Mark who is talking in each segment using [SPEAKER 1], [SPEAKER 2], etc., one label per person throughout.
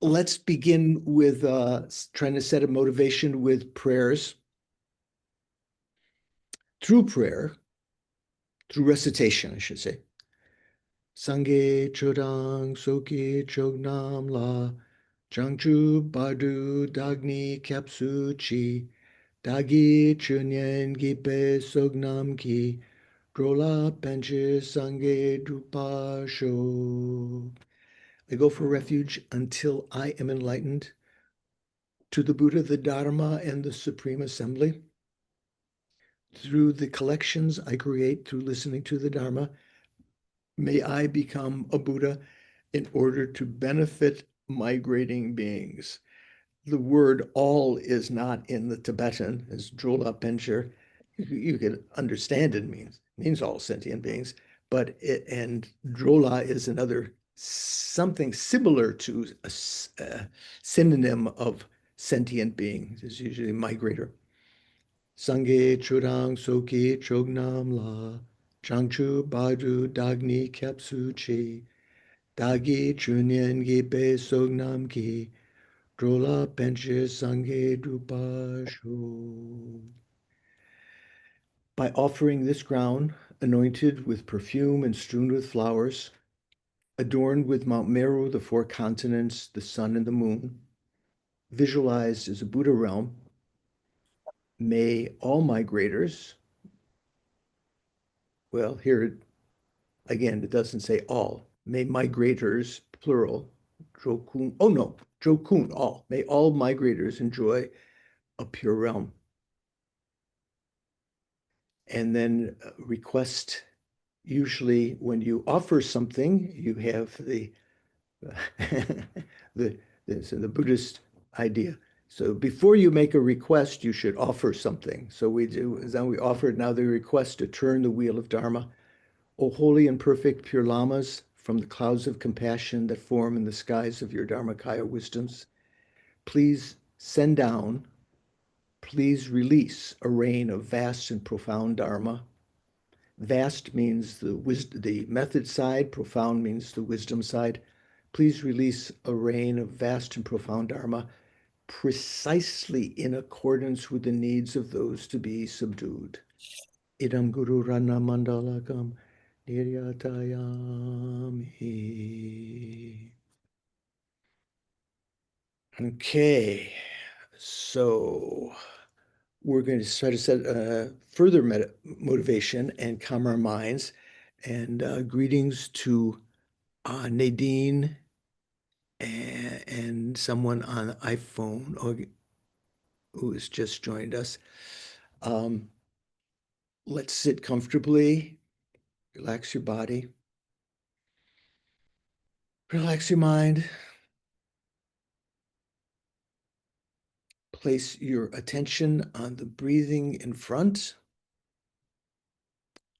[SPEAKER 1] Let's begin with trying to set a motivation with prayers. Through prayer, through recitation, I should say. Sangye chodang soki chognam la changchu badu dagni kapsu chi dagi chunyen gipe sognam ki drola penche sangye drupa sho. I go for refuge until I am enlightened to the Buddha, the Dharma, and the Supreme Assembly. Through the collections I create through listening to the Dharma, may I become a Buddha in order to benefit migrating beings. The word all is not in the Tibetan, as Drola Pencher. You can understand it means all sentient beings, but and Drola is another something similar to a synonym of sentient beings. It's usually migrator. Sangye churang soki chognam la changchu badu dagni kapsu chi dagi chunyen gipe sognam ki drola penche sangye drupa shu. By offering this ground, anointed with perfume and strewn with flowers, adorned with Mount Meru, the four continents, the sun and the moon, visualized as a Buddha realm, may all migrators, well, here again, it doesn't say all. May migrators, plural, Jokun, oh no, Jokun, all. May all migrators enjoy a pure realm. And then request, usually when you offer something, you have the Buddhist idea. So before you make a request, you should offer something. So we do, then we offered now the request to turn the wheel of Dharma. O holy and perfect pure Lamas, from the clouds of compassion that form in the skies of your Dharmakaya wisdoms, please send down, please release a rain of vast and profound Dharma. Vast means the method side, profound means the wisdom side. Please release a rain of vast and profound Dharma precisely in accordance with the needs of those to be subdued. Idam Guru Rana Mandalakam Niryatayami. Okay, so we're going to try to set further motivation and calm our minds. And greetings to Nadine and someone on iPhone who has just joined us. Um, let's sit comfortably, relax your body, relax your mind. Place your attention on the breathing in front.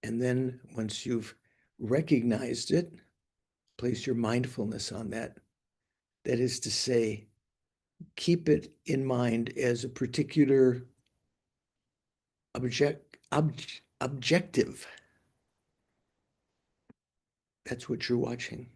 [SPEAKER 1] And then once you've recognized it, place your mindfulness on that. That is to say, keep it in mind as a particular objective. That's what you're watching.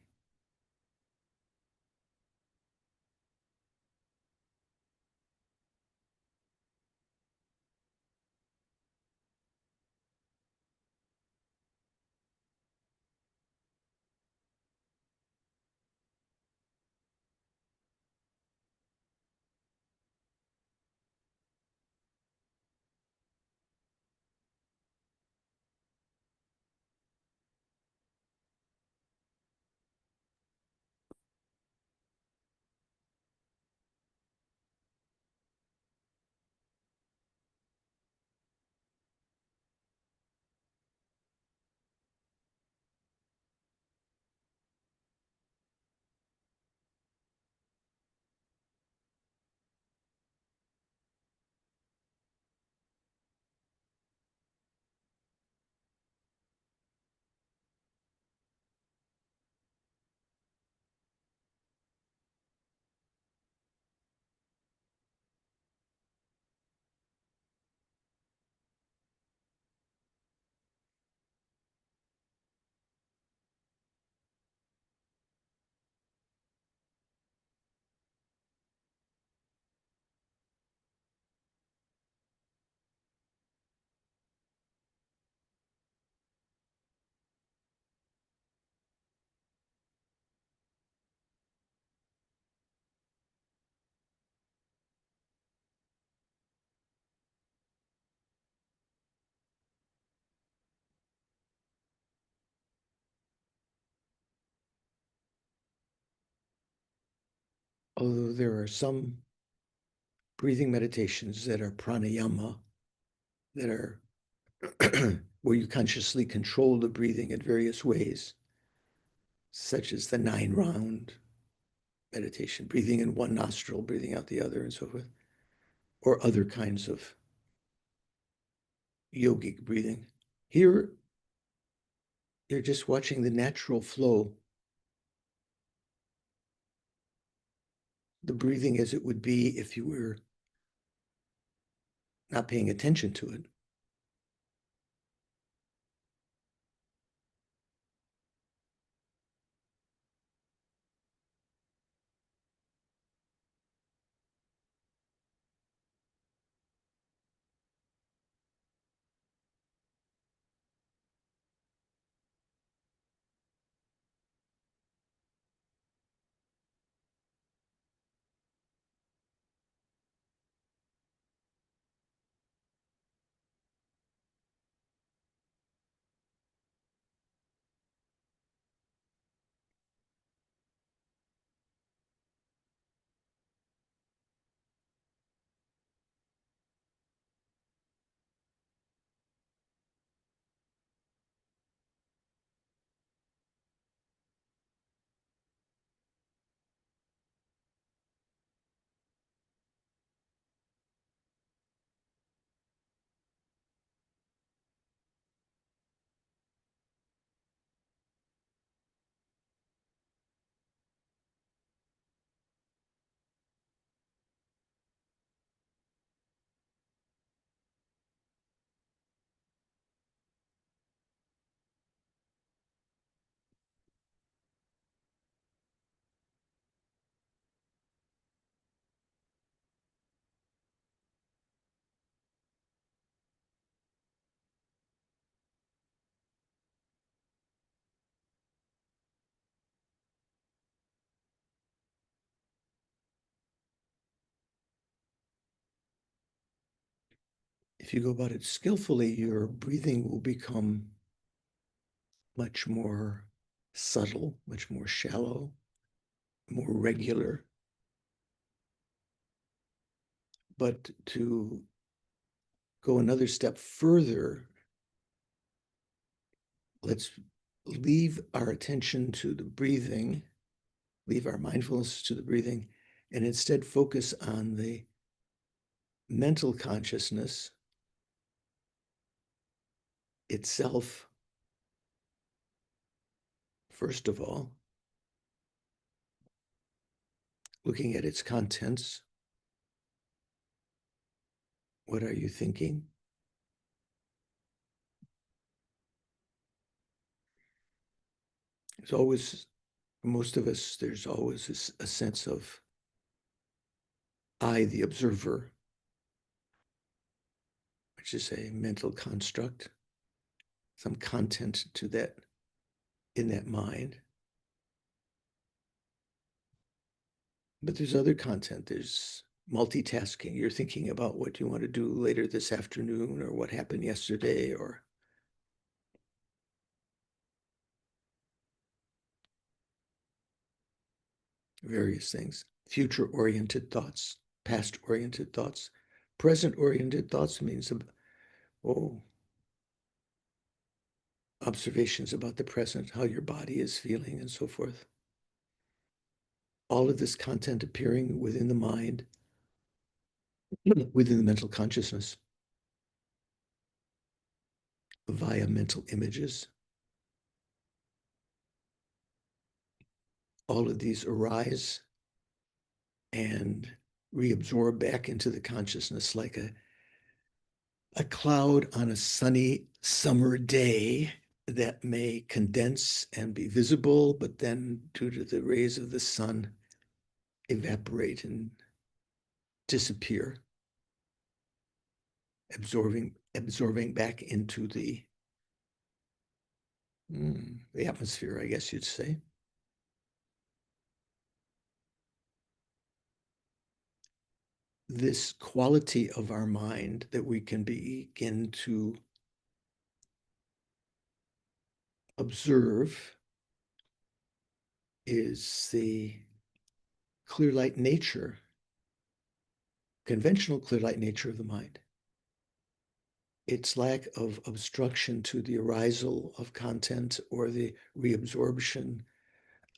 [SPEAKER 1] although there are some breathing meditations that are pranayama, that are where you consciously control the breathing in various ways, such as the 9-round meditation, breathing in one nostril, breathing out the other, and so forth, or other kinds of yogic breathing. Here, you're just watching the natural flow, the breathing as it would be if you were not paying attention to it. If you go about it skillfully, your breathing will become much more subtle, much more shallow, more regular. But to go another step further, let's leave our attention to the breathing, leave our mindfulness to the breathing, and instead focus on the mental consciousness itself, first of all, looking at its contents. What are you thinking? There's always, for most of us, there's always a sense of I, the observer, which is a mental construct, some content to that in that mind. But there's other content. There's multitasking. You're thinking about what you want to do later this afternoon or what happened yesterday or various things. Future-oriented thoughts, past-oriented thoughts. Present-oriented thoughts means, observations about the present, how your body is feeling and so forth. All of this content appearing within the mind, within the mental consciousness, via mental images. All of these arise and reabsorb back into the consciousness like a cloud on a sunny summer day that may condense and be visible, but then due to the rays of the sun, evaporate and disappear, absorbing back into the atmosphere, I guess you'd say. This quality of our mind that we can begin to observe is the clear light nature, conventional clear light nature of the mind. Its lack of obstruction to the arisal of content or the reabsorption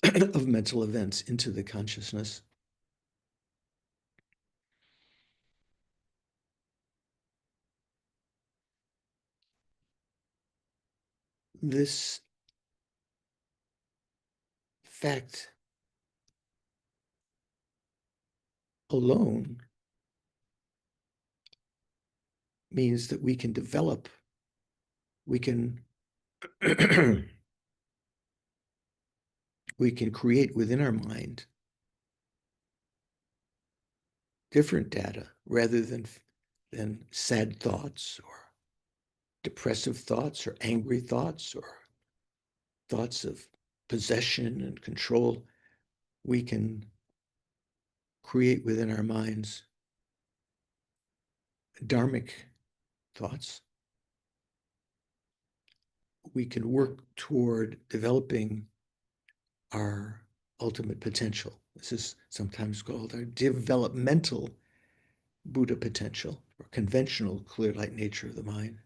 [SPEAKER 1] of mental events into the consciousness. This fact alone means that we can develop, we can we can create within our mind different data rather than sad thoughts or depressive thoughts or angry thoughts or thoughts of possession and control. We can create within our minds dharmic thoughts. We can work toward developing our ultimate potential. This is sometimes called our developmental Buddha potential, or conventional clear light nature of the mind.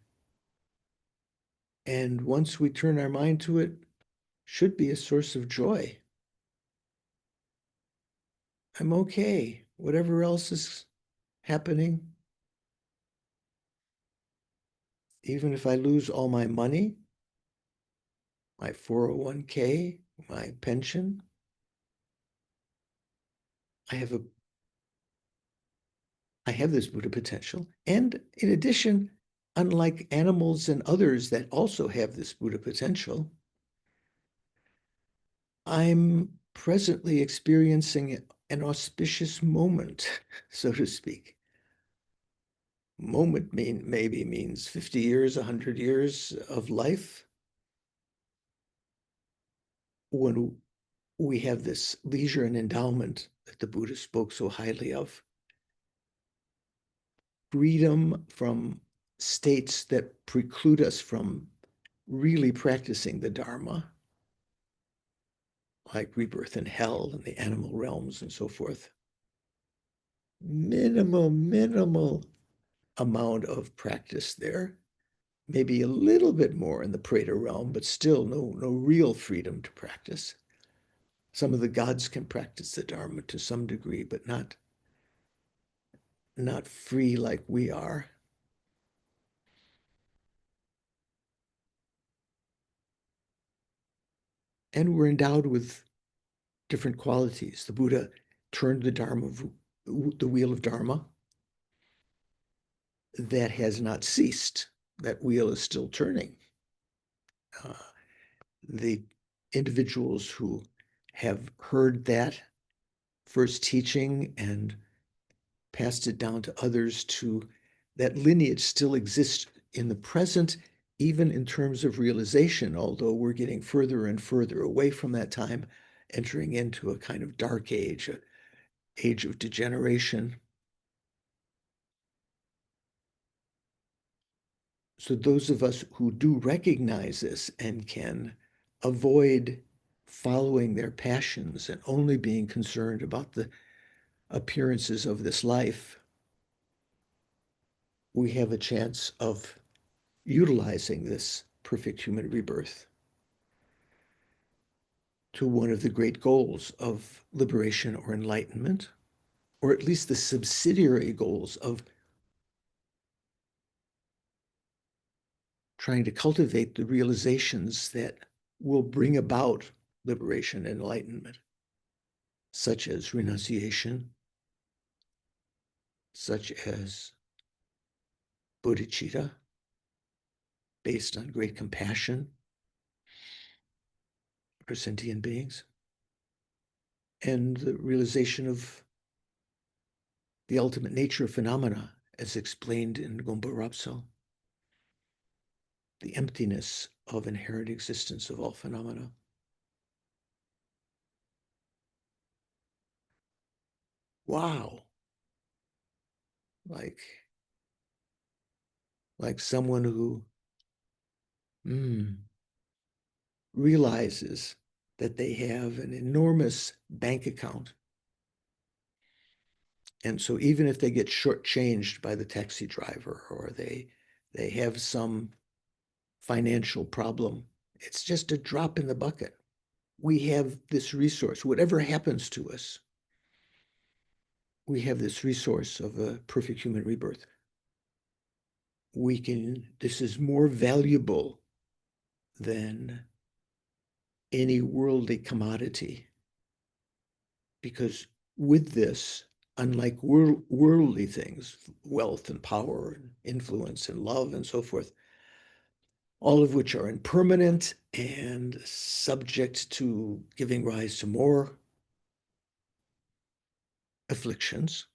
[SPEAKER 1] And once we turn our mind to it, should be a source of joy. I'm okay. Whatever else is happening, even if I lose all my money, my 401k, my pension, I have this Buddha potential. And in addition, unlike animals and others that also have this Buddha potential, I'm presently experiencing an auspicious moment, so to speak. Moment maybe means 50 years, 100 years of life. When we have this leisure and endowment that the Buddha spoke so highly of, freedom from states that preclude us from really practicing the Dharma, like rebirth in hell and the animal realms and so forth. Minimal amount of practice there. Maybe a little bit more in the Preta realm, but still no real freedom to practice. Some of the gods can practice the Dharma to some degree, but not free like we are. And we're endowed with different qualities. The Buddha turned the wheel of Dharma. That has not ceased. That wheel is still turning. The individuals who have heard that first teaching and passed it down to others, to that lineage still exists in the present, even in terms of realization, although we're getting further and further away from that time, entering into a kind of dark age, an age of degeneration. So those of us who do recognize this and can avoid following their passions and only being concerned about the appearances of this life, we have a chance of utilizing this perfect human rebirth to one of the great goals of liberation or enlightenment, or at least the subsidiary goals of trying to cultivate the realizations that will bring about liberation and enlightenment, such as renunciation, such as bodhicitta, based on great compassion for sentient beings, and the realization of the ultimate nature of phenomena, as explained in Gompa Rapso, the emptiness of inherent existence of all phenomena. Wow. Like someone who realizes that they have an enormous bank account And so even if they get shortchanged by the taxi driver or they have some financial problem, it's just a drop in the bucket. We have this resource. Whatever happens to us, we have this resource of a perfect human rebirth. This is more valuable than any worldly commodity, because with this, unlike worldly things, wealth and power and influence and love and so forth, all of which are impermanent and subject to giving rise to more afflictions,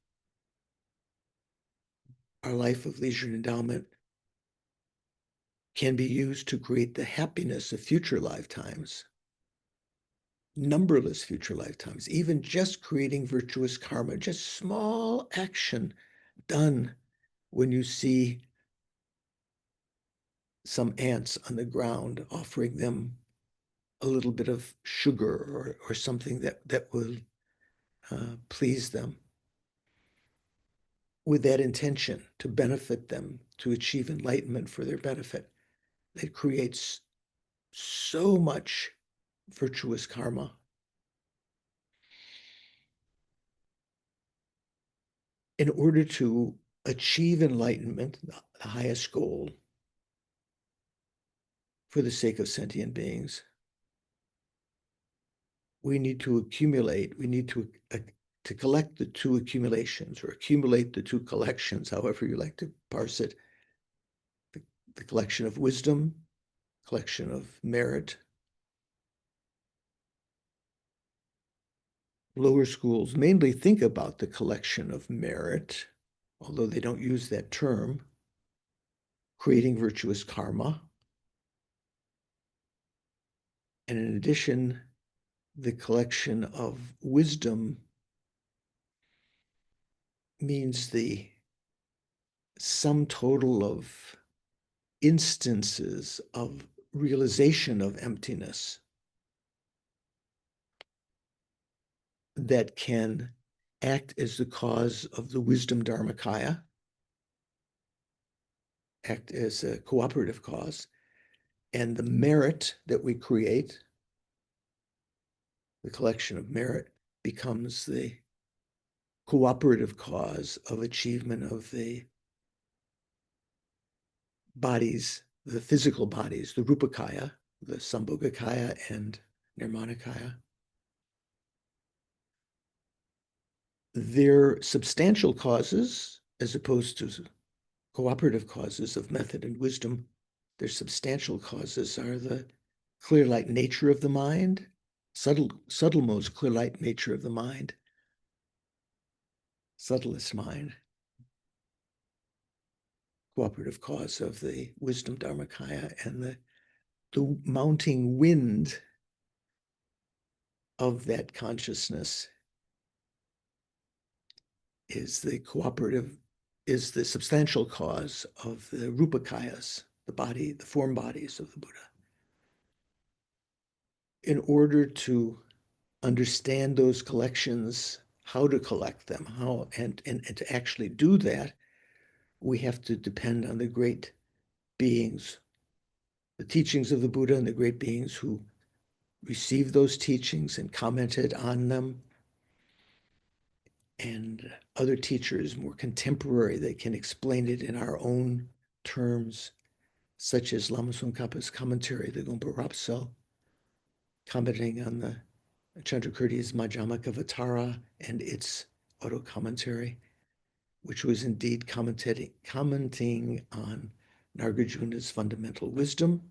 [SPEAKER 1] our life of leisure and endowment can be used to create the happiness of future lifetimes, numberless future lifetimes, even just creating virtuous karma, just small action done when you see some ants on the ground, offering them a little bit of sugar or something that will please them, with that intention to benefit them, to achieve enlightenment for their benefit. That creates so much virtuous karma. In order to achieve enlightenment, the highest goal for the sake of sentient beings, we need to accumulate, we need to collect the two accumulations, or accumulate the two collections, however you like to parse it, the collection of wisdom, collection of merit. Lower schools mainly think about the collection of merit, although they don't use that term, creating virtuous karma. And in addition, the collection of wisdom means the sum total of instances of realization of emptiness that can act as the cause of the wisdom dharmakaya, act as a cooperative cause, and the merit that we create, the collection of merit, becomes the cooperative cause of achievement of the bodies, the physical bodies, the rupakaya, the sambhogakaya and nirmanakaya. They're substantial causes as opposed to cooperative causes of method and wisdom. Their substantial causes are the clear light nature of the mind, subtlemost clear light nature of the mind, subtlest mind, cooperative cause of the wisdom dharmakaya, and the mounting wind of that consciousness is the substantial cause of the rupakayas, the body, the form bodies of the Buddha. In order to understand those collections, how to collect them, and to actually do that, we have to depend on the great beings, the teachings of the Buddha and the great beings who received those teachings and commented on them, and other teachers more contemporary that can explain it in our own terms, such as Lama Tsongkhapa's commentary, the Gompa Rapsal, commenting on the Chandrakirti's Madhyamaka and its auto-commentary, which was indeed commenting on Nagarjuna's fundamental wisdom,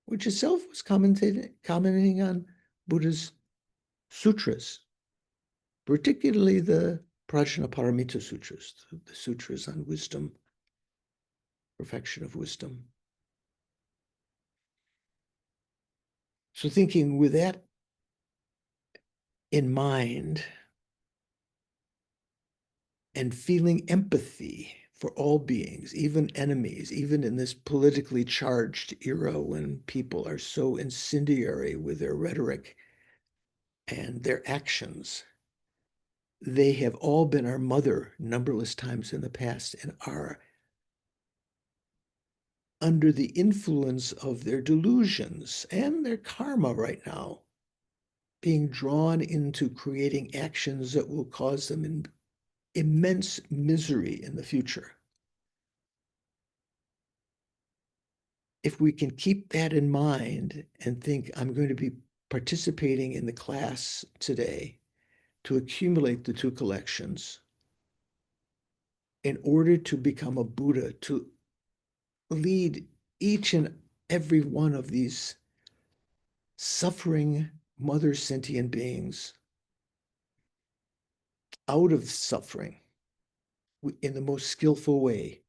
[SPEAKER 1] which itself was commenting on Buddha's sutras, particularly the Prajnaparamita sutras, the sutras on wisdom, perfection of wisdom. So thinking with that in mind and feeling empathy for all beings, even enemies, even in this politically charged era when people are so incendiary with their rhetoric and their actions, they have all been our mother numberless times in the past and are under the influence of their delusions and their karma right now, being drawn into creating actions that will cause them immense misery in the future. If we can keep that in mind and think, I'm going to be participating in the class today to accumulate the two collections in order to become a Buddha, to lead each and every one of these suffering mother sentient beings out of suffering in the most skillful way,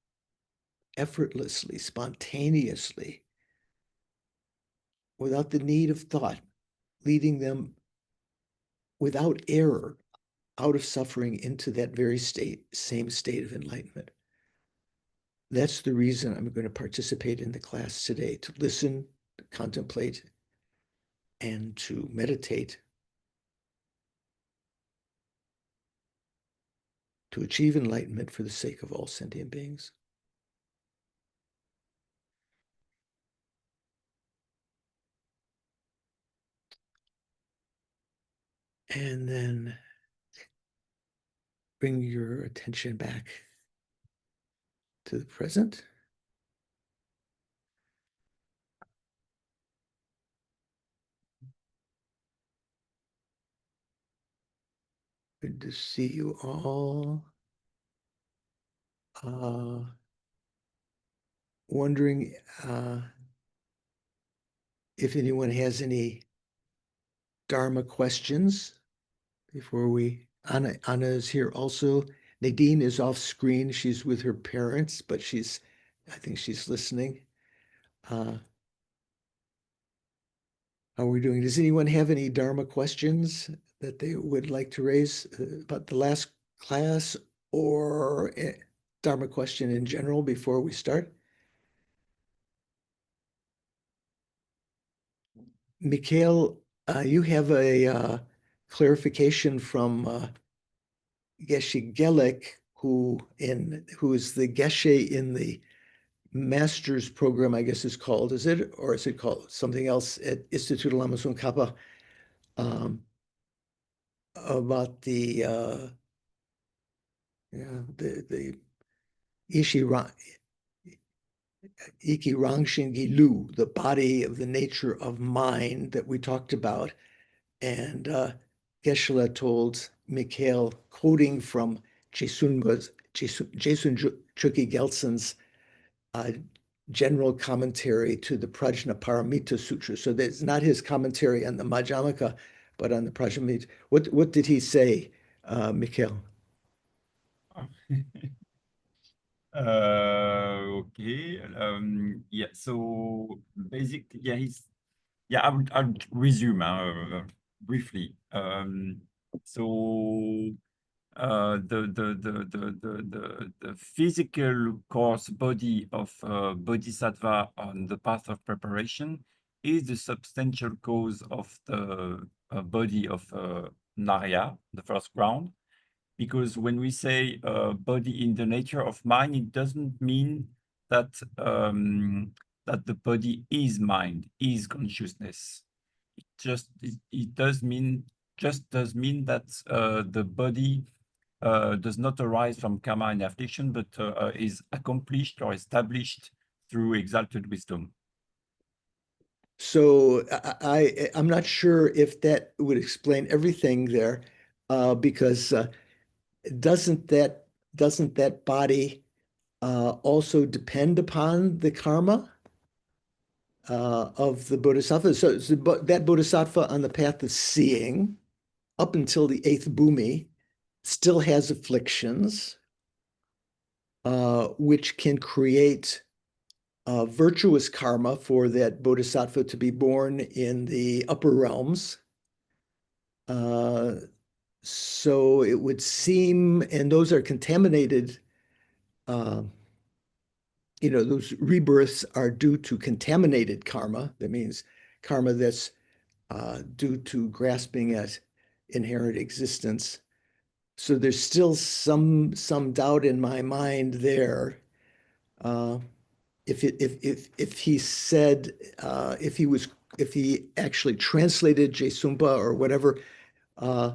[SPEAKER 1] effortlessly, spontaneously, without the need of thought, leading them without error out of suffering into that very same state of enlightenment. That's the reason I'm going to participate in the class today, to listen, to contemplate, and to meditate, to achieve enlightenment for the sake of all sentient beings. And then bring your attention back to the present. Good to see you all. Wondering if anyone has any Dharma questions before Anna is here also. Nadine is off screen. She's with her parents, but I think she's listening. How are we doing? Does anyone have any Dharma questions that they would like to raise about the last class or a Dharma question in general before we start? Mikhail, you have a clarification from Geshe Gelik, who is the Geshe in the master's program, I guess is called, is it? Or is it called something else at Institute of Lama Tsong Khapa, about the Iki Rangshin Gilu, the body of the nature of mind that we talked about. And Geshe told Mikhail, quoting from Jason Chukyi Gelson's general commentary to the Prajnaparamita Sutra. So that's not his commentary on the Madhyamaka, but on the Prajnaparamita. What did he say, Mikhail?
[SPEAKER 2] Okay. Yeah. So basically, I'll resume briefly. So the physical course body of bodhisattva on the path of preparation is the substantial cause of the body of Narya, the first ground. Because when we say body in the nature of mind, it doesn't mean that that the body is mind, is consciousness. It does mean that the body does not arise from karma and affliction, but is accomplished or established through exalted wisdom.
[SPEAKER 1] So I'm not sure if that would explain everything there, because doesn't that body also depend upon the karma of the bodhisattva? So that bodhisattva on the path of seeing, up until the eighth bhumi, still has afflictions, which can create virtuous karma for that bodhisattva to be born in the upper realms. So it would seem, and those are contaminated, those rebirths are due to contaminated karma. That means karma that's due to grasping at inherent existence. So there's still some doubt in my mind there. Uh, if he said if he actually translated Jesumpa or whatever, uh,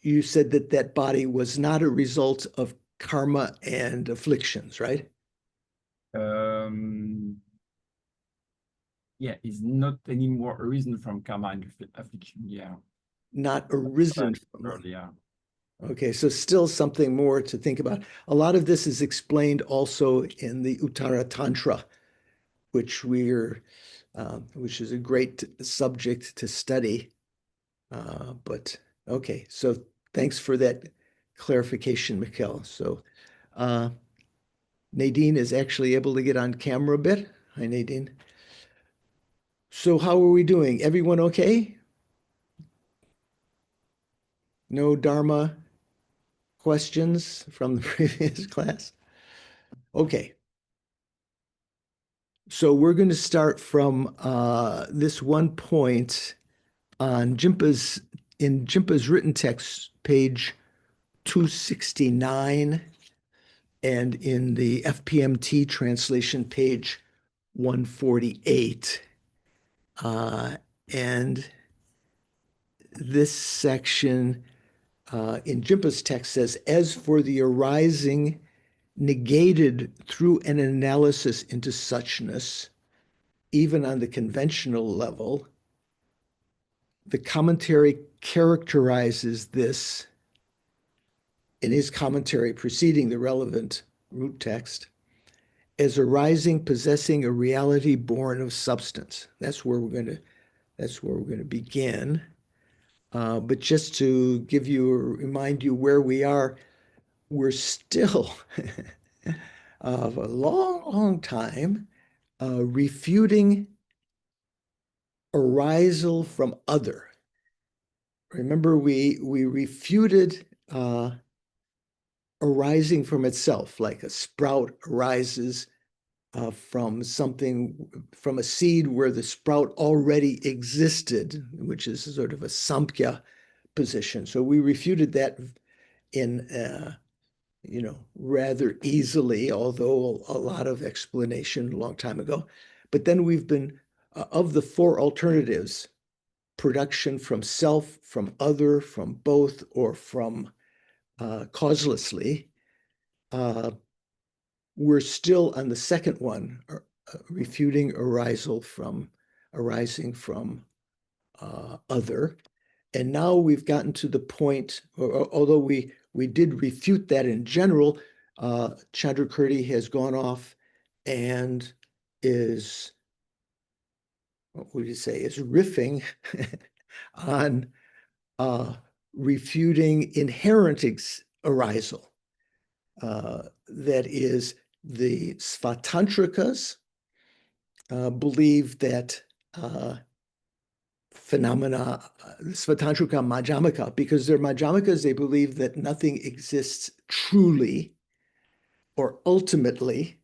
[SPEAKER 1] you said that that body was not a result of karma and afflictions, right?
[SPEAKER 2] Um, yeah, it's not anymore arisen from karma and affliction. Yeah,
[SPEAKER 1] Not
[SPEAKER 2] that's what I
[SPEAKER 1] arisen
[SPEAKER 2] said
[SPEAKER 1] from them.
[SPEAKER 2] earlier.
[SPEAKER 1] Okay, so still something more to think about. A lot of this is explained also in the Uttara Tantra, which which is a great subject to study. But okay, so thanks for that clarification, Mikkel. So uh, Nadine is actually able to get on camera a bit. Hi, Nadine. So how are we doing? Everyone okay? No Dharma questions from the previous class? Okay. So we're going to start from this one point on in Jimpa's written text, page 269, and in the FPMT translation, page 148. And this section in Jimpa's text says, as for the arising negated through an analysis into suchness, even on the conventional level, the commentary characterizes this in his commentary preceding the relevant root text as arising, possessing a reality born of substance. That's where we're going to begin. But just to remind you where we are, we're still of a long time refuting arisal from other. Remember, we refuted arising from itself, like a sprout arises from from a seed where the sprout already existed, which is sort of a samkhya position. So we refuted that in, rather easily, although a lot of explanation a long time ago. But then we've been, of the four alternatives, production from self, from other, from both, or from causelessly, we're still on the second one, refuting arising from other. And now we've gotten to the point, although we did refute that in general, Chandrakirti has gone off and is, what would you say, is riffing on refuting inherent arisal. That is, the Svatantrikas believe that phenomena, Svatantrika Majjhamaka, because they're Majjhamikas, they believe that nothing exists truly or ultimately.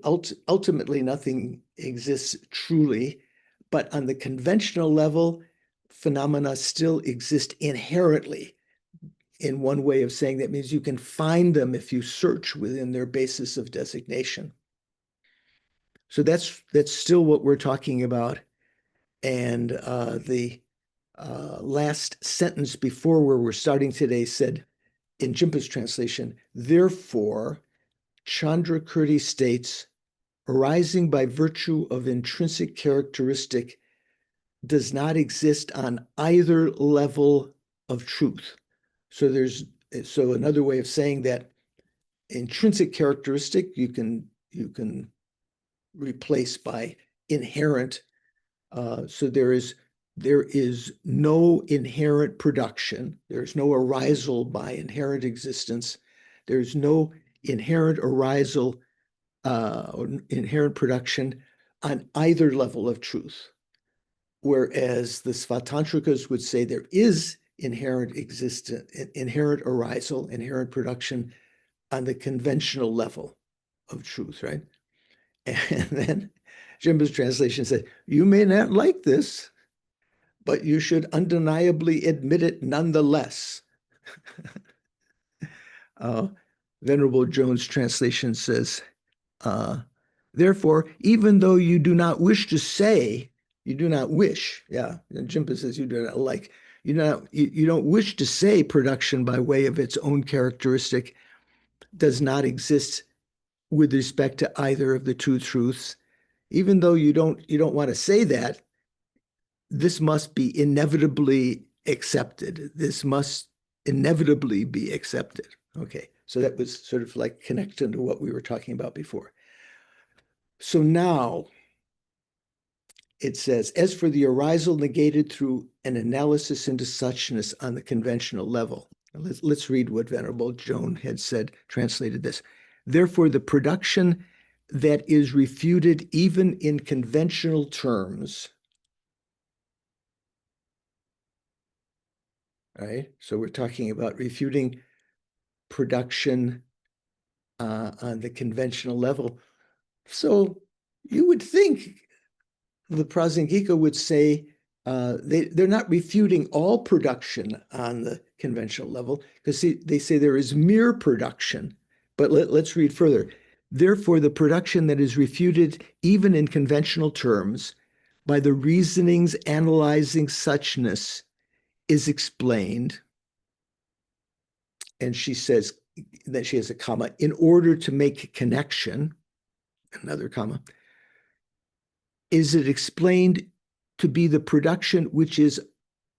[SPEAKER 1] Ultimately, nothing exists truly, but on the conventional level, phenomena still exist inherently. In one way of saying that means you can find them if you search within their basis of designation. So that's still what we're talking about. And the last sentence before where we're starting today said, in Jimpa's translation, therefore, Chandrakirti states, arising by virtue of intrinsic characteristic does not exist on either level of truth. So another way of saying that intrinsic characteristic you can replace by inherent. So there is no inherent production. There's no arisal by inherent existence. There's no inherent arisal or inherent production on either level of truth. Whereas the Svatantrikas would say there is inherent arisal, inherent production on the conventional level of truth, right? And then Jimpa's translation said, you may not like this, but you should undeniably admit it nonetheless. Venerable Jones' translation says, therefore, even though you do not wish to say, you do not wish, yeah, and Jimpa says you do not like, you don't wish to say production by way of its own characteristic does not exist with respect to either of the two truths. Even though you don't want to say that, this must be inevitably accepted. This must inevitably be accepted. Okay, so that was sort of like connected to what we were talking about before. So now it says, as for the arisal negated through an analysis into suchness on the conventional level, let's read what Venerable Joan had said, translated this. Therefore, the production that is refuted even in conventional terms, right? So we're talking about refuting production on the conventional level. So you would think the Prasangika would say they're not refuting all production on the conventional level, because they say there is mere production. But let's read further. Therefore, the production that is refuted even in conventional terms by the reasonings analyzing suchness is explained. And she says that she has a comma, in order to make connection, another comma, is it explained to be the production which is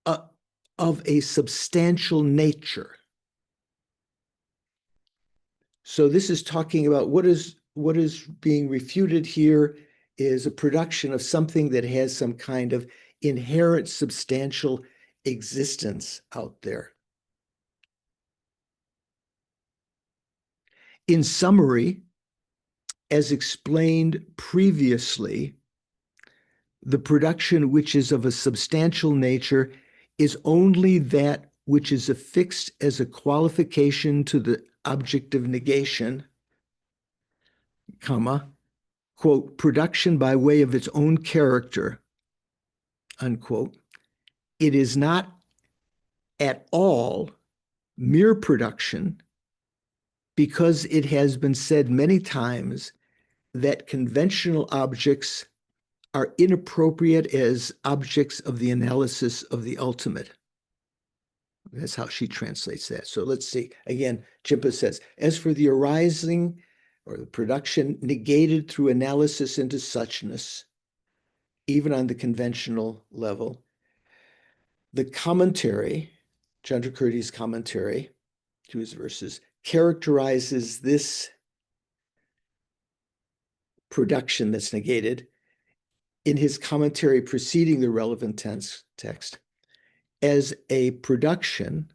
[SPEAKER 1] of a substantial nature. So this is talking about what is being refuted here is a production of something that has some kind of inherent substantial existence out there. In summary, as explained previously, the production which is of a substantial nature is only that which is affixed as a qualification to the object of negation, comma, quote, production by way of its own character, unquote. It is not at all mere production, because it has been said many times that conventional objects are inappropriate as objects of the analysis of the ultimate. That's how she translates that. So let's see. Again, Jimpa says, as for the arising or the production negated through analysis into suchness, even on the conventional level, the commentary, Chandrakirti's commentary to his verses, characterizes this production that's negated in his commentary preceding the relevant text as a production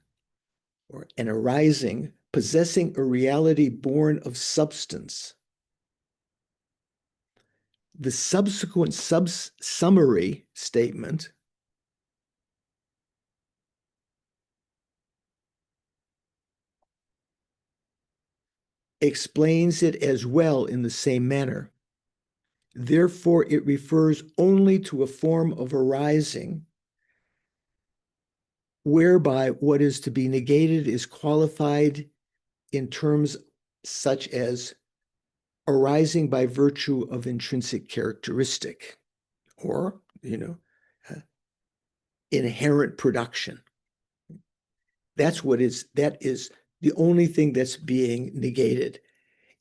[SPEAKER 1] or an arising possessing a reality born of substance. The subsequent summary statement explains it as well in the same manner. Therefore, it refers only to a form of arising whereby what is to be negated is qualified in terms such as arising by virtue of intrinsic characteristic or, inherent production. That is the only thing that's being negated.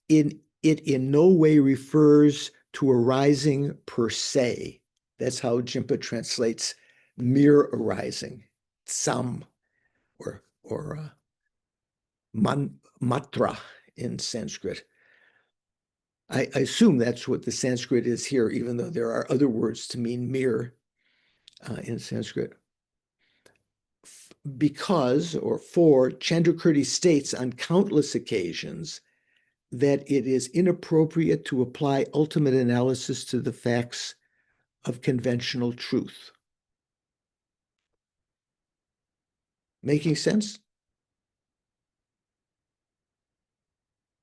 [SPEAKER 1] It in no way refers to arising per se. That's how Jimpa translates mere arising, sam, or matra in Sanskrit. I assume that's what the Sanskrit is here, even though there are other words to mean mere in Sanskrit. Because, or for, Chandrakirti states on countless occasions that it is inappropriate to apply ultimate analysis to the facts of conventional truth. Making sense?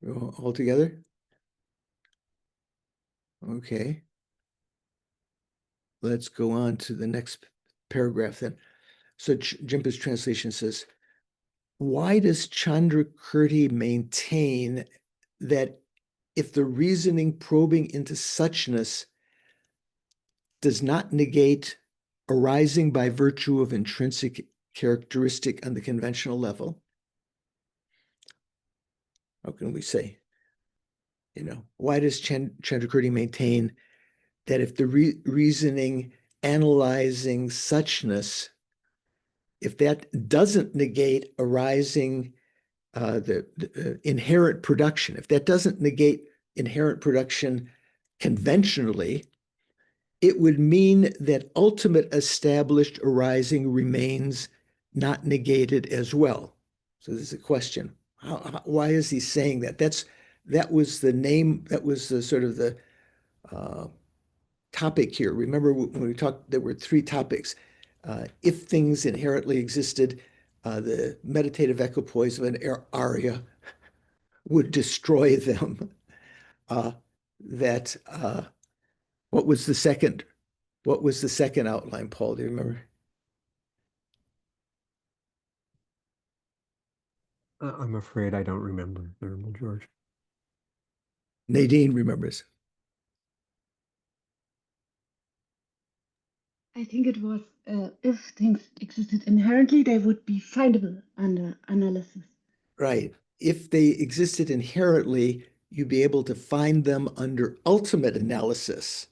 [SPEAKER 1] All together? Okay. Let's go on to the next paragraph then. So Jimpa's translation says, why does Chandrakirti maintain that if the reasoning probing into suchness does not negate arising by virtue of intrinsic characteristic on the conventional level, how can we say, why does Chandrakirti maintain that if the reasoning analyzing suchness, if that doesn't negate arising the inherent production, if that doesn't negate inherent production conventionally, it would mean that ultimate established arising remains not negated as well. So there's a question. Why is he saying that? That was the name, that was the sort of the topic here. Remember when we talked, there were three topics. If things inherently existed, the meditative equipoise of an Arya would destroy them. What was the second? What was the second outline, Paul? Do you remember?
[SPEAKER 3] I'm afraid I don't remember, Venerable George.
[SPEAKER 1] Nadine remembers.
[SPEAKER 4] I think it was if things existed inherently, they would be findable under analysis. Right.
[SPEAKER 1] If they existed inherently, you'd be able to find them under ultimate analysis,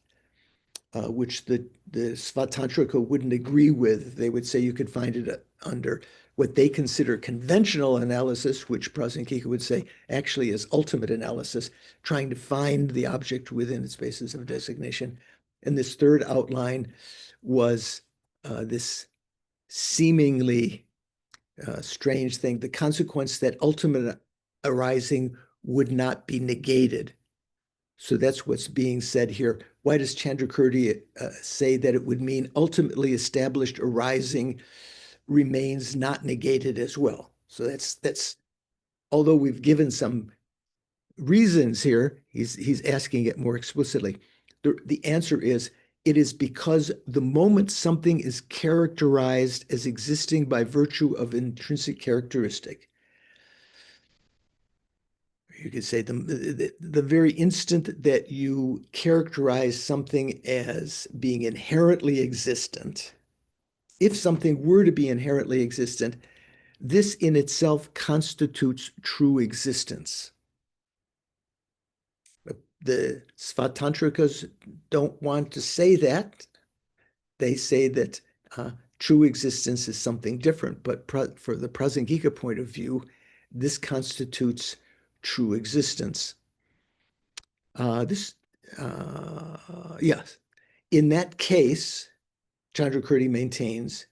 [SPEAKER 1] which the Svatantrika wouldn't agree with. They would say you could find it under what they consider conventional analysis, which Prasankika would say actually is ultimate analysis, trying to find the object within its basis of designation. And this third outline was this seemingly strange thing, the consequence that ultimate arising would not be negated. So that's what's being said here. Why does Chandrakirti say that it would mean ultimately established arising remains not negated as well? So that's although we've given some reasons here, he's asking it more explicitly. The answer is, it is because the moment something is characterized as existing by virtue of intrinsic characteristic, you could say the very instant that you characterize something as being inherently existent, if something were to be inherently existent, this in itself constitutes true existence. The Svatantrikas don't want to say that. They say that true existence is something different, but for the Prasangika point of view, this constitutes true existence. Yes. In that case, Chandrakirti maintains,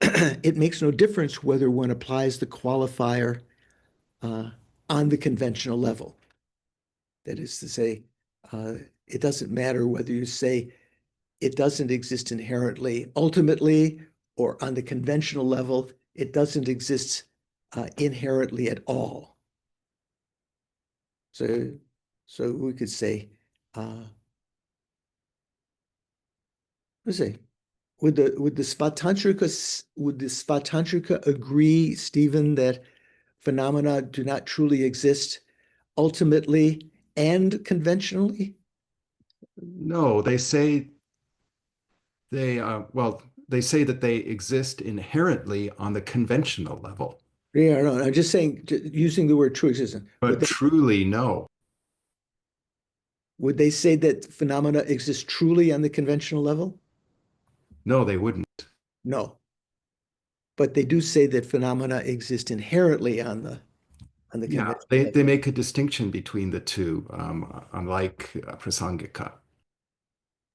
[SPEAKER 1] it makes no difference whether one applies the qualifier on the conventional level. That is to say, it doesn't matter whether you say it doesn't exist inherently, ultimately, or on the conventional level, it doesn't exist inherently at all. So we could say, let's say, would the Svatantrika agree, Stephen, that phenomena do not truly exist ultimately and conventionally?
[SPEAKER 3] No, they say they say that they exist inherently on the conventional level.
[SPEAKER 1] Yeah, no, I'm just saying, using the word true existence.
[SPEAKER 3] But truly, no.
[SPEAKER 1] Would they say that phenomena exist truly on the conventional level?
[SPEAKER 3] No, they wouldn't.
[SPEAKER 1] No. But they do say that phenomena exist inherently on the conventional level.
[SPEAKER 3] They make a distinction between the two, unlike Prasangika.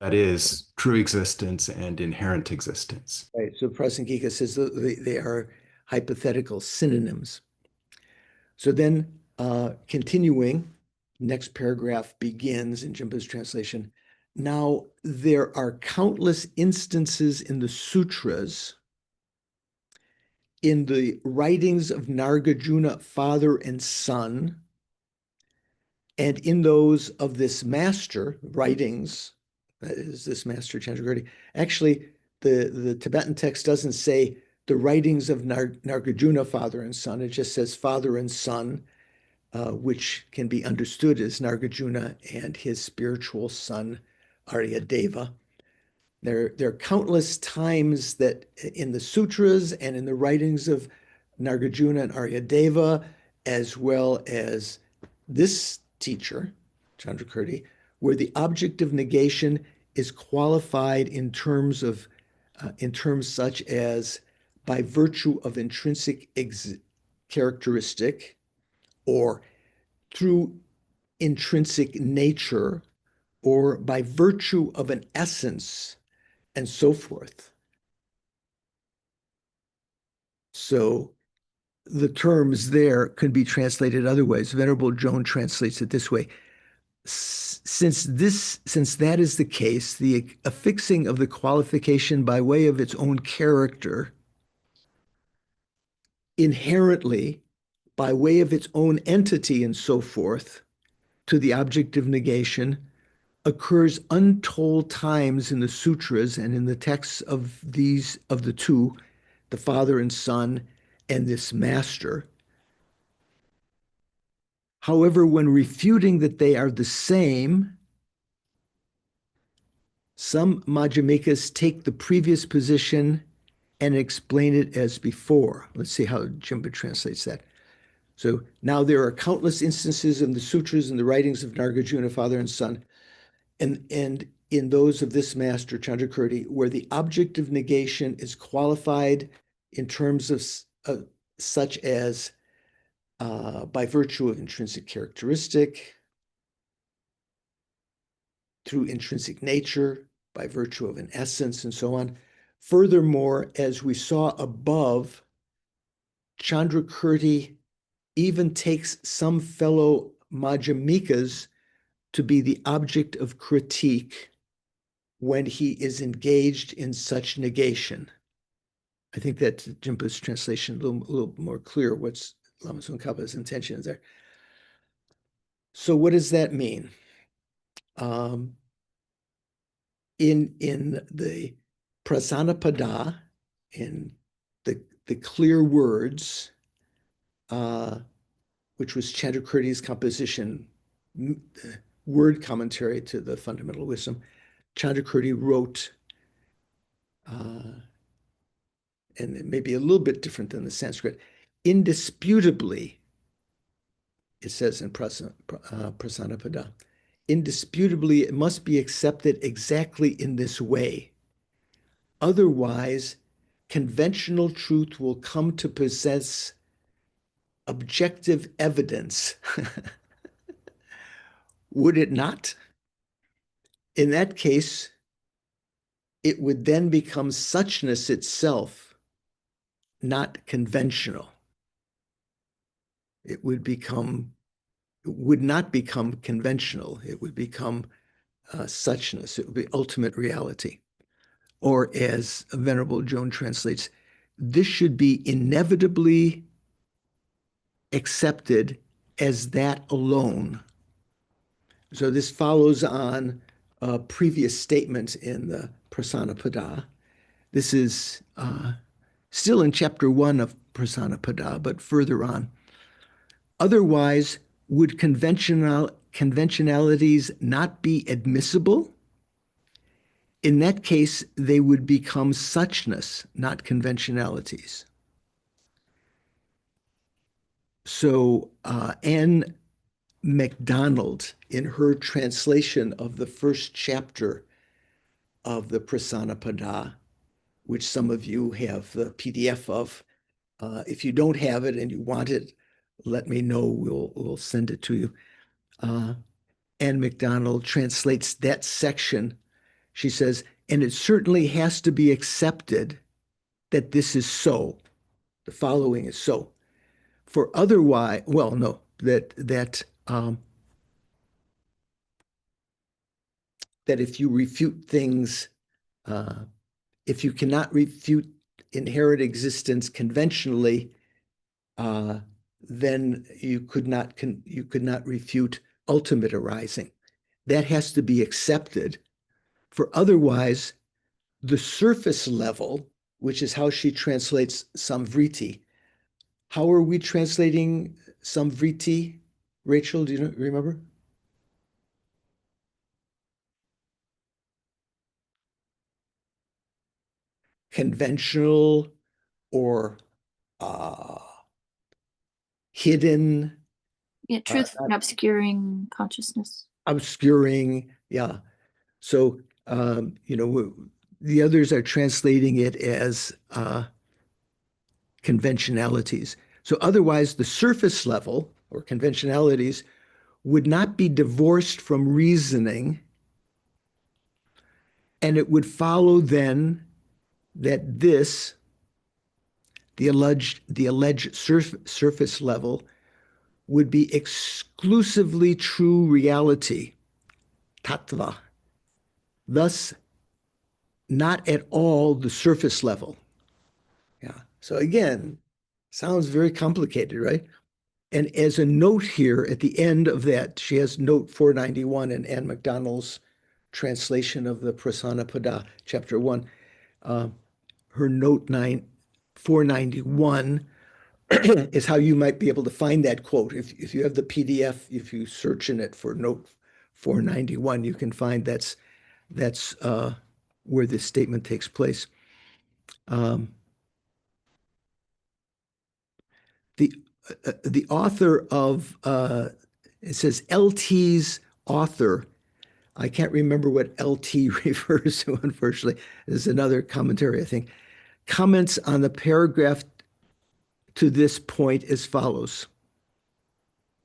[SPEAKER 3] That is true existence and inherent existence.
[SPEAKER 1] Right. So Prasangika says they are hypothetical synonyms. So then, continuing, next paragraph begins in Jimpa's translation. Now, there are countless instances in the sutras, in the writings of Nagarjuna, father and son, and in those of this master, writings, that is this master Chandrakirti. Actually, the Tibetan text doesn't say the writings of Nagarjuna, father and son. It just says father and son, which can be understood as Nagarjuna and his spiritual son, Aryadeva. There are countless times that in the sutras and in the writings of Nagarjuna and Aryadeva, as well as this teacher, Chandrakirti, where the object of negation is qualified in terms such as by virtue of intrinsic characteristic, or through intrinsic nature, or by virtue of an essence, and so forth. So the terms there could be translated other ways. Venerable Joan translates it this way. Since that is the case, the affixing of the qualification by way of its own character, inherently, by way of its own entity and so forth, to the object of negation, occurs untold times in the sutras and in the texts of the two, the father and son, and this master. However, when refuting that they are the same, some Madhyamikas take the previous position and explain it as before. Let's see how Jimba translates that. So now there are countless instances in the sutras and the writings of Nagarjuna, father and son, and in those of this master, Chandrakirti, where the object of negation is qualified in terms of such as by virtue of intrinsic characteristic, through intrinsic nature, by virtue of an essence, and so on. Furthermore, as we saw above, Chandrakirti even takes some fellow Madhyamikas to be the object of critique when he is engaged in such negation. I think that Jimba's translation a little more clear what's Lama Tsong Khapa's intention there. So what does that mean? In the Prasanapada, in the clear words, which was Chandrakirti's composition, word commentary to the Fundamental Wisdom, Chandrakirti wrote, and it may be a little bit different than the Sanskrit, indisputably, it says in Prasanapada, indisputably it must be accepted exactly in this way. Otherwise, conventional truth will come to possess objective evidence. Would it not? In that case, it would then become suchness itself, not conventional. It would not become conventional. It would become suchness. It would be ultimate reality. Or as Venerable Joan translates, this should be inevitably accepted as that alone. So this follows on a previous statement in the Prasanapada. This is still in chapter 1 of Prasanapada, but further on. Otherwise, would conventionalities not be admissible? In that case, they would become suchness, not conventionalities. So Anne MacDonald, in her translation of the first chapter of the Prasanapada, which some of you have the PDF of, if you don't have it and you want it, let me know. We'll send it to you. Anne MacDonald translates that section. She says, and it certainly has to be accepted that this is so. The following is so. For otherwise, well, no, that if you refute things, if you cannot refute inherent existence conventionally, then you could not refute ultimate arising. That has to be accepted. For otherwise, the surface level, which is how she translates samvriti. How are we translating samvriti? Rachel, do you remember? Conventional or hidden,
[SPEAKER 5] Yeah, truth obscuring consciousness.
[SPEAKER 1] obscuring. Yeah. So, the others are translating it as conventionalities. So otherwise, the surface level or conventionalities would not be divorced from reasoning, and it would follow then that the alleged surface level, would be exclusively true reality, tattva, thus not at all the surface level. Yeah. So again, sounds very complicated, right? And as a note here at the end of that, she has note 491 in Anne MacDonald's translation of the Prasanapada, chapter 1. Her note 491 is how you might be able to find that quote. If you have the PDF, if you search in it for note 491, you can find that's where this statement takes place. The author of it says LT's author. I can't remember what LT refers to, unfortunately. There's another commentary, I think. Comments on the paragraph to this point as follows.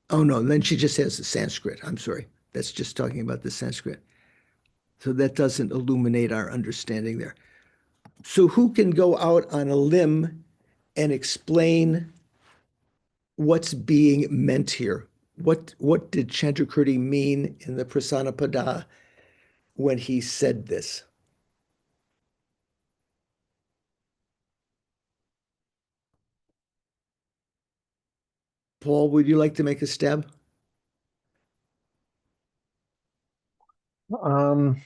[SPEAKER 1] Oh, no, then she just has the Sanskrit. I'm sorry. That's just talking about the Sanskrit. So that doesn't illuminate our understanding there. So who can go out on a limb and explain what's being meant here? What did Chandrakirti mean in the Prasanapada when he said this? Paul, would you like to make a stab?
[SPEAKER 6] I'm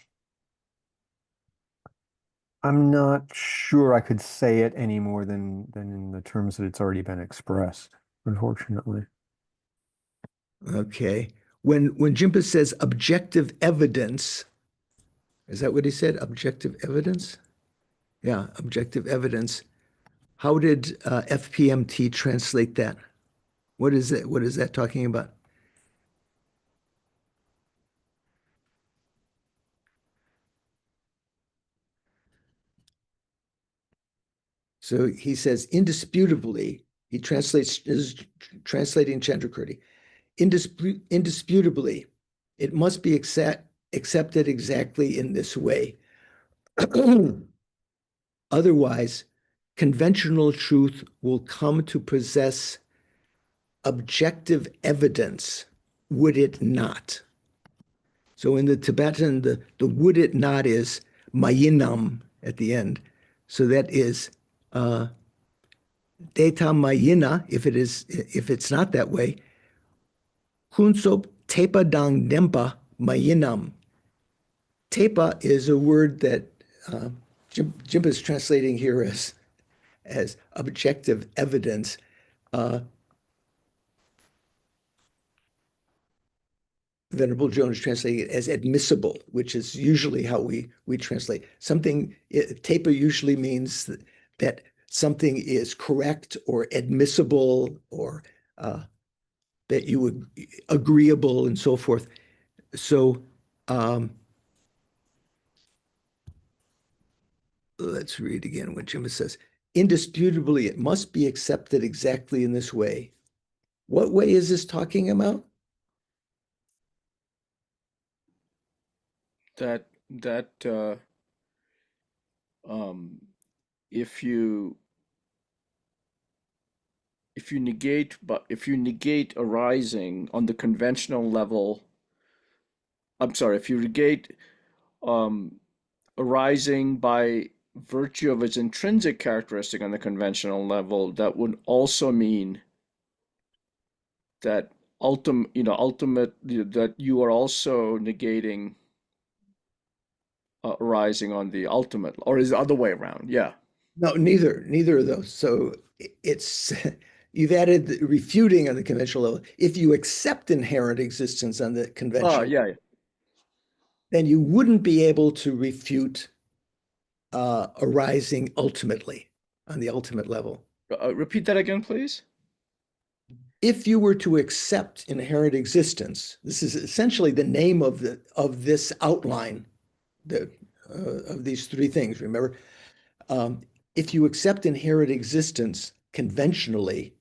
[SPEAKER 6] not sure I could say it any more than in the terms that it's already been expressed, unfortunately.
[SPEAKER 1] Okay. When Jimpa says objective evidence, is that what he said? Objective evidence? Yeah, objective evidence. How did FPMT translate that? What is it? What is that talking about? So he says indisputably, is translating Chandrakirti. Indisputably, it must be accepted exactly in this way. Otherwise, conventional truth will come to possess objective evidence, would it not? So in the Tibetan, the would it not is mayinam at the end. So that is deta mayina, if it's not that way, kunsop tepa dang dempa mayinam. Tepa is a word that Jimpa is translating here as objective evidence. Venerable Joan is translating it as admissible, which is usually how we translate something. Tepa usually means that something is correct or admissible or that you would agreeable and so forth. So let's read again what Jimma says. Indisputably, it must be accepted exactly in this way. What way is this talking about?
[SPEAKER 7] That if you negate arising on the conventional level, I'm sorry, if you negate arising by virtue of its intrinsic characteristic on the conventional level, that would also mean that ultimate that you are also negating arising on the ultimate, or is it the other way around? Yeah.
[SPEAKER 1] No, neither of those. So it's you've added the refuting on the conventional level. If you accept inherent existence on the conventional,
[SPEAKER 7] Yeah.
[SPEAKER 1] then you wouldn't be able to refute arising ultimately on the ultimate level.
[SPEAKER 7] Repeat that again, please.
[SPEAKER 1] If you were to accept inherent existence, this is essentially the name of this outline of these three things. Remember, if you accept inherent existence conventionally,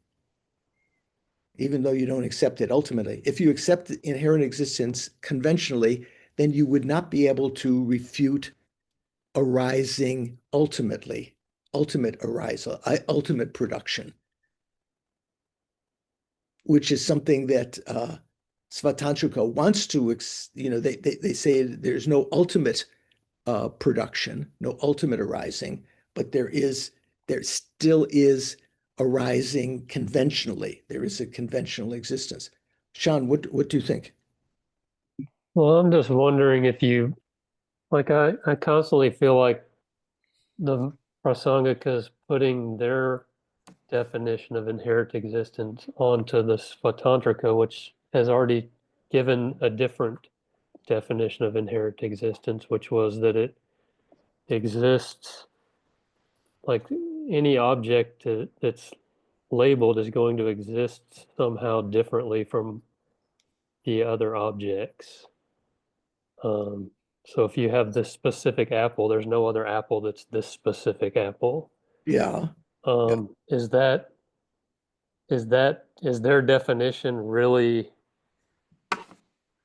[SPEAKER 1] even though you don't accept it ultimately, if you accept inherent existence conventionally, then you would not be able to refute arising ultimately, ultimate arisal, ultimate production, which is something that Svatantrika wants to, they say there's no ultimate production, no ultimate arising, but there still is arising conventionally. There is a conventional existence. Sean, what do you think?
[SPEAKER 8] Well, I'm just wondering if you, like, I constantly feel like the Prasangikas putting their definition of inherent existence onto the Svatantrika, which has already given a different definition of inherent existence, which was that it exists, like any object that's labeled is going to exist somehow differently from the other objects. So if you have this specific apple, there's no other apple that's this specific apple.
[SPEAKER 1] Yeah.
[SPEAKER 8] Is their definition really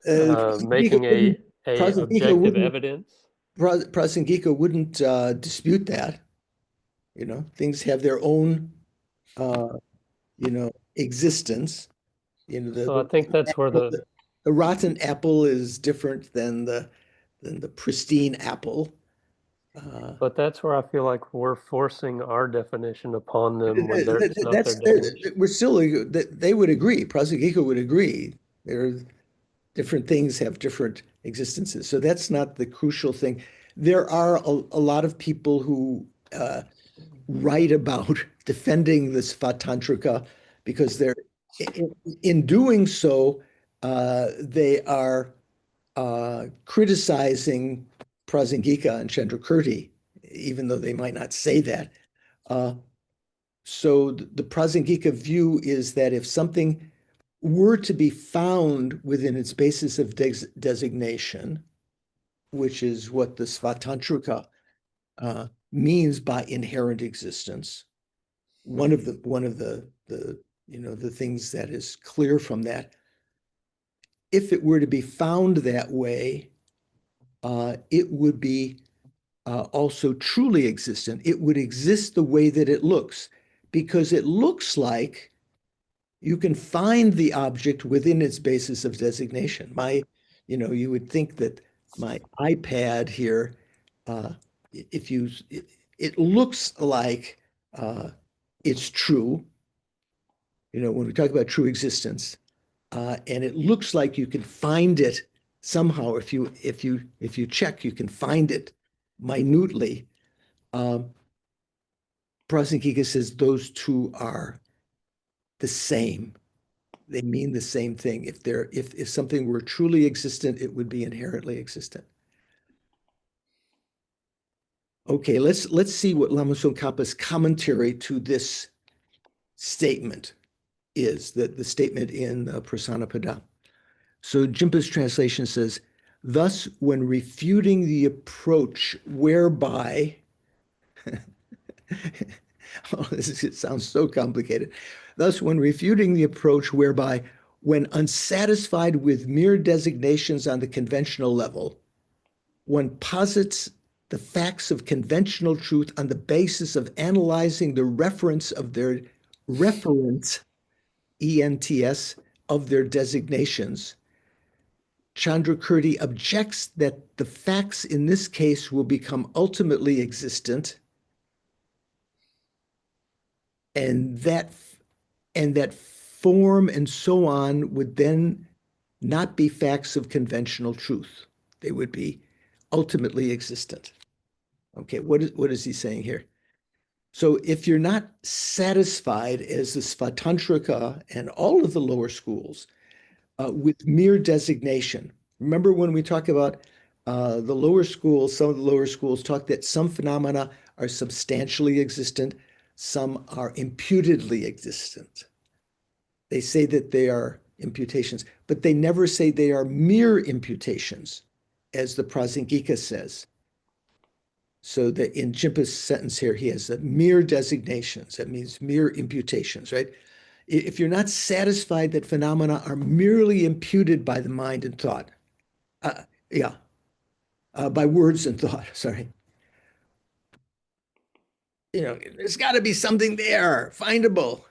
[SPEAKER 8] making a objective evidence?
[SPEAKER 1] Prasangika wouldn't dispute that. Things have their own, existence.
[SPEAKER 8] So I think that's where
[SPEAKER 1] the rotten apple is different than the pristine apple.
[SPEAKER 8] But that's where I feel like we're forcing our definition upon them when it's not their definition.
[SPEAKER 1] We're still, they would agree. Prasangika would agree. Different things have different existences. So that's not the crucial thing. There are a lot of people who write about defending the Svatantrika because in doing so, they are criticizing Prasangika and Chandrakirti, even though they might not say that. So the Prasangika view is that if something were to be found within its basis of designation, which is what the Svatantrika means by inherent existence, one of the things that is clear from that, if it were to be found that way, it would be also truly existent. It would exist the way that it looks, because it looks like you can find the object within its basis of designation. You would think that my iPad here, it looks like it's true. When we talk about true existence, and it looks like you can find it somehow. If you check, you can find it minutely. Prasangika says those two are the same. They mean the same thing. If something were truly existent, it would be inherently existent. Okay, let's see what Lama Tsongkhapa's commentary to this statement is, the statement in Prasanapada. So Jimpa's translation says, thus, when refuting the approach whereby it sounds so complicated. Thus, when refuting the approach whereby, when unsatisfied with mere designations on the conventional level, one posits the facts of conventional truth on the basis of analyzing the reference of their reference, ENTS, of their designations, Chandrakirti objects that the facts in this case will become ultimately existent, and that form and so on would then not be facts of conventional truth. They would be ultimately existent. Okay, what is he saying here? So if you're not satisfied as the Svatantrika and all of the lower schools with mere designation, remember when we talk about the lower schools, some of the lower schools talk that some phenomena are substantially existent, some are imputedly existent. They say that they are imputations, but they never say they are mere imputations, as the Prasangika says. So that in Jimpa's sentence here, he has the mere designations. That means mere imputations, right? If you're not satisfied that phenomena are merely imputed by the mind and thought, by words and thought, sorry. There's got to be something there, findable.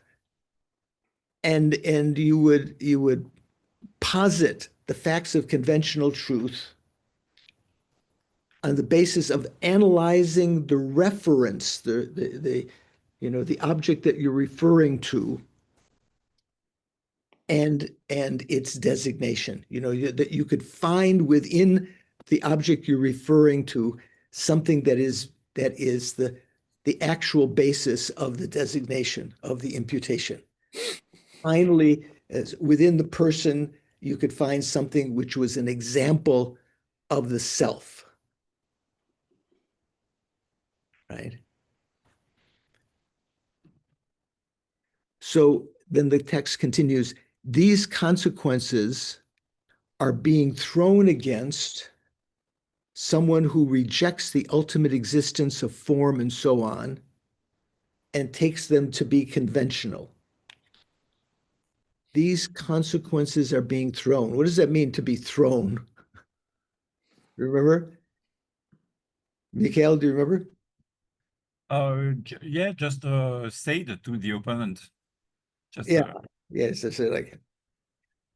[SPEAKER 1] And you would posit the facts of conventional truth on the basis of analyzing the reference, the object that you're referring to, and its designation. That you could find within the object you're referring to something that is the actual basis of the designation of the imputation. Finally, as within the person, you could find something which was an example of the self. Right? So then the text continues, these consequences are being thrown against someone who rejects the ultimate existence of form and so on, and takes them to be conventional. These consequences are being thrown. What does that mean, to be thrown? Remember? Mikhail, do you remember?
[SPEAKER 2] Yeah, just said to the opponent. Just
[SPEAKER 1] Yes, that's like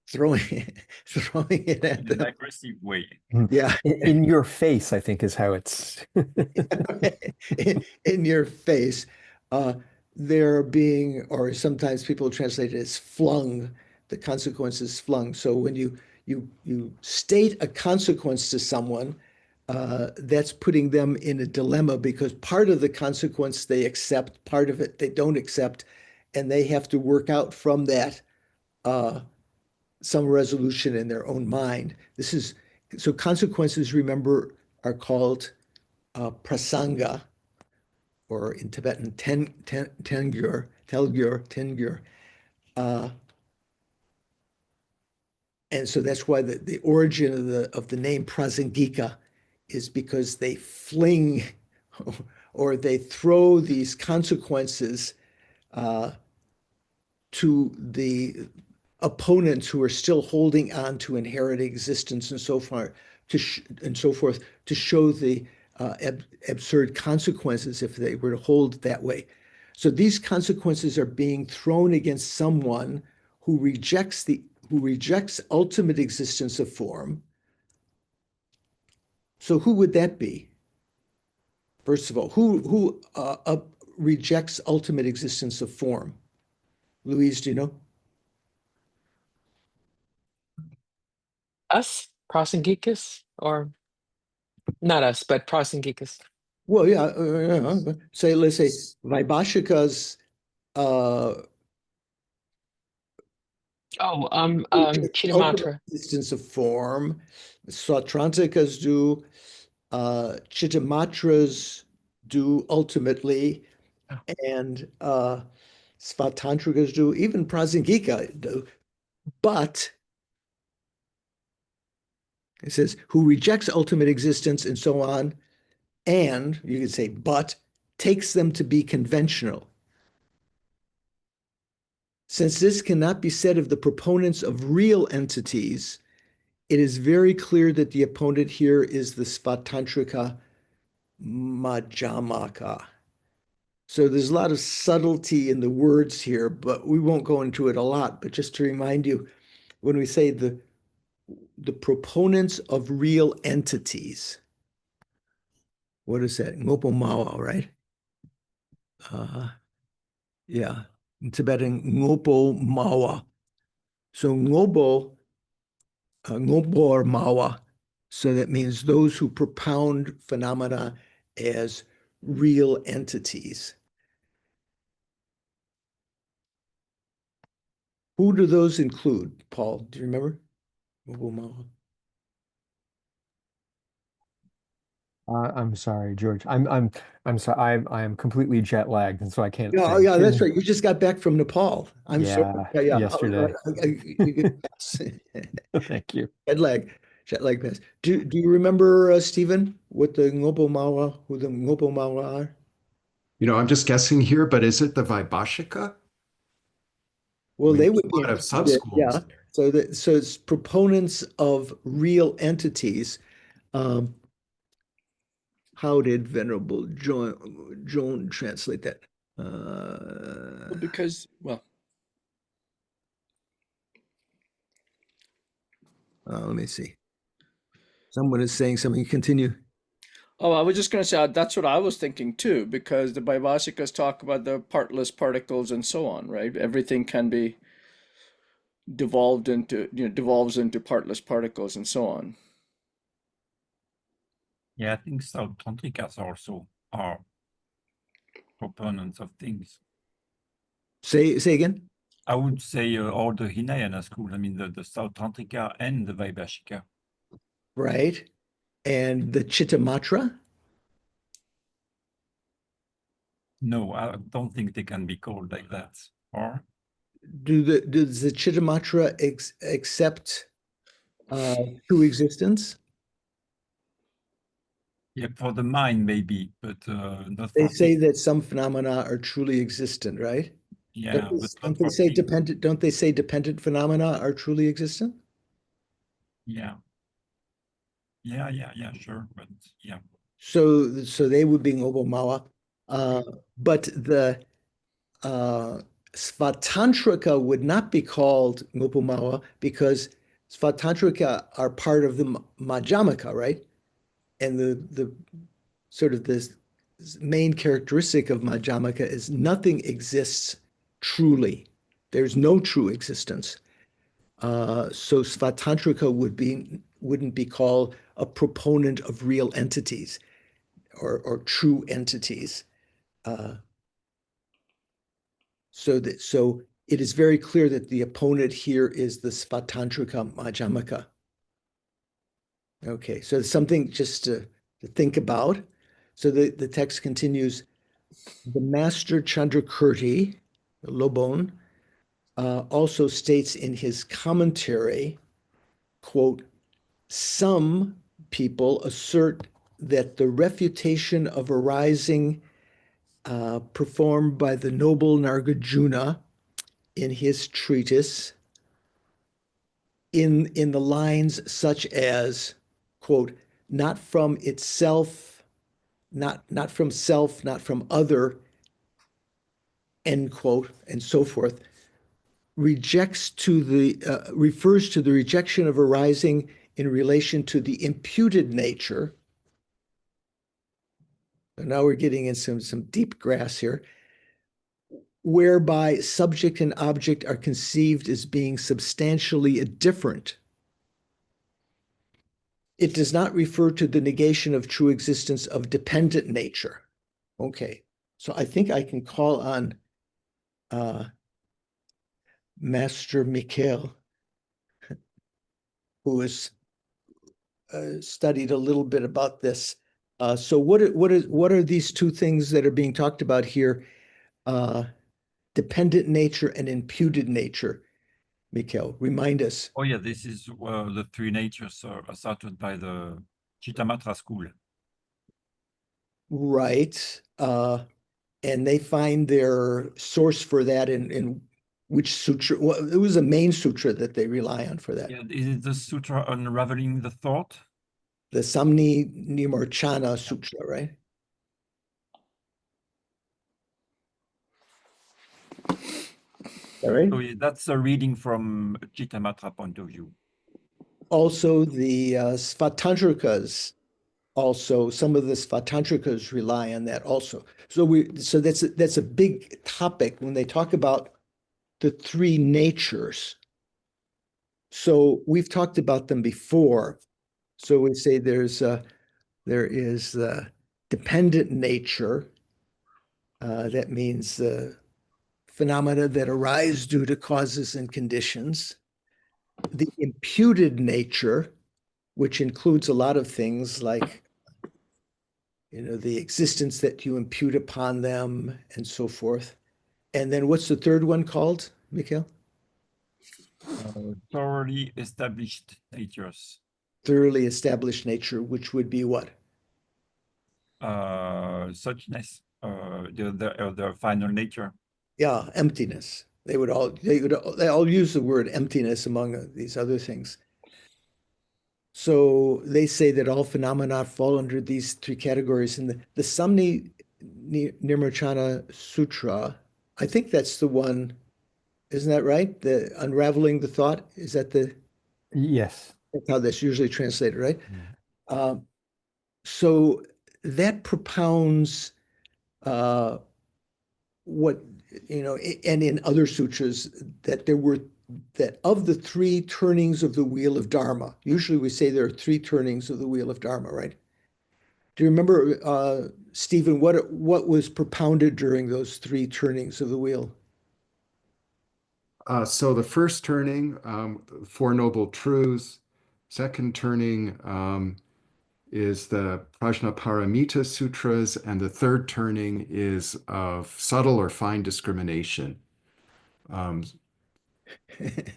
[SPEAKER 1] throwing it at
[SPEAKER 2] in
[SPEAKER 1] them.
[SPEAKER 2] an aggressive way.
[SPEAKER 1] Yeah.
[SPEAKER 6] In your face, I think is how it's.
[SPEAKER 1] in your face. They're being, or sometimes people translate it as flung. The consequence is flung. So when you state a consequence to someone, that's putting them in a dilemma, because part of the consequence they accept, part of it they don't accept, and they have to work out from that some resolution in their own mind. So consequences, remember, are called prasanga, or in Tibetan tengyur. And so that's why the origin of the name Prasangika is because they fling or they throw these consequences to the opponents who are still holding on to inherent existence and so forth, to show the absurd consequences if they were to hold it that way. So these consequences are being thrown against someone who rejects ultimate existence of form. So who would that be? First of all, who rejects ultimate existence of form? Louise, do you know?
[SPEAKER 9] Us, Prosengikas, or not us, but Prosengikas.
[SPEAKER 1] Well, yeah. Let's say Vaibhashikas.
[SPEAKER 9] Chittamatra.
[SPEAKER 1] Existence of form. Sautrantikas do. Chittamatras do ultimately, and Svatantrikas do. Even Prasangika do. But it says, who rejects ultimate existence and so on, and you could say, but takes them to be conventional. Since this cannot be said of the proponents of real entities, it is very clear that the opponent here is the Svatantrika Majjhamaka. So there's a lot of subtlety in the words here, but we won't go into it a lot. But just to remind you, when we say the proponents of real entities, what is that? Ngopo Mawa, right? Yeah, in Tibetan, Ngopo Mawa. So Ngobor Mawa. So that means those who propound phenomena as real entities. Who do those include, Paul? Do you remember?
[SPEAKER 6] I'm sorry, George. I'm sorry. I am completely jet lagged, and so I can't
[SPEAKER 1] Oh,
[SPEAKER 6] think.
[SPEAKER 1] yeah, that's right. You just got back from Nepal. I'm sorry.
[SPEAKER 6] Yeah,
[SPEAKER 1] Yeah.
[SPEAKER 6] yesterday.
[SPEAKER 1] You get pass.
[SPEAKER 6] Thank you.
[SPEAKER 1] Jet lag pass. Do you remember, Stephen, what the Ngopo Mawa, who the Ngopo Mawa are?
[SPEAKER 3] I'm just guessing here, but is it the Vaibhashika?
[SPEAKER 1] Well, they
[SPEAKER 3] There's
[SPEAKER 1] would
[SPEAKER 3] a
[SPEAKER 1] be
[SPEAKER 3] lot of
[SPEAKER 1] included,
[SPEAKER 3] sub-schools.
[SPEAKER 1] So it's proponents of real entities. How did Venerable Joan translate that?
[SPEAKER 7] Because, well,
[SPEAKER 1] Let me see. Someone is saying something. Continue.
[SPEAKER 7] oh, I was just going to say that's what I was thinking too, because the Vaibhashikas talk about the partless particles and so on, right? Everything can be devolves into partless particles and so on.
[SPEAKER 2] Yeah, I think South Tantrikas also are proponents of things.
[SPEAKER 1] Say again.
[SPEAKER 2] I would say all the Hinayana school. I mean, the South Tantrika and the Vaibhashika.
[SPEAKER 1] Right. And the Chittamatra?
[SPEAKER 2] No, I don't think they can be called like that. Or
[SPEAKER 1] Does the Chittamatra accept true existence?
[SPEAKER 2] yeah, for the mind maybe, but not
[SPEAKER 1] They
[SPEAKER 2] for
[SPEAKER 1] say
[SPEAKER 2] things.
[SPEAKER 1] that some phenomena are truly existent, right?
[SPEAKER 2] Yeah, but
[SPEAKER 1] Don't
[SPEAKER 2] not
[SPEAKER 1] they
[SPEAKER 2] for
[SPEAKER 1] say
[SPEAKER 2] things.
[SPEAKER 1] dependent? Don't they say dependent phenomena are truly existent?
[SPEAKER 2] Yeah. Sure, but yeah.
[SPEAKER 1] So they would be Ngobomawa. But the Svatantrika would not be called Ngobomawa because Svatantrika are part of the Majjhamaka, right? And the sort of this main characteristic of Majjhamaka is nothing exists truly. There's no true existence. So Svatantrika wouldn't be called a proponent of real entities or true entities. So it is very clear that the opponent here is the Svatantrika Majjhamaka. Okay, so it's something just to think about. So the text continues. The master Chandrakirti, Lobon, also states in his commentary, quote, some people assert that the refutation of arising performed by the noble Nagarjuna in his treatise in the lines such as, quote, not from itself, not from self, not from other, end quote, and so forth, refers to the rejection of arising in relation to the imputed nature. So now we're getting in some deep grass here, whereby subject and object are conceived as being substantially different. It does not refer to the negation of true existence of dependent nature. Okay, so I think I can call on Master Mikhail, who has studied a little bit about this. So what are these two things that are being talked about here? Dependent nature and imputed nature. Mikhail, remind us.
[SPEAKER 2] Oh yeah, this is the three natures asserted by the Chittamatra school.
[SPEAKER 1] Right. And they find their source for that in which sutra? Well, it was a main sutra that they rely on for that.
[SPEAKER 2] Yeah, is it the sutra unraveling the thought?
[SPEAKER 1] The Samni Nimarchana Sutra, right? All right.
[SPEAKER 2] So yeah, that's a reading from Chittamatra point of view.
[SPEAKER 1] Also, the Svatantrikas, also some of the Svatantrikas rely on that also. So that's a big topic when they talk about the three natures. So we've talked about them before. So we say there is the dependent nature. That means the phenomena that arise due to causes and conditions. The imputed nature, which includes a lot of things like, the existence that you impute upon them and so forth. And then what's the third one called, Mikhail?
[SPEAKER 2] Thoroughly established natures.
[SPEAKER 1] Thoroughly established nature, which would be what?
[SPEAKER 2] Suchness, the final nature.
[SPEAKER 1] Yeah, emptiness. They all use the word emptiness among these other things. So they say that all phenomena fall under these three categories. And the Samni Nirmochana Sutra, I think that's the one, isn't that right? The unraveling the thought, is that
[SPEAKER 6] Yes.
[SPEAKER 1] that's how that's usually translated, right? So that propounds what, and in other sutras, that that of the three turnings of the wheel of Dharma, usually we say there are three turnings of the wheel of Dharma, right? Do you remember, Stephen, what was propounded during those three turnings of the wheel?
[SPEAKER 3] So the first turning, the Four Noble Truths. Second turning is the Prajnaparamita Sutras, and the third turning is of subtle or fine discrimination. And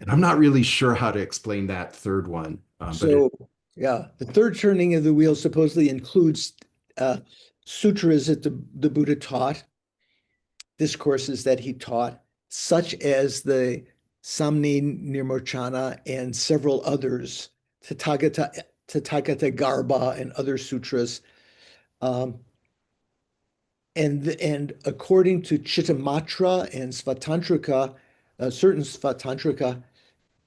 [SPEAKER 3] I'm not really sure how to explain that third one.
[SPEAKER 1] The third turning of the wheel supposedly includes sutras that the Buddha taught, discourses that he taught, such as the Samni Nirmochana and several others, Tathagata Garbha and other sutras. And according to Chittamatra and Svatantrika, certain Svatantrika,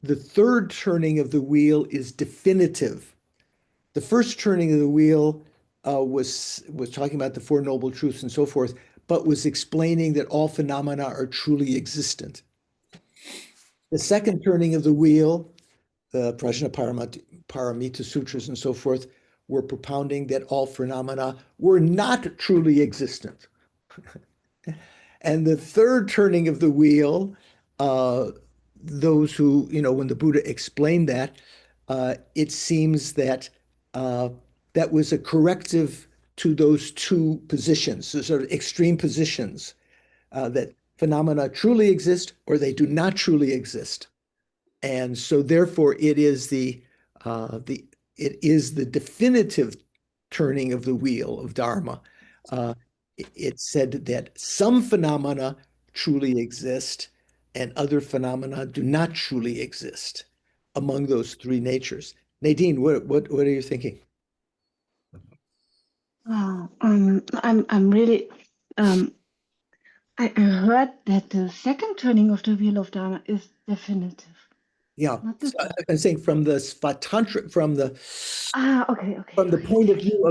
[SPEAKER 1] the third turning of the wheel is definitive. The first turning of the wheel was talking about the Four Noble Truths and so forth, but was explaining that all phenomena are truly existent. The second turning of the wheel, the Prajnaparamita Sutras and so forth, were propounding that all phenomena were not truly existent. And the third turning of the wheel, those who, when the Buddha explained that, it seems that that was a corrective to those two positions, the sort of extreme positions, that phenomena truly exist or they do not truly exist. And so therefore it is the definitive turning of the wheel of Dharma. It said that some phenomena truly exist and other phenomena do not truly exist among those three natures. Nadine, what are you thinking?
[SPEAKER 4] I'm really I heard that the second turning of the wheel of Dharma is definitive.
[SPEAKER 1] Yeah,
[SPEAKER 4] Not the third.
[SPEAKER 1] I'm saying from the Svatantra, from the point of view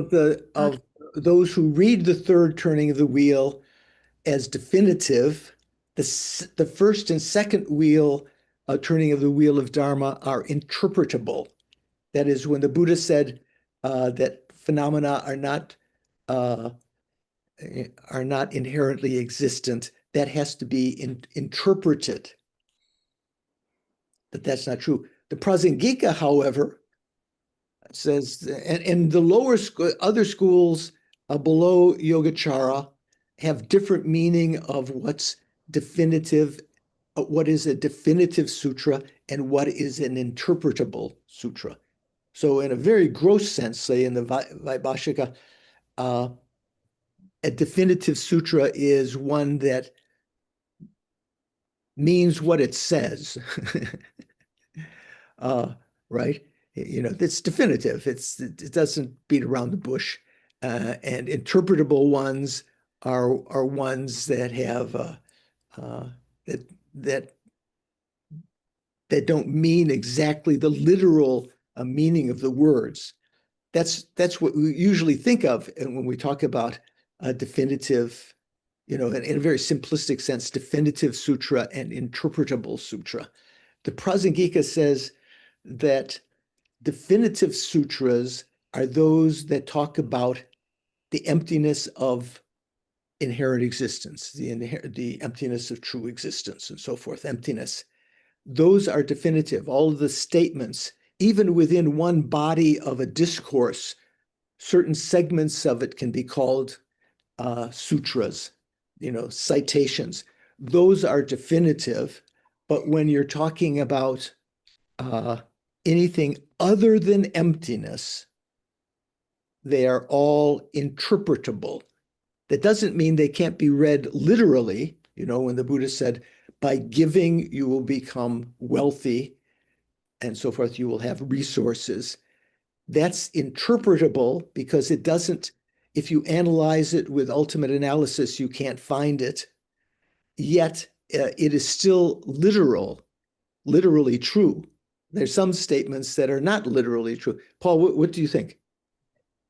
[SPEAKER 1] of those who read the third turning of the wheel as definitive, the first and second wheel turning of the wheel of Dharma are interpretable. That is, when the Buddha said that phenomena are not inherently existent, that has to be interpreted. But that's not true. The Prasangika, however, says, and the lower other schools below Yogacara have different meaning of what's definitive, what is a definitive sutra, and what is an interpretable sutra. So in a very gross sense, say in the Vaibhashika, a definitive sutra is one that means what it says, right? It's definitive. It doesn't beat around the bush. And interpretable ones are ones that have that don't mean exactly the literal meaning of the words. That's what we usually think of when we talk about a definitive, in a very simplistic sense, definitive sutra and interpretable sutra. The Prasangika says that definitive sutras are those that talk about the emptiness of inherent existence, the emptiness of true existence, and so forth, emptiness. Those are definitive. All of the statements, even within one body of a discourse, certain segments of it can be called sutras, citations. Those are definitive. But when you're talking about anything other than emptiness, they are all interpretable. That doesn't mean they can't be read literally. When the Buddha said, by giving, you will become wealthy, and so forth, you will have resources. That's interpretable because it doesn't, if you analyze it with ultimate analysis, you can't find it. Yet it is still literally true. There's some statements that are not literally true. Paul, what do you think?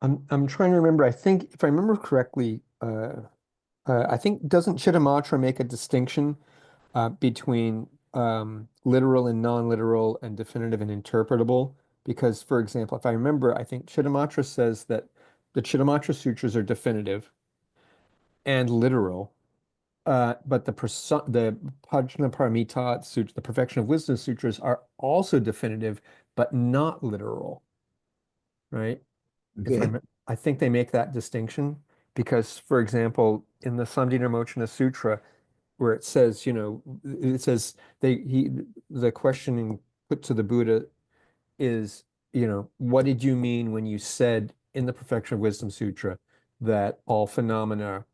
[SPEAKER 6] I'm trying to remember. I think if I remember correctly, I think doesn't Chittamatra make a distinction between literal and non-literal and definitive and interpretable? Because, for example, if I remember, I think Chittamatra says that the Chittamatra sutras are definitive and literal, but the Prajnaparamita Sutra, the Perfection of Wisdom sutras, are also definitive but not literal, right?
[SPEAKER 1] Okay.
[SPEAKER 6] I think they make that distinction because, for example, in the Samdhinirmochana Sutra, where it says, the questioning put to the Buddha is, what did you mean when you said in the Perfection of Wisdom Sutra that all phenomena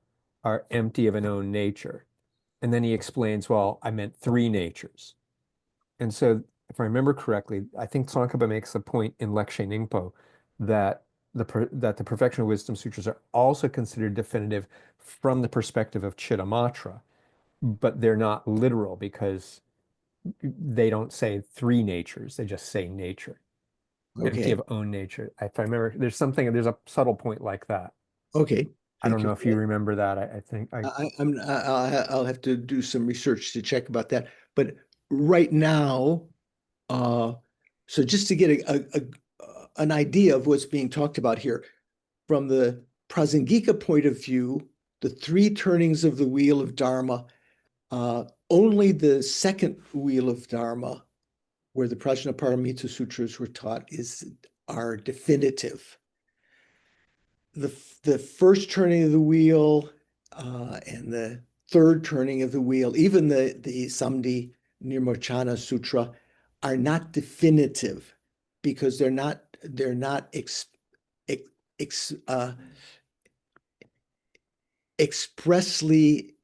[SPEAKER 6] are empty of an own nature? And then he explains, well, I meant three natures. And so if I remember correctly, I think Tsongkhapa makes a point in Lekshe Ningpo that the Perfection of Wisdom Sutras are also considered definitive from the perspective of Chittamatra, but they're not literal because they don't say three natures, they just say nature. Empty
[SPEAKER 1] Okay.
[SPEAKER 6] of own nature. If I remember, there's a subtle point like that.
[SPEAKER 1] Okay.
[SPEAKER 6] I don't know if you remember that. I think
[SPEAKER 1] I'll have to do some research to check about that. But right now, so just to get an idea of what's being talked about here, from the Prasangika point of view, the three turnings of the wheel of Dharma, only the second wheel of Dharma, where the Prajnaparamita Sutras were taught, are definitive. The first turning of the wheel and the third turning of the wheel, even the Samdhi Nirmochana Sutra, are not definitive because they're not expressly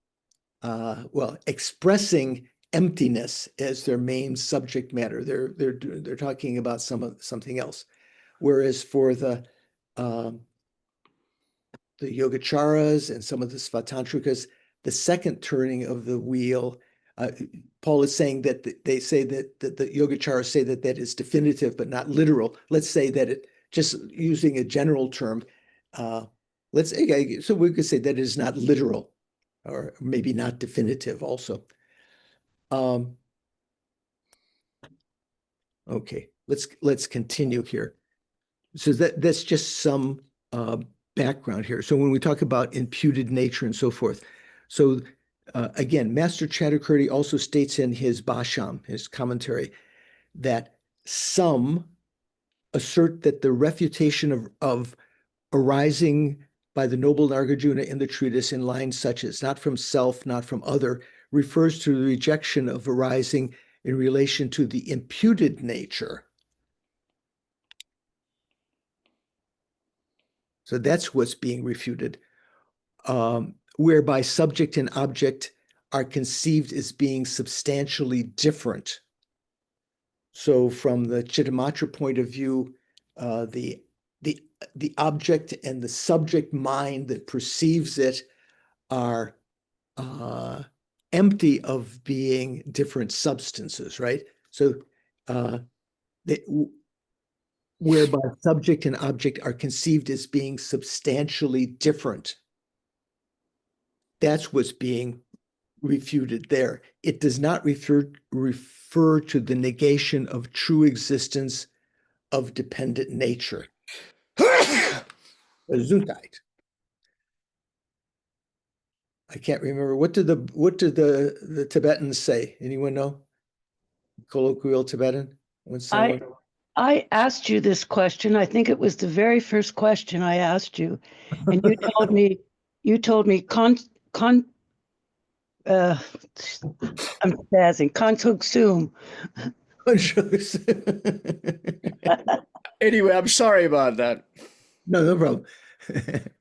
[SPEAKER 1] expressing emptiness as their main subject matter. They're talking about something else. Whereas for the Yogacaras and some of the Svatantrikas, the second turning of the wheel, Paul is saying that they say that the Yogacaras say that is definitive but not literal. Let's say that it, just using a general term, so we could say that it is not literal, or maybe not definitive also. Okay, let's continue here. So that's just some background here. So when we talk about imputed nature and so forth, so again, Master Chandrakirti also states in his Bhasham, his commentary, that some assert that the refutation of arising by the noble Nagarjuna in the treatise in lines such as not from self, not from other, refers to the rejection of arising in relation to the imputed nature. So that's what's being refuted, whereby subject and object are conceived as being substantially different. So from the Chittamatra point of view, the object and the subject mind that perceives it are empty of being different substances, right? So whereby subject and object are conceived as being substantially different. That's what's being refuted there. It does not refer to the negation of true existence of dependent nature. Gesundheit. I can't remember. What did the Tibetans say? Anyone know? Colloquial Tibetan? When someone...
[SPEAKER 10] I asked you this question. I think it was the very first question I asked you, and you told me I'm spazzing. Kontoksum.
[SPEAKER 7] Anyway, I'm sorry about that.
[SPEAKER 1] No problem.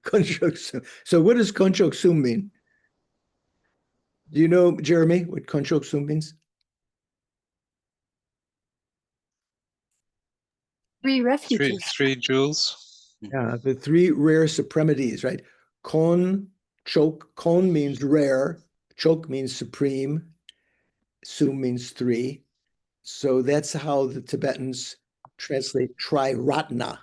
[SPEAKER 1] Konchoksum. So what does Konchoksum mean? Do you know, Jeremy, what Konchoksum means?
[SPEAKER 5] 3 refuges.
[SPEAKER 11] Three jewels.
[SPEAKER 1] Yeah, the 3 rare supremities, right? Kon means rare, chok means supreme, sum means 3. So that's how the Tibetans translate triratna.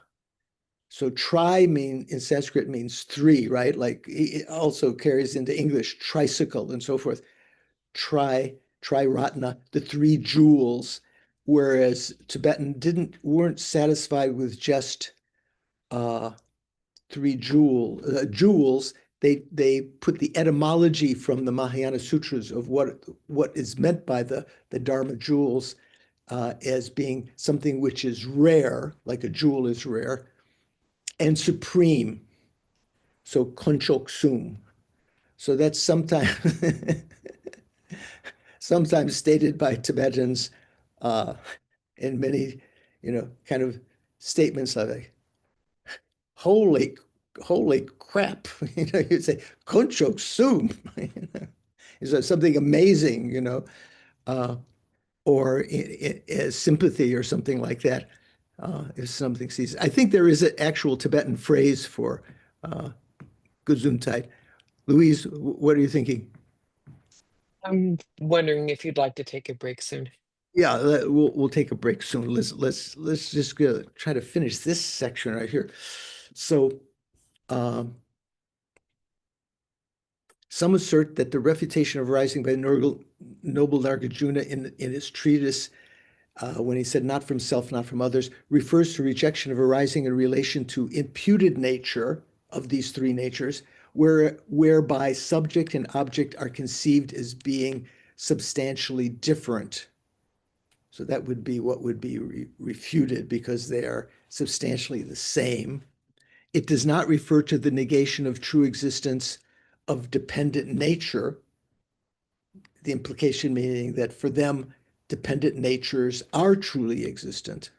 [SPEAKER 1] So tri in Sanskrit means 3, right? Like it also carries into English tricycle and so forth. Triratna, the 3 jewels, whereas Tibetan weren't satisfied with just 3 jewels. They put the etymology from the Mahayana Sutras of what is meant by the Dharma jewels as being something which is rare, like a jewel is rare, and supreme. So Konchoksum. So that's sometimes stated by Tibetans in many, kind of statements like, holy crap, you'd say, Konchoksum, is something amazing, or as sympathy or something like that. If something sees, I think there is an actual Tibetan phrase for Gesundheit. Louise, what are you thinking?
[SPEAKER 9] I'm wondering if you'd like to take a break soon.
[SPEAKER 1] Yeah, we'll take a break soon. Let's just try to finish this section right here. So, some assert that the refutation of arising by noble Nagarjuna in his treatise, when he said not from self, not from others, refers to rejection of arising in relation to imputed nature of these 3 natures, whereby subject and object are conceived as being substantially different. So that would be what would be refuted, because they are substantially the same. It does not refer to the negation of true existence of dependent nature, the implication meaning that for them, dependent natures are truly existent.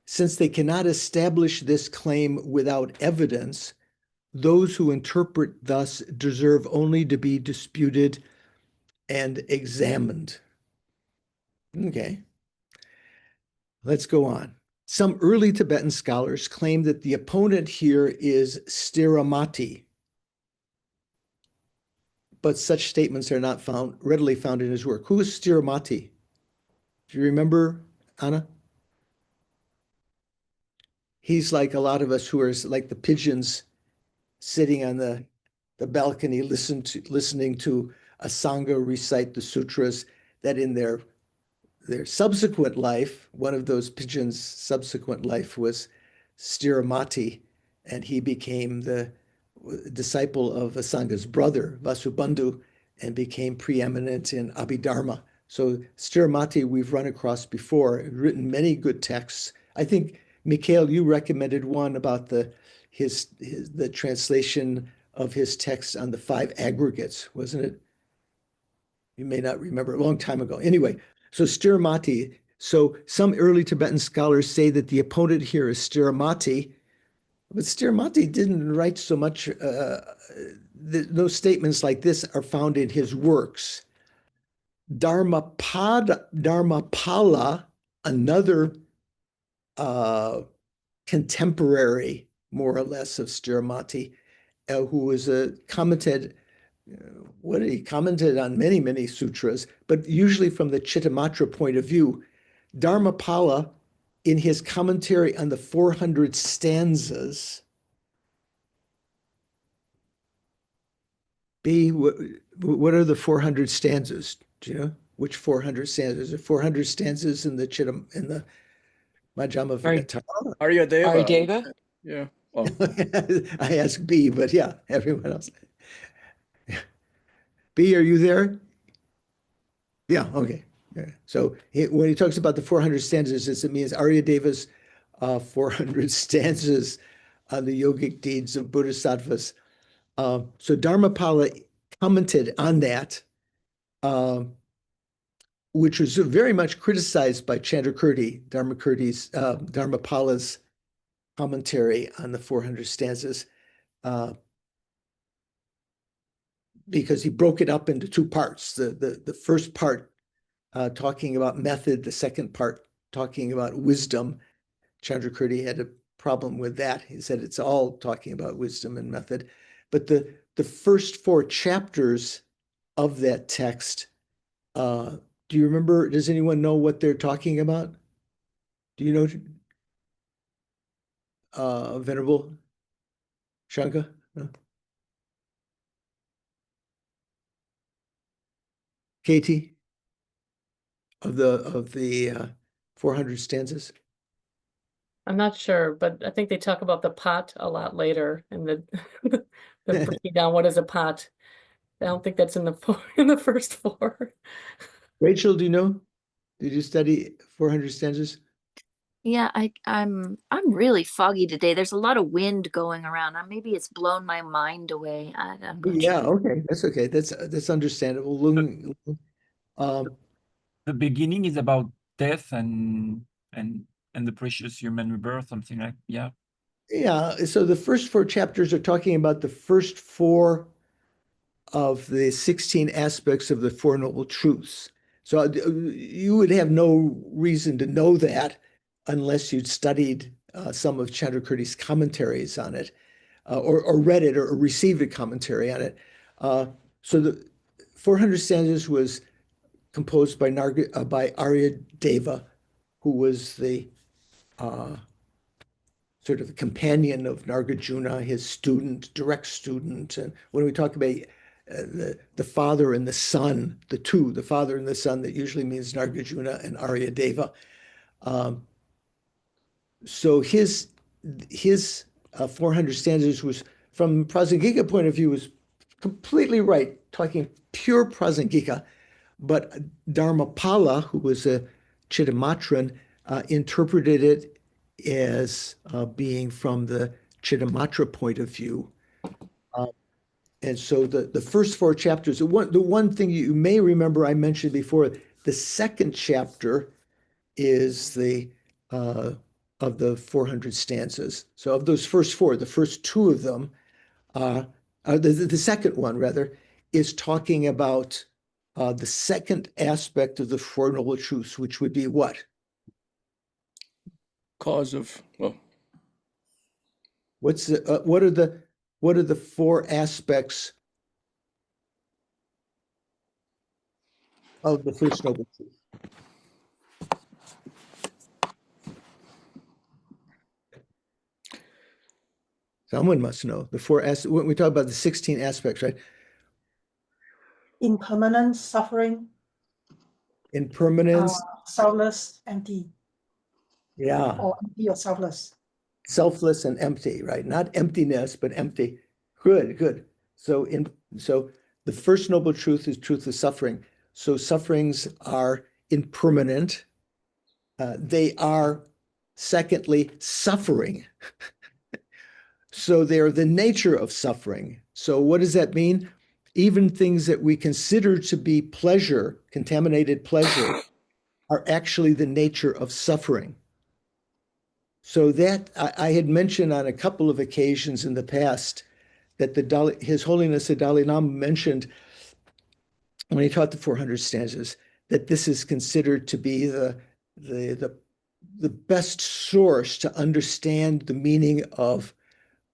[SPEAKER 1] Since they cannot establish this claim without evidence, those who interpret thus deserve only to be disputed and examined. Okay, let's go on. Some early Tibetan scholars claim that the opponent here is Stiramati, but such statements are not readily found in his work. Who is Stiramati? Do you remember, Anna? He's like a lot of us who are like the pigeons sitting on the balcony listening to a Sangha recite the sutras, that in their subsequent life, one of those pigeons' subsequent life was Stiramati, and he became the disciple of Asangha's brother, Vasubandhu, and became preeminent in Abhidharma. So Stiramati we've run across before, written many good texts. I think, Mikhail, you recommended one about the translation of his text on the 5 aggregates, wasn't it? You may not remember, a long time ago. Anyway, so Stiramati. So some early Tibetan scholars say that the opponent here is Stiramati, but Stiramati didn't write so much. Those statements like this are found in his works. Dharmapala, another contemporary, more or less, of Stiramati, who was commented on many sutras, but usually from the Chittamatra point of view. Dharmapala, in his commentary on the 400 stanzas, what are the 400 stanzas? Do you know which 400 stanzas? Are 400 stanzas in the Majjhima
[SPEAKER 9] Ari-
[SPEAKER 1] Vigatara.
[SPEAKER 7] Aryadeva.
[SPEAKER 9] Arideva?
[SPEAKER 7] Yeah. Well,
[SPEAKER 1] I asked B, but yeah, everyone else. B, are you there? Yeah, okay. Yeah. So when he talks about the 400 stanzas, it means Aryadeva's 400 stanzas on the yogic deeds of Bodhisattvas. So Dharmapala commented on that, which was very much criticized by Chandrakirti, Dharmapala's commentary on the 400 stanzas, because he broke it up into two parts. The first part talking about method, the second part talking about wisdom. Chandrakirti had a problem with that. He said it's all talking about wisdom and method. But the first four chapters of that text, do you remember, does anyone know what they're talking about? Do you know, Venerable Shanka? No? Katie? Of the 400 stanzas?
[SPEAKER 5] I'm not sure, but I think they talk about the pot a lot later and the breaking down what is a pot. I don't think that's in the first four.
[SPEAKER 1] Rachel, do you know? Did you study 400 stanzas?
[SPEAKER 11] Yeah, I'm really foggy today. There's a lot of wind going around. Maybe it's blown my mind away. I'm not
[SPEAKER 1] Yeah,
[SPEAKER 11] sure.
[SPEAKER 1] okay, that's okay. That's understandable.
[SPEAKER 2] The beginning is about death and the precious human rebirth, something like, yeah.
[SPEAKER 1] Yeah, so the first four chapters are talking about the first four of the 16 aspects of the Four Noble Truths. So you would have no reason to know that unless you'd studied some of Chandrakirti's commentaries on it, or read it or received a commentary on it. So the 400 stanzas was composed by Aryadeva, who was the sort of the companion of Nagarjuna, his student, direct student. And when we talk about the father and the son, the father and the son, that usually means Nagarjuna and Aryadeva. So his 400 stanzas was, from Prasangika point of view, was completely right, talking pure Prasangika. But Dharmapala, who was a Chittamatran, interpreted it as being from the Chittamatra point of view. And so the first four chapters, the one thing you may remember I mentioned before, the second chapter is the of the 400 stanzas. So of those first four, the first two of them, the second one rather, is talking about the second aspect of the Four Noble Truths, which would be what?
[SPEAKER 7] cause of, well,
[SPEAKER 1] What are the four aspects of the First Noble Truth? Someone must know the four aspects. When we talk about the 16 aspects, right?
[SPEAKER 12] Impermanent, suffering,
[SPEAKER 1] Impermanence,
[SPEAKER 12] selfless, empty,
[SPEAKER 1] yeah,
[SPEAKER 12] or empty or selfless.
[SPEAKER 1] selfless and empty, right? Not emptiness, but empty. Good, good. So the First Noble Truth is truth of suffering. So sufferings are impermanent. They are, secondly, suffering. So they're the nature of suffering. So what does that mean? Even things that we consider to be pleasure, contaminated pleasure, are actually the nature of suffering. So that I had mentioned on a couple of occasions in the past that His Holiness the Dalai Lama mentioned when he taught the 400 stanzas that this is considered to be the best source to understand the meaning of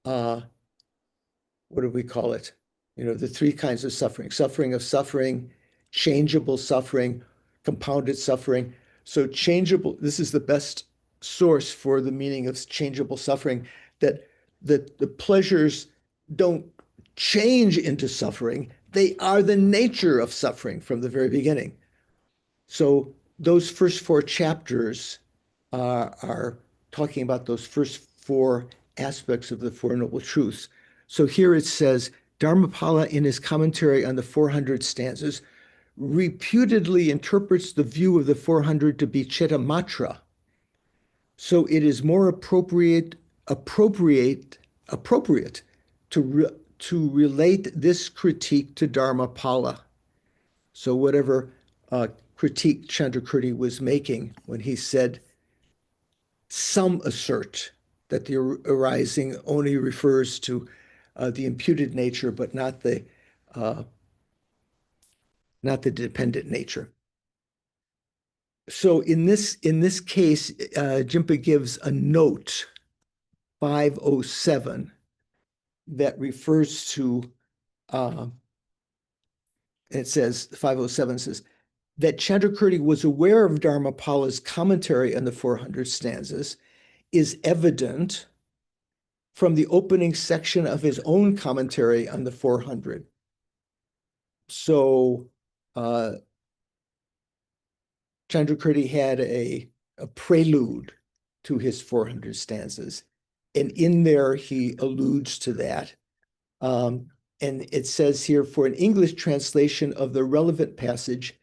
[SPEAKER 1] what do we call it? The three kinds of suffering, changeable suffering, compounded suffering. So changeable, this is the best source for the meaning of changeable suffering, that the pleasures don't change into suffering. They are the nature of suffering from the very beginning. So those first four chapters are talking about those first four aspects of the Four Noble Truths. So here it says, Dharmapala in his commentary on the 400 stanzas reputedly interprets the view of the 400 to be Chittamatra. So it is more appropriate to relate this critique to Dharmapala. So whatever critique Chandrakirti was making when he said, some assert that the arising only refers to the imputed nature, but not the dependent nature. So in this case, Jimpa gives a note 507 that refers to, it says, 507 says, that Chandrakirti was aware of Dharmapala's commentary on the 400 stanzas is evident from the opening section of his own commentary on the 400. So Chandrakirti had a prelude to his 400 stanzas. And in there, he alludes to that. And it says here, for an English translation of the relevant passage,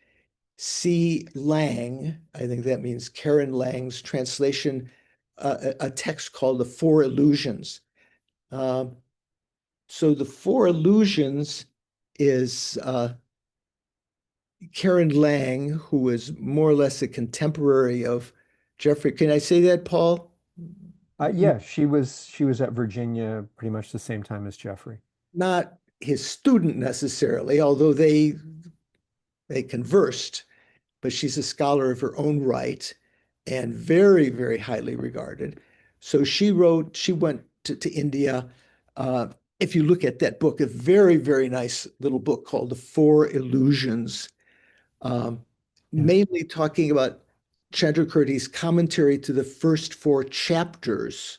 [SPEAKER 1] see Lang, I think that means Karen Lang's translation, a text called The Four Illusions. So the Four Illusions is Karen Lang, who is more or less a contemporary of Jeffrey. Can I say that, Paul?
[SPEAKER 6] Yeah, she was at Virginia pretty much the same time as Jeffrey.
[SPEAKER 1] Not his student necessarily, although they conversed, but she's a scholar of her own right and very, very highly regarded. So she went to India. If you look at that book, a very, very nice little book called The Four Illusions, mainly talking about Chandrakirti's commentary to the first four chapters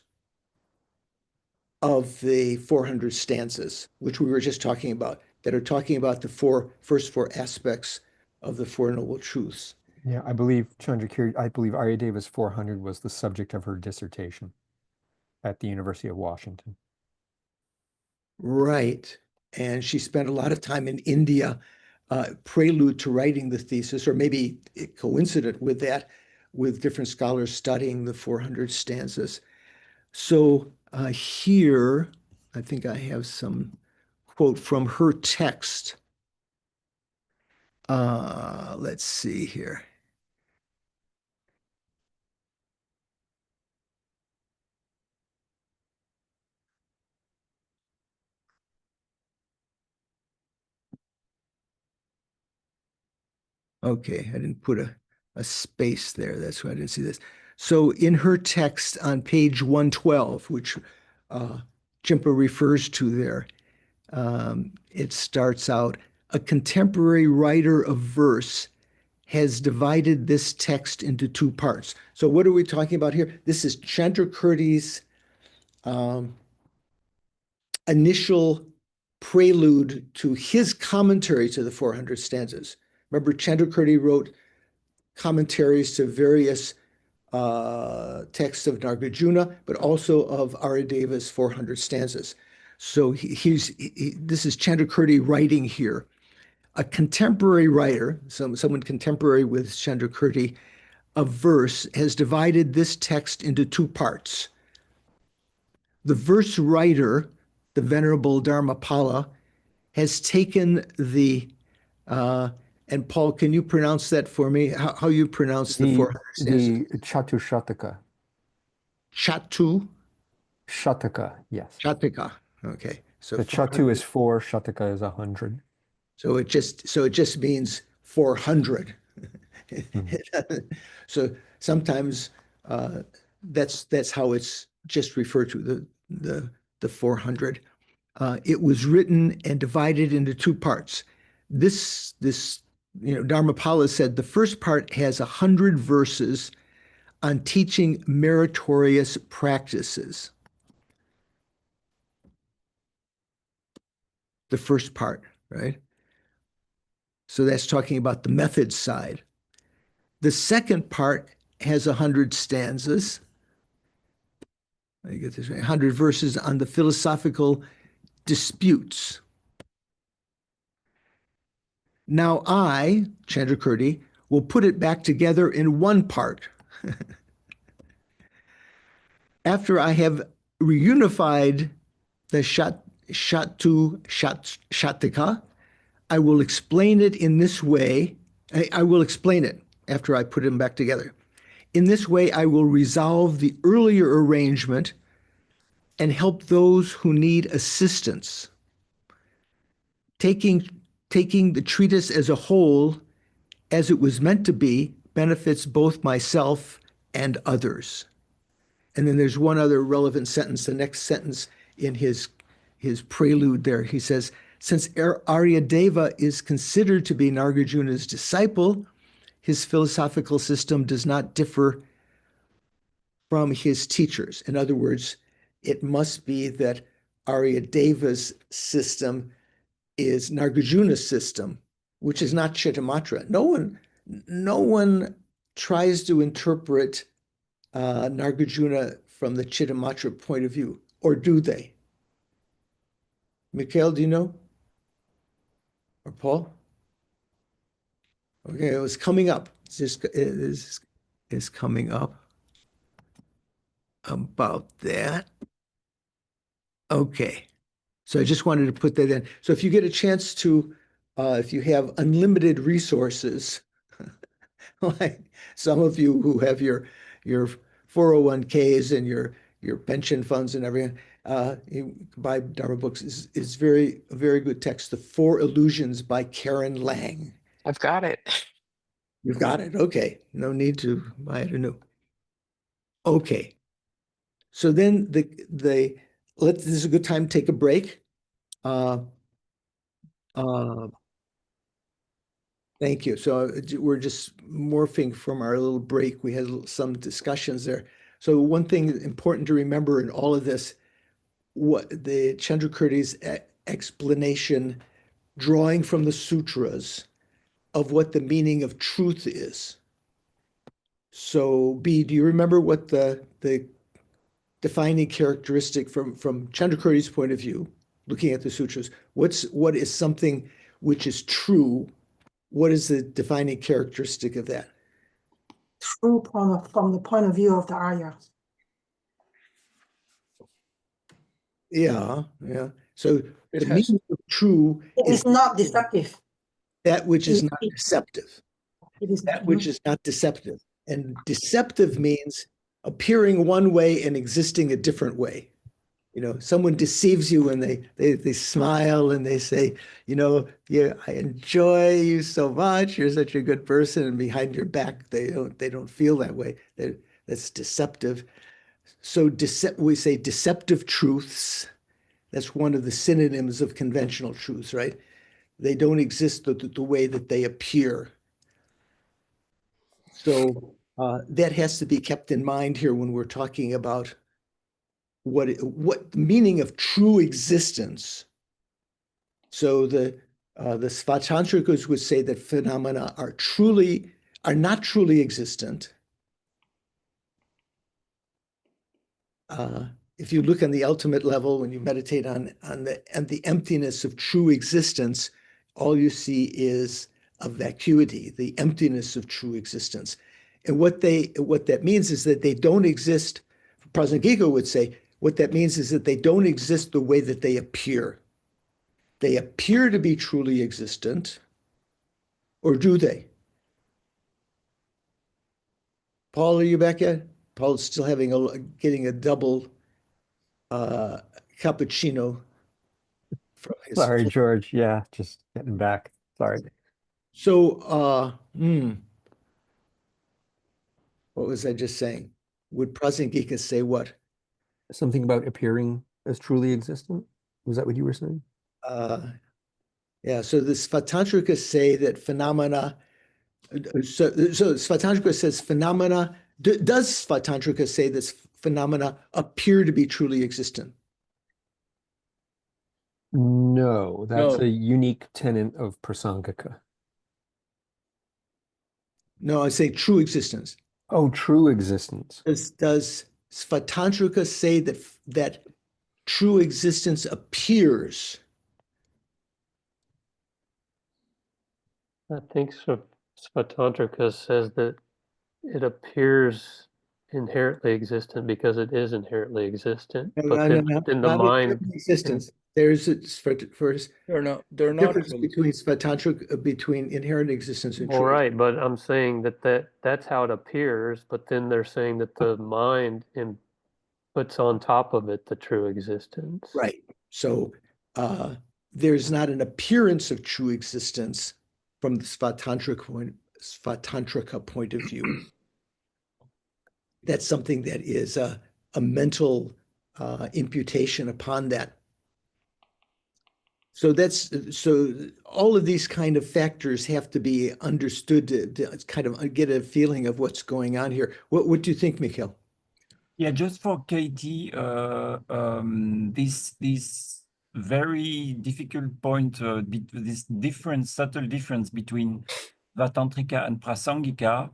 [SPEAKER 1] of the 400 stanzas, which we were just talking about, that are talking about the first four aspects of the Four Noble Truths.
[SPEAKER 6] Yeah, I believe Aryadeva's 400 was the subject of her dissertation at the University of Washington.
[SPEAKER 1] Right. And she spent a lot of time in India, prelude to writing the thesis, or maybe coincident with that, with different scholars studying the 400 stanzas. So here, I think I have some quote from her text. Let's see here. Okay, I didn't put a space there. That's why I didn't see this. So in her text on page 112, which Jimpa refers to there, it starts out, a contemporary writer of verse has divided this text into two parts. So what are we talking about here? This is Chandrakirti's initial prelude to his commentary to the 400 stanzas. Remember, Chandrakirti wrote commentaries to various texts of Nagarjuna, but also of Aryadeva's 400 stanzas. So this is Chandrakirti writing here. A contemporary writer, someone contemporary with Chandrakirti, of verse has divided this text into two parts. The verse writer, the Venerable Dharmapala, has taken and Paul, can you pronounce that for me? How you pronounce the 400 stanzas?
[SPEAKER 6] The Chatushataka.
[SPEAKER 1] Chatu?
[SPEAKER 6] Shataka, yes.
[SPEAKER 1] Shataka. Okay. So
[SPEAKER 6] the Chatu is 4, Shataka is 100.
[SPEAKER 1] So it just means 400. So sometimes that's how it's just referred to, the 400. It was written and divided into two parts. This Dharmapala said the first part has 100 verses on teaching meritorious practices. The first part, right? So that's talking about the method side. The second part has 100 stanzas. Let me get this right. 100 verses on the philosophical disputes. Now I, Chandrakirti, will put it back together in one part. After I have reunified the Shatika, I will explain it in this way. I will explain it after I put them back together. In this way, I will resolve the earlier arrangement and help those who need assistance. Taking the treatise as a whole, as it was meant to be, benefits both myself and others. And then there's one other relevant sentence, the next sentence in his prelude there. He says, since Aryadeva is considered to be Nagarjuna's disciple, his philosophical system does not differ from his teachers. In other words, it must be that Aryadeva's system is Nagarjuna's system, which is not Chittamatra. No one tries to interpret Nagarjuna from the Chittamatra point of view, or do they? Mikhail, do you know? Or Paul? Okay, it was coming up. It is coming up about that. Okay. So I just wanted to put that in. So if you get a chance to, if you have unlimited resources, like some of you who have your 401ks and your pension funds and everything, you buy Dharma books. Is very good text. The Four Illusions by Karen Lang.
[SPEAKER 9] I've got it.
[SPEAKER 1] You've got it. Okay. No need to buy it anew. Okay. So then this is a good time to take a break. Thank you. So we're just morphing from our little break. We had some discussions there. So one thing important to remember in all of this, what the Chandrakirti's explanation, drawing from the sutras of what the meaning of truth is. So B, do you remember what the defining characteristic from Chandrakirti's point of view, looking at the sutras, what is something which is true? What is the defining characteristic of that?
[SPEAKER 12] True from the point of view of the Arya.
[SPEAKER 1] Yeah. So
[SPEAKER 7] It
[SPEAKER 1] the
[SPEAKER 7] has
[SPEAKER 1] meaning of true
[SPEAKER 12] It is not deceptive.
[SPEAKER 1] that which is
[SPEAKER 12] It-
[SPEAKER 1] not
[SPEAKER 12] it-
[SPEAKER 1] deceptive.
[SPEAKER 12] It is
[SPEAKER 1] That which is not deceptive. And deceptive means appearing one way and existing a different way. You know, someone deceives you and they smile and they say, you know, yeah, I enjoy you so much. You're such a good person. And behind your back, they don't feel that way. That's deceptive. So we say deceptive truths. That's one of the synonyms of conventional truths, right? They don't exist the way that they appear. So that has to be kept in mind here when we're talking about what the meaning of true existence. So the Svatantrikas would say that phenomena are not truly existent. If you look on the ultimate level, when you meditate on the emptiness of true existence, all you see is a vacuity, the emptiness of true existence. And what that means is that they don't exist. Prasangika would say, what that means is that they don't exist the way that they appear. They appear to be truly existent, or do they? Paul, are you back yet? Paul's still getting a double cappuccino from his.
[SPEAKER 6] Sorry, George. Yeah, just getting back. Sorry.
[SPEAKER 1] So, what was I just saying? Would Prasangika say what?
[SPEAKER 6] Something about appearing as truly existent? Was that what you were saying?
[SPEAKER 1] Yeah, so the Svatantrikas say that phenomena, so Svatantrika says phenomena, does Svatantrika say that phenomena appear to be truly existent?
[SPEAKER 6] No, that's
[SPEAKER 7] No.
[SPEAKER 6] a unique tenet of Prasangika.
[SPEAKER 1] No, I say true existence.
[SPEAKER 6] Oh, true existence.
[SPEAKER 1] Does Svatantrika say that true existence appears?
[SPEAKER 8] I think Svatantrika says that it appears inherently existent because it is inherently existent, but then in the
[SPEAKER 1] not
[SPEAKER 8] mind,
[SPEAKER 1] existence. There's for
[SPEAKER 7] They're not
[SPEAKER 1] difference
[SPEAKER 7] really.
[SPEAKER 1] between Svatantrika, between inherent existence and
[SPEAKER 8] well,
[SPEAKER 1] true.
[SPEAKER 8] right, but I'm saying that's how it appears, but then they're saying that the mind puts on top of it the true existence.
[SPEAKER 1] Right. So there's not an appearance of true existence from the Svatantrika point of view. That's something that is a mental imputation upon that. So all of these kind of factors have to be understood to kind of get a feeling of what's going on here. What do you think, Mikhail?
[SPEAKER 2] Yeah, just for Katie, this very difficult point, this subtle difference between Vatantrika and Prasangika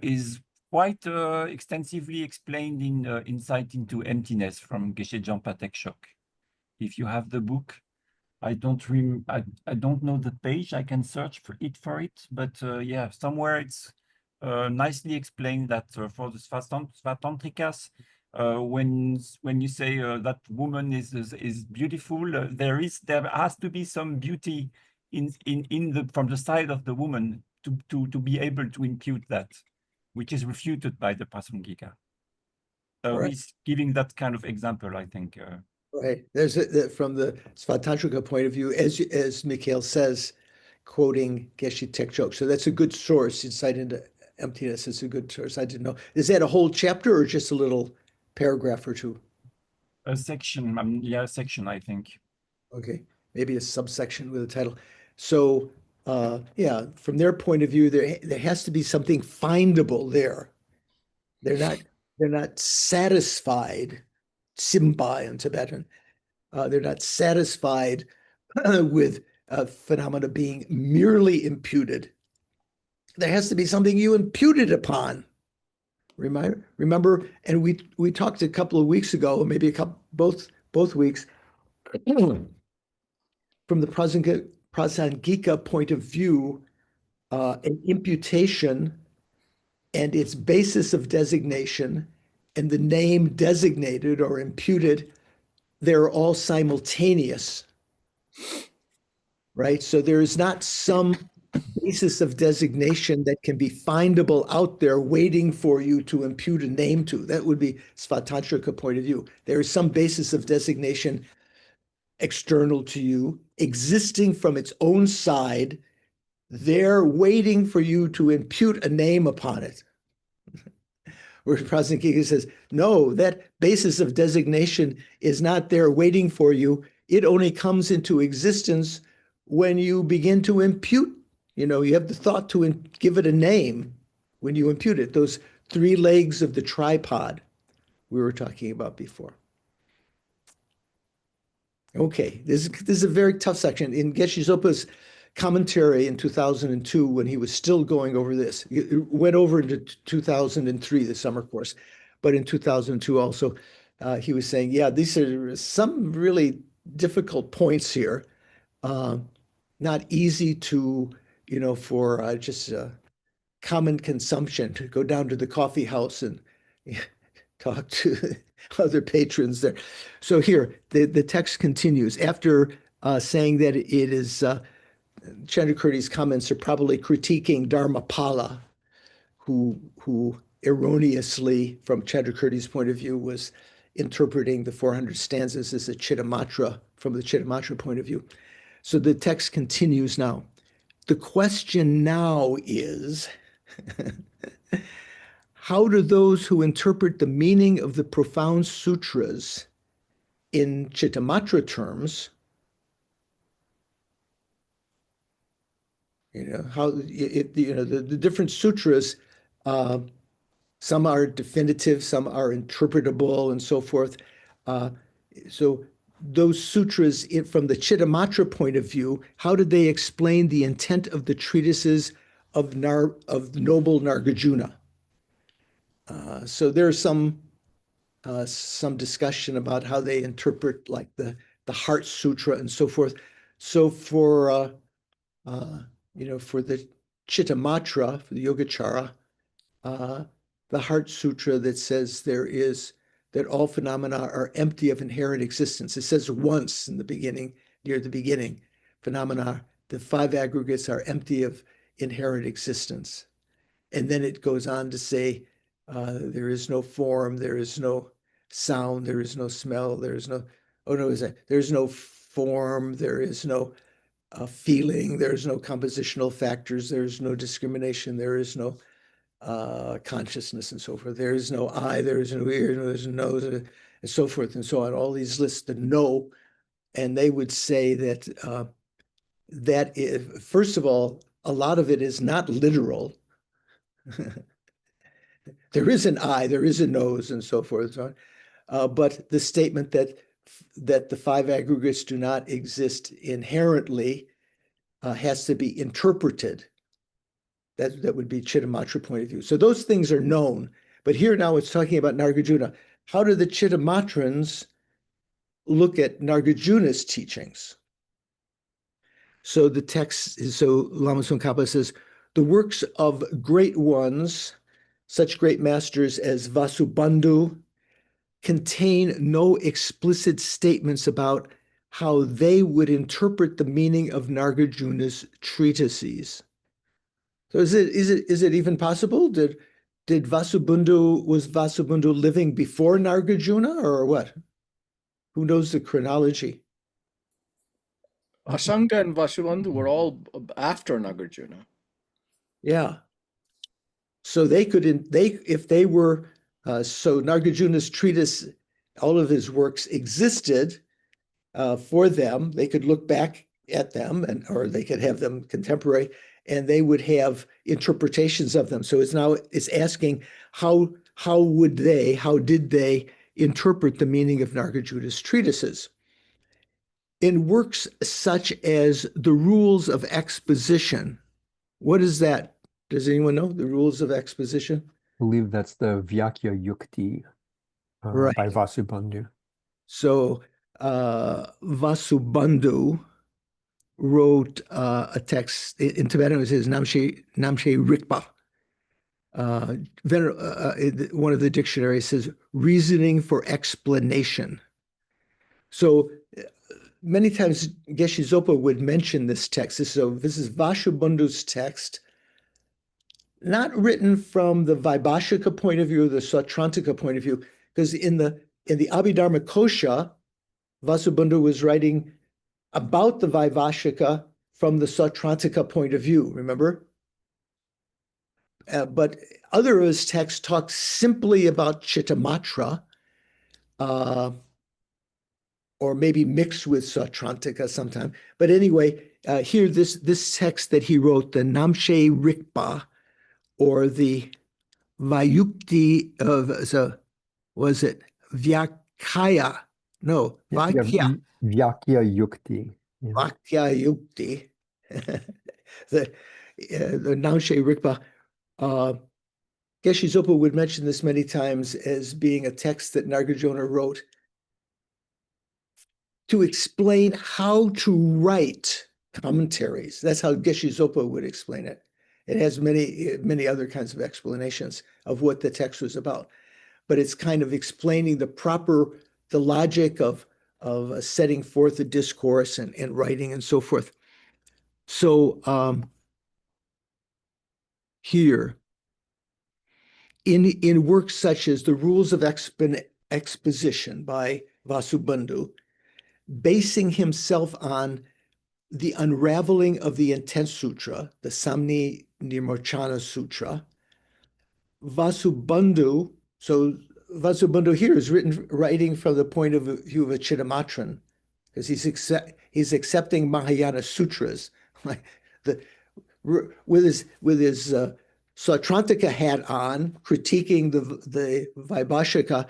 [SPEAKER 2] is quite extensively explained in Insight into Emptiness from Geshe Patek Chok. If you have the book, I don't know the page. I can search for it, but yeah, somewhere it's nicely explained that for the Svatantrikas, when you say that woman is beautiful, there has to be some beauty from the side of the woman to be able to impute that, which is refuted by the Prasangika. So
[SPEAKER 1] Right.
[SPEAKER 2] he's giving that kind of example, I think.
[SPEAKER 1] Right. There's from the Svatantrika point of view, as Mikhail says, quoting Geshe Tekchok. So that's a good source. Insight into Emptiness is a good source. I didn't know. Is that a whole chapter or just a little paragraph or two?
[SPEAKER 2] A section, yeah, a section, I think.
[SPEAKER 1] Okay, maybe a subsection with a title. So yeah, from their point of view, there has to be something findable there. They're not satisfied, Simba in Tibetan. They're not satisfied with phenomena being merely imputed. There has to be something you imputed upon. Remember, and we talked a couple of weeks ago, maybe both weeks, from the Prasangika point of view, an imputation and its basis of designation and the name designated or imputed, they're all simultaneous, right? So there is not some basis of designation that can be findable out there waiting for you to impute a name to. That would be Svatantrika point of view. There is some basis of designation external to you, existing from its own side, there waiting for you to impute a name upon it. Where Prasangika says, no, that basis of designation is not there waiting for you. It only comes into existence when you begin to impute. You have the thought to give it a name when you impute it. Those three legs of the tripod we were talking about before. Okay, this is a very tough section. In Geshe Zopa's commentary in 2002, when he was still going over this, it went over into 2003, the summer course, but in 2002 also, he was saying, yeah, these are some really difficult points here. Not easy to, for just common consumption, to go down to the coffee house and talk to other patrons there. So here, the text continues. After saying that it is, Chandrakirti's comments are probably critiquing Dharmapala, who erroneously, from Chandrakirti's point of view, was interpreting the 400 stanzas as a Chittamatra, from the Chittamatra point of view. So the text continues now. The question now is, how do those who interpret the meaning of the profound sutras in Chittamatra terms, how the different sutras, some are definitive, some are interpretable, and so forth. So those sutras, from the Chittamatra point of view, how did they explain the intent of the treatises of noble Nagarjuna? So there's some discussion about how they interpret like the Heart Sutra and so forth. So for for the Chittamatra, for the Yogacara, the Heart Sutra that says that all phenomena are empty of inherent existence. It says once in the beginning, near the beginning, phenomena, the five aggregates are empty of inherent existence. And then it goes on to say, there is no form, there is no sound, there is no smell, there is no, there's no form, there is no feeling, there's no compositional factors, there's no discrimination, there is no consciousness and so forth. There is no eye, there is no ear, there is no nose, and so forth and so on. All these lists the no, and they would say that first of all, a lot of it is not literal. There is an eye, there is a nose, and so forth and so on. But the statement that the five aggregates do not exist inherently has to be interpreted. That would be Chittamatra point of view. So those things are known. But here now it's talking about Nagarjuna. How do the Chittamatrans look at Nagarjuna's teachings? So the text is, so Lama Tsongkhapa says, the works of great ones, such great masters as Vasubandhu, contain no explicit statements about how they would interpret the meaning of Nagarjuna's treatises. So is it even possible? Was Vasubandhu living before Nagarjuna or what? Who knows the chronology?
[SPEAKER 7] Asanga and Vasubandhu were all after Nagarjuna.
[SPEAKER 1] Yeah. So they could, if they were, so Nagarjuna's treatise, all of his works existed for them. They could look back at them, or they could have them contemporary, and they would have interpretations of them. So it's asking how did they interpret the meaning of Nagarjuna's treatises? In works such as the rules of exposition, what is that? Does anyone know the rules of exposition?
[SPEAKER 6] I believe that's the Vyakya Yukti
[SPEAKER 1] Right.
[SPEAKER 6] by Vasubandhu.
[SPEAKER 1] So Vasubandhu wrote a text in Tibetan. It says Namche Rikpa. One of the dictionaries says reasoning for explanation. So many times Geshe Zopa would mention this text. This is Vasubandhu's text, not written from the Vaibhashika point of view, the Sautrantika point of view, because in the Abhidharma Kosha, Vasubandhu was writing about the Vaibhashika from the Sautrantika point of view, remember? But other of his texts talk simply about Chittamatra, or maybe mixed with Sautrantika sometime. But anyway, here this text that he wrote, the Namche Rikpa, or the Vayukti of, so was it Vyakya? No, Vakya.
[SPEAKER 6] Vyakya Yukti. Yeah.
[SPEAKER 1] Vakya Yukti. the Namche Rikpa. Geshe Zopa would mention this many times as being a text that Nagarjuna wrote to explain how to write commentaries. That's how Geshe Zopa would explain it. It has many other kinds of explanations of what the text was about, but it's kind of explaining the logic of setting forth a discourse and writing and so forth. So here, in works such as the Rules of Exposition by Vasubandhu, basing himself on the unraveling of the Intent Sutra, the Samni Nirmochana Sutra, Vasubandhu here is writing from the point of view of a Chittamatran, because he's accepting Mahayana sutras, like with his Sautrantika hat on, critiquing the Vaibhashika.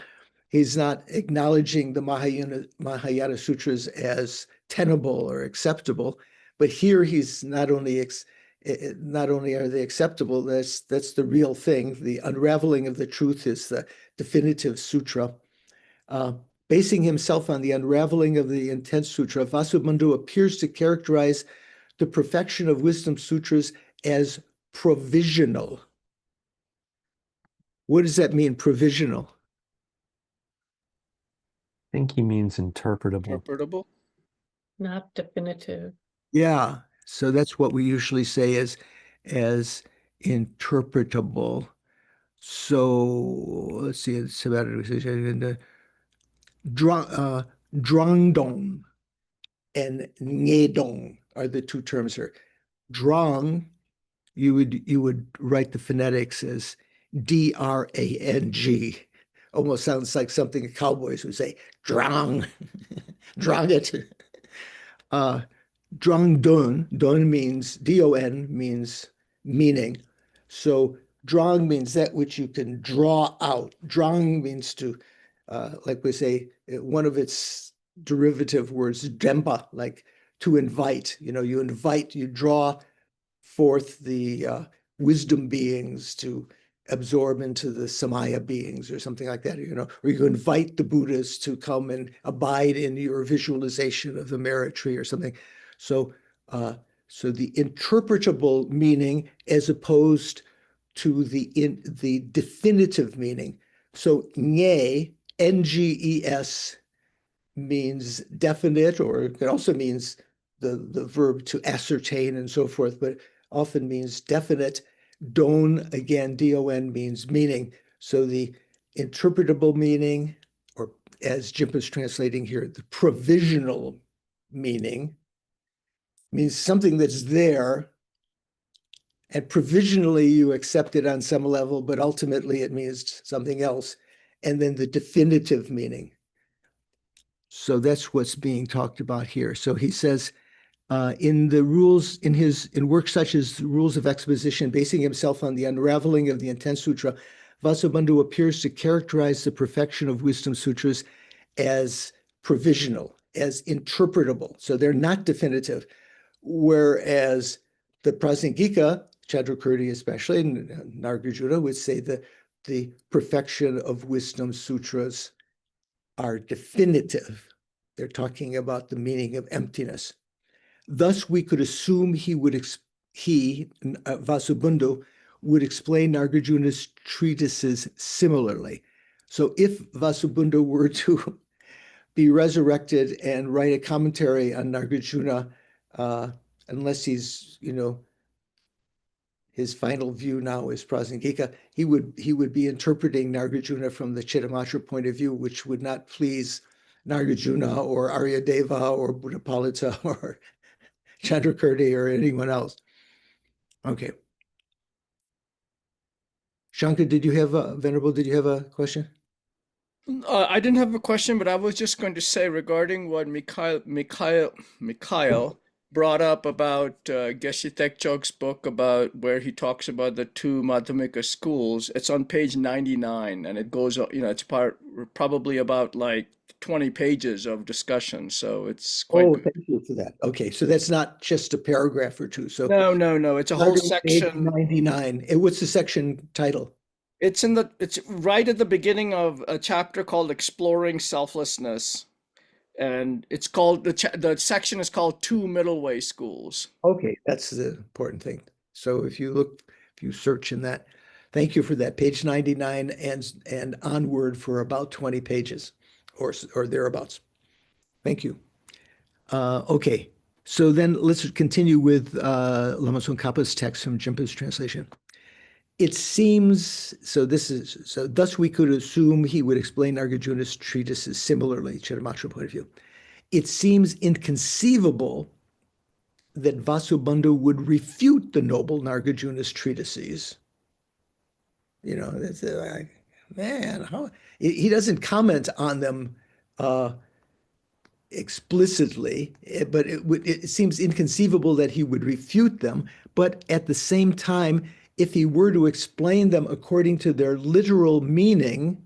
[SPEAKER 1] He's not acknowledging the Mahayana sutras as tenable or acceptable, but here he's not only not only are they acceptable, that's the real thing. The unraveling of the truth is the definitive sutra. Basing himself on the unraveling of the intense sutra, Vasubandhu appears to characterize the perfection of wisdom sutras as provisional. What does that mean, provisional?
[SPEAKER 6] I think he means interpretable.
[SPEAKER 7] Interpretable.
[SPEAKER 5] Not definitive.
[SPEAKER 1] Yeah, so that's what we usually say as interpretable. So let's see, it's about Drangdong and Ngedong are the two terms here. Drang, you would write the phonetics as D-R-A-N-G. Almost sounds like something cowboys would say. Drang, drang it. Drangdon, don means, D-O-N means meaning. So drang means that which you can draw out. Drang means to, like we say, one of its derivative words, dempa, like to invite. You invite, you draw forth the wisdom beings to absorb into the samaya beings or something like that, or you invite the Buddhas to come and abide in your visualization of the merit tree or something. So the interpretable meaning as opposed to the definitive meaning. So nge, N-G-E-S, means definite, or it also means the verb to ascertain and so forth, but often means definite. Don, again, D-O-N, means meaning. So the interpretable meaning, or as Jimpa's translating here, the provisional meaning, means something that's there, and provisionally you accept it on some level, but ultimately it means something else. And then the definitive meaning. So that's what's being talked about here. So he says, in the rules, in works such as the Rules of Exposition, basing himself on the unraveling of the Intense Sutra, Vasubandhu appears to characterize the perfection of wisdom sutras as provisional, as interpretable. So they're not definitive. Whereas the Prasangika, Chandrakirti especially, and Nagarjuna would say that the perfection of wisdom sutras are definitive. They're talking about the meaning of emptiness. Thus, we could assume Vasubandhu, would explain Nagarjuna's treatises similarly. So if Vasubandhu were to be resurrected and write a commentary on Nagarjuna, unless he's, his final view now is Prasangika, he would be interpreting Nagarjuna from the Chittamatra point of view, which would not please Nagarjuna or Aryadeva or Buddhapalita or Chandrakirti or anyone else. Okay. Shankar, Venerable, did you have a question?
[SPEAKER 7] I didn't have a question, but I was just going to say regarding what Mikhail brought up about Geshe Tekchog's book about where he talks about the two Madhyamika schools. It's on page 99, and it goes, it's probably about like 20 pages of discussion. So it's quite good.
[SPEAKER 1] Thank you for that. Okay, so that's not just a paragraph or two. So
[SPEAKER 7] no, it's a whole section.
[SPEAKER 1] 99. What's the section title?
[SPEAKER 7] It's right at the beginning of a chapter called Exploring Selflessness. And it's called, the section is called Two Middle Way Schools.
[SPEAKER 1] Okay, that's the important thing. So if you search in that, thank you for that. Page 99 and onward for about 20 pages or thereabouts. Thank you. Okay, so then let's continue with Lama Tsong Khapa's text from Jimpa's translation. It seems, thus we could assume he would explain Nagarjuna's treatises similarly, Chittamatra point of view. It seems inconceivable that Vasubandhu would refute the noble Nagarjuna's treatises. That's like, man, he doesn't comment on them explicitly, but it seems inconceivable that he would refute them. But at the same time, if he were to explain them according to their literal meaning,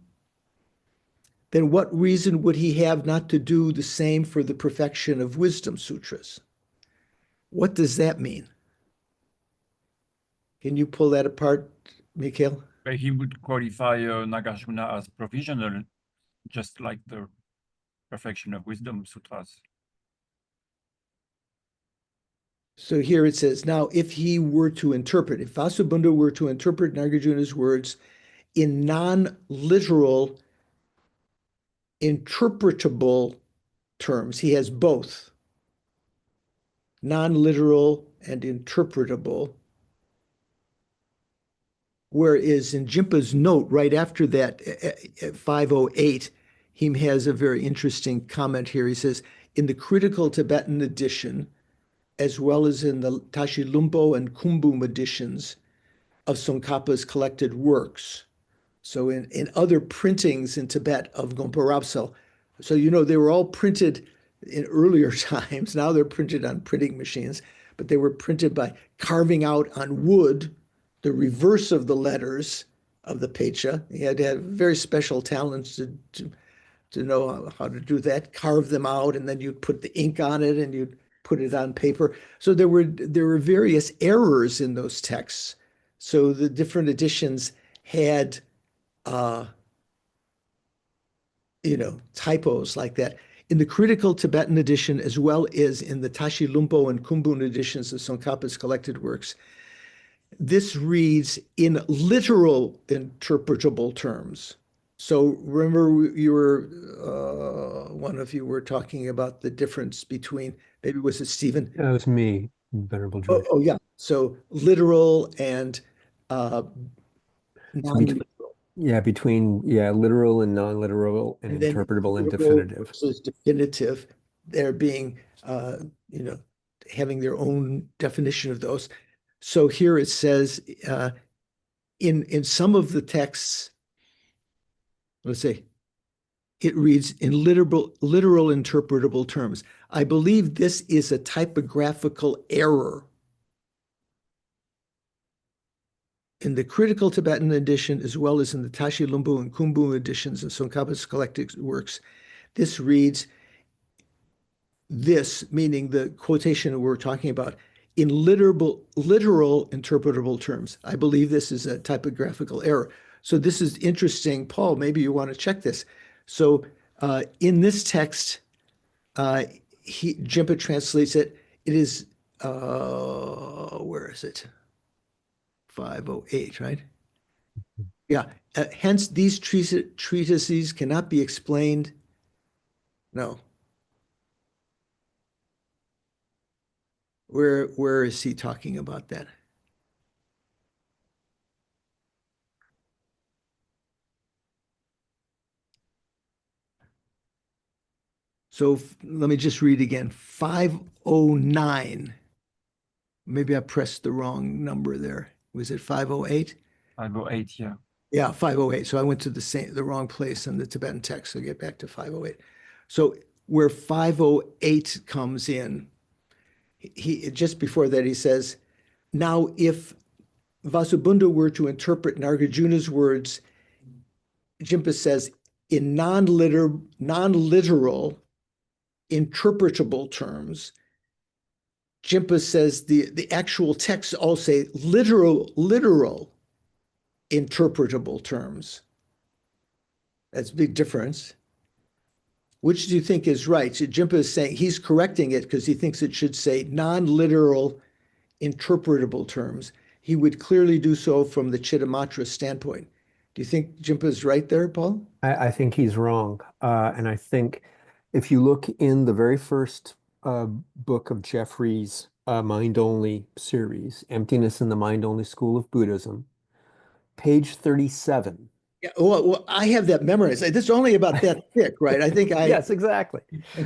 [SPEAKER 1] then what reason would he have not to do the same for the perfection of wisdom sutras? What does that mean? Can you pull that apart, Mikhail?
[SPEAKER 2] He would qualify Nagarjuna as provisional, just like the Perfection of Wisdom Sutras.
[SPEAKER 1] So here it says, now if he were to interpret, if Vasubandhu were to interpret Nagarjuna's words in non-literal, interpretable terms, he has both non-literal and interpretable. Whereas in Jimpa's note, right after that, at 508, he has a very interesting comment here. He says, in the critical Tibetan edition, as well as in the Tashi Lumpo and Kumbum editions of Tsongkhapa's collected works. So in other printings in Tibet of Gompa Rapsal, so they were all printed in earlier times. Now they're printed on printing machines, but they were printed by carving out on wood the reverse of the letters of the Pecha. He had to have very special talents to know how to do that, carve them out, and then you'd put the ink on it and you'd put it on paper. So there were various errors in those texts. So the different editions had typos like that. In the critical Tibetan edition, as well as in the Tashi Lumpo and Kumbun editions of Tsongkhapa's collected works, this reads in literal interpretable terms. So remember, one of you were talking about the difference between, maybe was it Stephen?
[SPEAKER 6] That was me, Venerable George.
[SPEAKER 1] Oh yeah. So literal and
[SPEAKER 6] So
[SPEAKER 1] non-literal.
[SPEAKER 6] between literal and non-literal and
[SPEAKER 1] then
[SPEAKER 6] interpretable and
[SPEAKER 1] literal
[SPEAKER 6] definitive.
[SPEAKER 1] versus definitive, they're being, having their own definition of those. So here it says, in some of the texts, let's say, it reads in literal interpretable terms. I believe this is a typographical error. In the critical Tibetan edition, as well as in the Tashi Lumbu and Kumbum editions of Tsongkhapa's collected works, this reads, this, meaning the quotation we're talking about, in literal interpretable terms. I believe this is a typographical error. So this is interesting. Paul, maybe you want to check this. So in this text, Jimpa translates it. It is, where is it? 508, right? Yeah. Hence, these treatises cannot be explained. No. Where is he talking about that? So let me just read again. 509. Maybe I pressed the wrong number there. Was it 508?
[SPEAKER 2] 508, yeah.
[SPEAKER 1] Yeah, 508. So I went to the wrong place in the Tibetan text. So get back to 508. So where 508 comes in, he just before that he says, now if Vasubandhu were to interpret Nagarjuna's words, Jimpa says, in non-literal, interpretable terms, Jimpa says the actual texts all say literal, interpretable terms. That's a big difference. Which do you think is right? So Jimpa is saying he's correcting it because he thinks it should say non-literal, interpretable terms. He would clearly do so from the Chittamatra standpoint. Do you think Jimpa is right there, Paul?
[SPEAKER 6] I think he's wrong. And I think if you look in the very first book of Jeffrey's Mind Only series, Emptiness in the Mind Only School of Buddhism, page 37.
[SPEAKER 1] Yeah, well, I have that memorized. This is only about that thick, right? I think
[SPEAKER 6] Yes, exactly.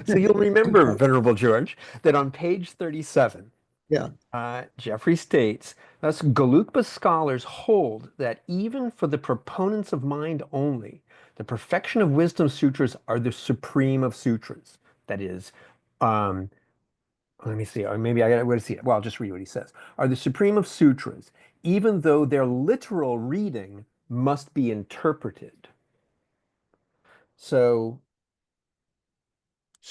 [SPEAKER 6] So you'll remember, Venerable George, that on page 37, Jeffrey states, thus Gelugpa scholars hold that even for the proponents of mind only, the perfection of wisdom sutras are the supreme of sutras. That is, let me see, or maybe I got to see it. Well, I'll just read what he says. Are the supreme of sutras, even though their literal reading must be interpreted. So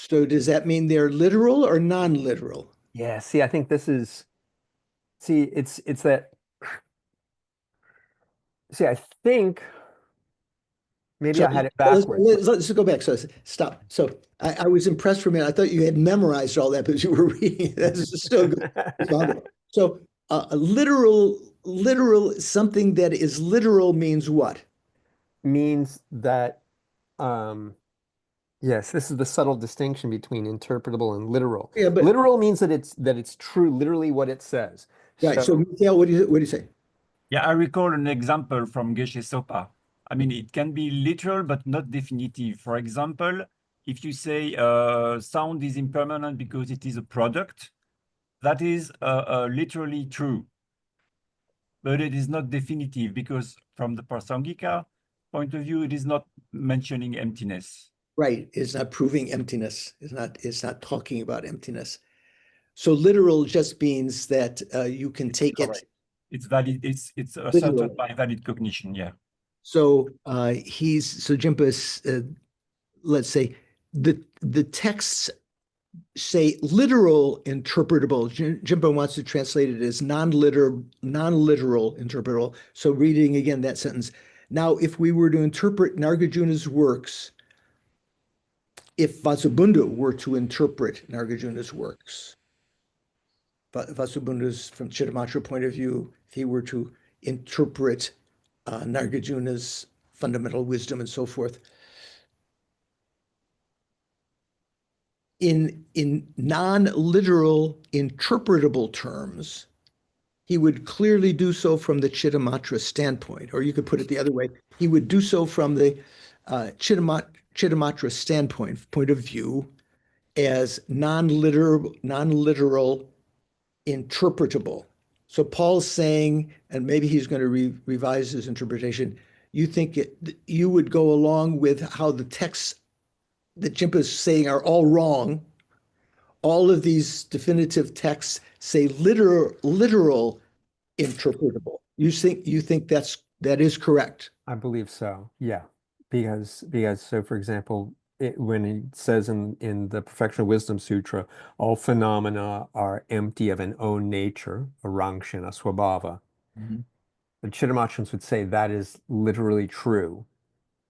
[SPEAKER 1] does that mean they're literal or non-literal?
[SPEAKER 6] Yeah, see, I think this is, it's that See, I think maybe
[SPEAKER 1] So
[SPEAKER 6] I had it backwards.
[SPEAKER 1] let's go back. So stop. So I was impressed for a minute. I thought you had memorized all that because you were reading it. That's still good. You found it. So a literal, something that is literal means what?
[SPEAKER 6] Means that, yes, this is the subtle distinction between interpretable and literal.
[SPEAKER 1] Yeah, but
[SPEAKER 6] Literal means that it's true, literally what it says.
[SPEAKER 1] right. So Mikhail, what do you say?
[SPEAKER 2] Yeah, I recall an example from Geshe Sopa. I mean, it can be literal, but not definitive. For example, if you say sound is impermanent because it is a product, that is literally true. But it is not definitive because from the Prasangika point of view, it is not mentioning emptiness.
[SPEAKER 1] Right. It's not proving emptiness. It's not talking about emptiness. So literal just means that you can take it.
[SPEAKER 2] Correct. It's valid. It's
[SPEAKER 1] Literal.
[SPEAKER 2] asserted by valid cognition. Yeah.
[SPEAKER 1] So Jimpa is, let's say the texts say literal interpretable. Jimpa wants to translate it as non-literal interpretable. So reading again that sentence. Now, if we were to interpret Nagarjuna's works, if Vasubandhu were to interpret Nagarjuna's works, Vasubandhu's from Chittamatra point of view, if he were to interpret Nagarjuna's fundamental wisdom and so forth, in non-literal interpretable terms, he would clearly do so from the Chittamatra standpoint, or you could put it the other way. He would do so from the Chittamatra standpoint, point of view, as non-literal interpretable. So Paul's saying, and maybe he's going to revise his interpretation, you would go along with how the texts that Jimpa is saying are all wrong. All of these definitive texts say literal interpretable. You think that is correct?
[SPEAKER 6] I believe so. Yeah, because so for example, when it says in the Perfection of Wisdom Sutra, all phenomena are empty of an own nature, a rangshana, swabhava. The Chittamatrans would say that is literally true.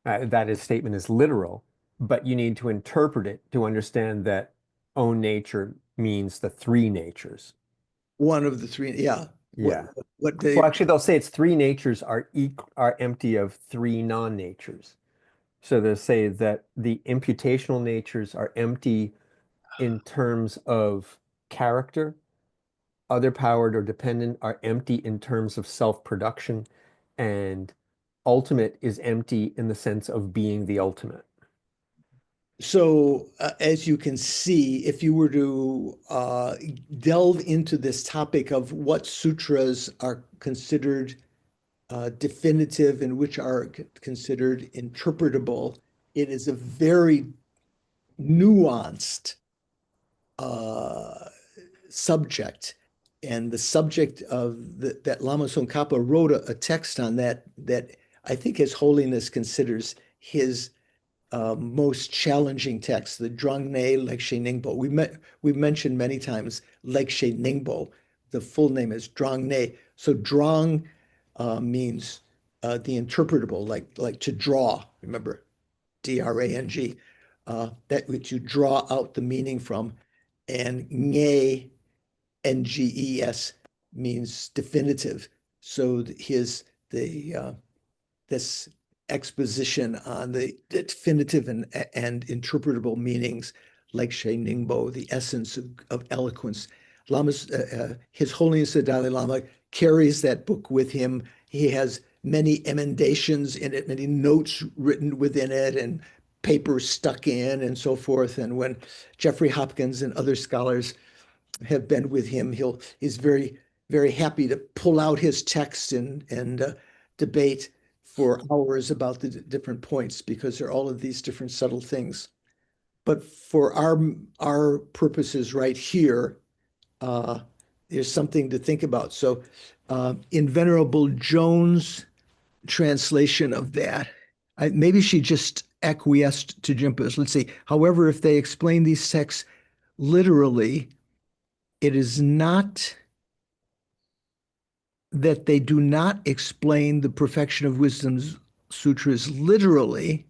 [SPEAKER 6] That statement is literal, but you need to interpret it to understand that own nature means the three natures.
[SPEAKER 1] One of the three, yeah.
[SPEAKER 6] Yeah.
[SPEAKER 1] Well,
[SPEAKER 6] actually, they'll say it's three natures are empty of three non-natures. So they'll say that the imputational natures are empty in terms of character. Other powered or dependent are empty in terms of self-production, and ultimate is empty in the sense of being the ultimate.
[SPEAKER 1] So as you can see, if you were to delve into this topic of what sutras are considered definitive and which are considered interpretable, it is a very nuanced subject. And the subject of that Lama Tsongkhapa wrote a text on that I think His Holiness considers his most challenging text, the Drongne Lekshe Ningbo. We've mentioned many times Lekshe Ningbo. The full name is Drongne. So Drong means the interpretable, like to draw. Remember, D-R-A-N-G, that which you draw out the meaning from. And Nge, N-G-E-S, means definitive. So this exposition on the definitive and interpretable meanings, like She Ningbo, the essence of eloquence. His Holiness the Dalai Lama carries that book with him. He has many emendations in it, many notes written within it, and papers stuck in and so forth. And when Jeffrey Hopkins and other scholars have been with him, he's very, very happy to pull out his text and debate for hours about the different points, because there are all of these different subtle things. But for our purposes right here, there's something to think about. So in Venerable Jones' translation of that, maybe she just acquiesced to Jimpa's. Let's see. However, if they explain these texts literally, it is not that they do not explain the Perfection of Wisdom's sutras literally,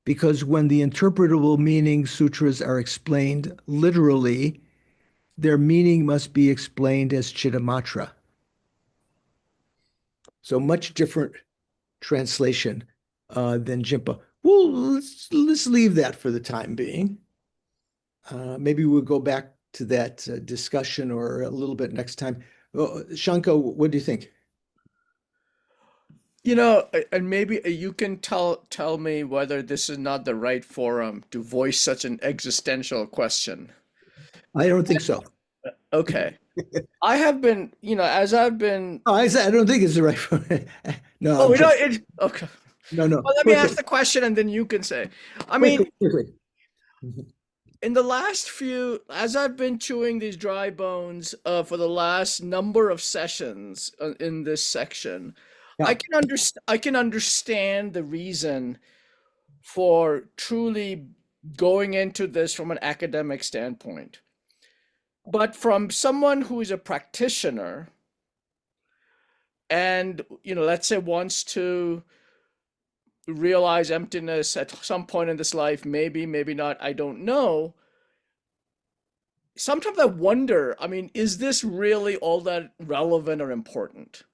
[SPEAKER 1] because when the interpretable meaning sutras are explained literally, their meaning must be explained as Chittamatra. So much different translation than Jimpa. Well, let's leave that for the time being. Maybe we'll go back to that discussion or a little bit next time. Shanka, what do you think?
[SPEAKER 7] You know, and maybe you can tell me whether this is not the right forum to voice such an existential question.
[SPEAKER 1] I don't think so.
[SPEAKER 7] Okay. I have been, as I've been.
[SPEAKER 1] Oh, I don't think it's the right forum. No.
[SPEAKER 7] Oh, okay.
[SPEAKER 1] No.
[SPEAKER 7] Well, let me ask the question and then you can say. I mean,
[SPEAKER 1] quickly.
[SPEAKER 7] in the last as I've been chewing these dry bones for the last number of sessions in this section,
[SPEAKER 1] Yeah.
[SPEAKER 7] I can understand the reason for truly going into this from an academic standpoint. But from someone who is a practitioner and, let's say wants to realize emptiness at some point in this life, maybe not, I don't know. Sometimes I wonder, I mean, is this really all that relevant or important?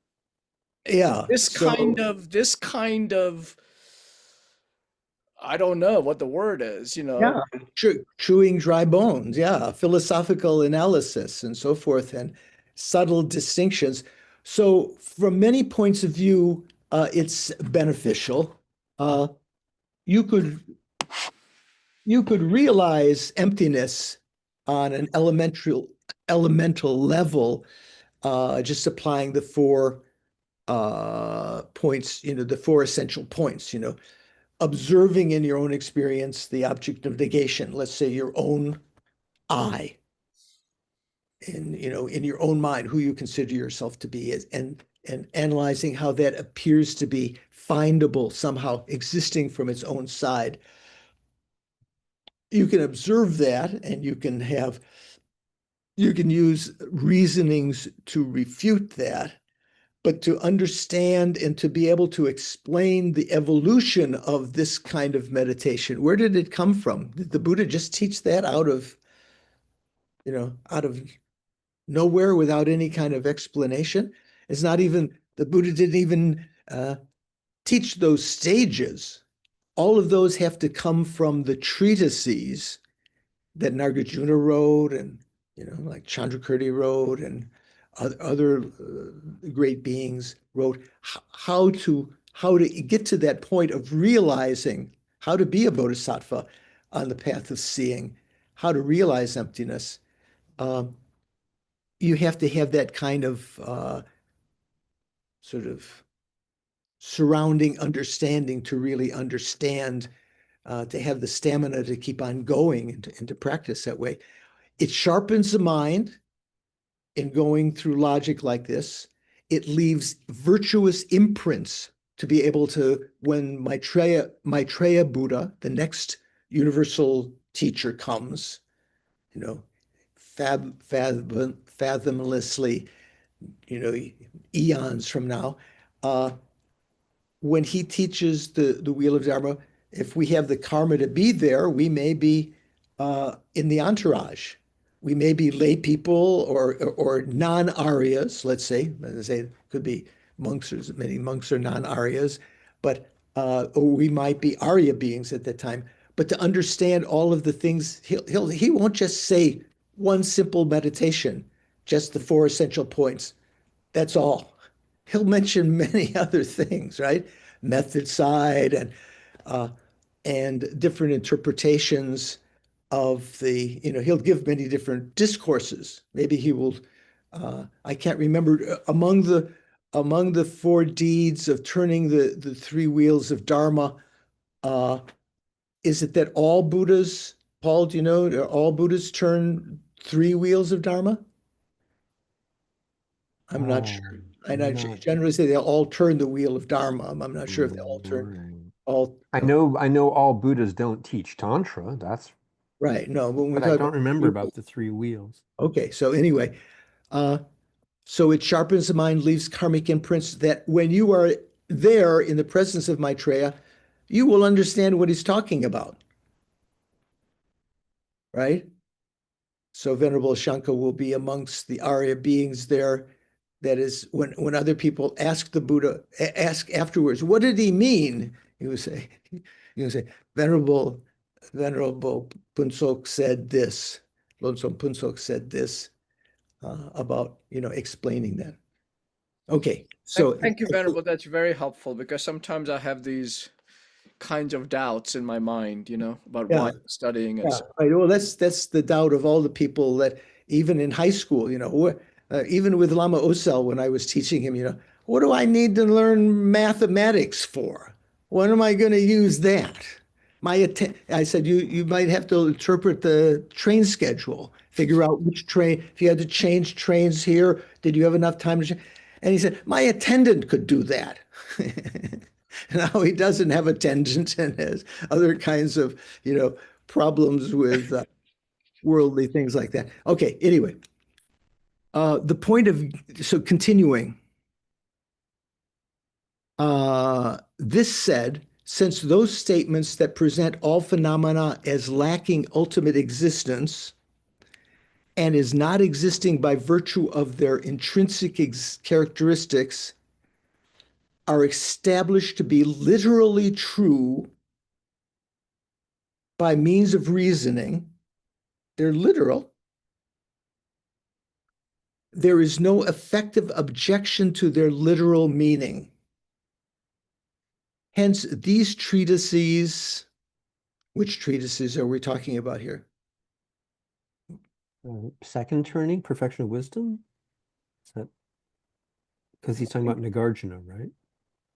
[SPEAKER 1] Yeah.
[SPEAKER 7] This kind of, I don't know what the word is,
[SPEAKER 1] Yeah, chewing dry bones. Yeah, philosophical analysis and so forth, and subtle distinctions. So, from many points of view, it's beneficial. You could realize emptiness on an elemental level, just applying the four points, the four essential points, observing in your own experience the object of negation, let's say your own I, in your own mind, who you consider yourself to be, and analyzing how that appears to be findable, somehow existing from its own side. You can observe that, and you can use reasonings to refute that. But to understand and to be able to explain the evolution of this kind of meditation, where did it come from? Did the Buddha just teach that out of nowhere without any kind of explanation? It's not even, the Buddha didn't even teach those stages. All of those have to come from the treatises that Nagarjuna wrote, and like Chandrakirti wrote, and other great beings wrote, how to get to that point of realizing how to be a bodhisattva on the path of seeing, how to realize emptiness. You have to have that kind of sort of surrounding understanding to really understand, to have the stamina to keep on going and to practice that way. It sharpens the mind in going through logic like this. It leaves virtuous imprints to be able to, when Maitreya Buddha, the next universal teacher, comes, fathomlessly, eons from now, when he teaches the wheel of Dharma, if we have the karma to be there, we may be in the entourage. We may be lay people or non-Aryas, let's say. It could be monks, or many monks are non-Aryas, but or we might be Arya beings at that time. But to understand all of the things, he won't just say one simple meditation, just the four essential points. That's all. He'll mention many other things, right? Method side and different interpretations of the, he'll give many different discourses. Maybe he will, I can't remember, among the four deeds of turning the three wheels of Dharma, is it that all Buddhas, Paul, do you know, all Buddhas turn three wheels of Dharma? I'm not sure. I generally say they all turn the wheel of Dharma. I'm not sure if they all turn all.
[SPEAKER 6] I know all Buddhas don't teach Tantra. That's
[SPEAKER 1] right. No,
[SPEAKER 6] but I don't remember about the three wheels.
[SPEAKER 1] Okay, so anyway, So it sharpens the mind, leaves karmic imprints that when you are there in the presence of Maitreya, you will understand what he's talking about. Right? So Venerable Shanka will be amongst the Arya beings there. That is, when other people ask the Buddha, ask afterwards, what did he mean? He would say, Venerable Punsok said this. Lodsom Punsok said this about, explaining that. Okay, so
[SPEAKER 7] Thank you, Venerable. That's very helpful because sometimes I have these kinds of doubts in my mind, about why
[SPEAKER 1] yeah.
[SPEAKER 7] I'm studying and
[SPEAKER 1] Yeah,
[SPEAKER 7] so.
[SPEAKER 1] right. Well, that's the doubt of all the people that even in high school, even with Lama Osel, when I was teaching him, what do I need to learn mathematics for? When am I going to use that? I said, you might have to interpret the train schedule, figure out which train, if you had to change trains here, did you have enough time to change? And he said, my attendant could do that. Now he doesn't have attendant and has other kinds of, problems with worldly things like that. Okay, anyway, the point of, so continuing, this said, since those statements that present all phenomena as lacking ultimate existence and as not existing by virtue of their intrinsic characteristics are established to be literally true by means of reasoning, they're literal. There is no effective objection to their literal meaning. Hence, these treatises, which treatises are we talking about here?
[SPEAKER 6] Second turning, perfection of wisdom? Is that because he's talking about Nagarjuna, right?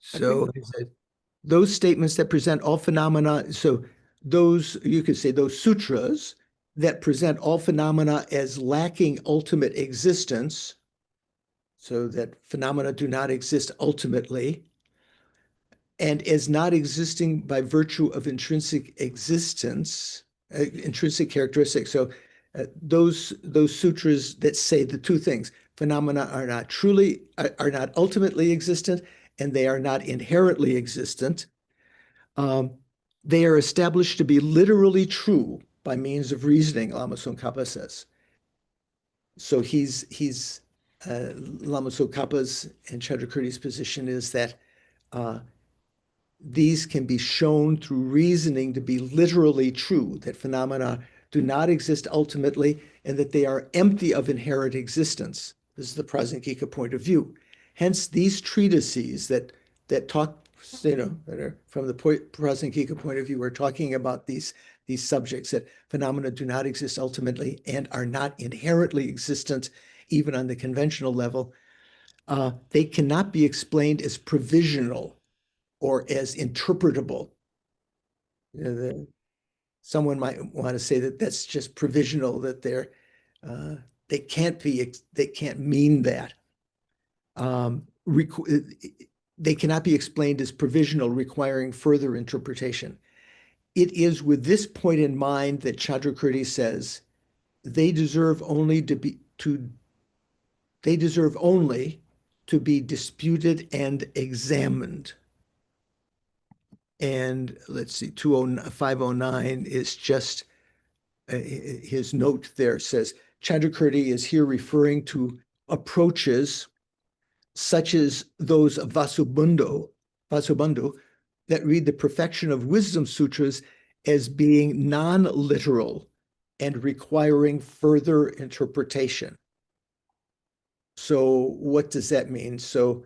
[SPEAKER 1] So those statements that present all phenomena, so those, you could say those sutras that present all phenomena as lacking ultimate existence, so that phenomena do not exist ultimately, and as not existing by virtue of intrinsic existence, intrinsic characteristics. So those sutras that say the two things, phenomena are not ultimately existent, and they are not inherently existent. They are established to be literally true by means of reasoning, Lama Tsongkhapa says. So Lama Tsongkhapa's and Chandrakirti's position is that these can be shown through reasoning to be literally true, that phenomena do not exist ultimately and that they are empty of inherent existence. This is the Prasangika point of view. Hence, these treatises that talk, that are from the Prasangika point of view, are talking about these subjects, that phenomena do not exist ultimately and are not inherently existent, even on the conventional level. They cannot be explained as provisional or as interpretable. Someone might want to say that that's just provisional, that they can't mean that. They cannot be explained as provisional, requiring further interpretation. It is with this point in mind that Chandrakirti says they deserve only to be disputed and examined. And let's see, 509 is just his note there says, Chandrakirti is here referring to approaches such as those of Vasubandhu, that read the Perfection of Wisdom Sutras as being non-literal and requiring further interpretation. So what does that mean? So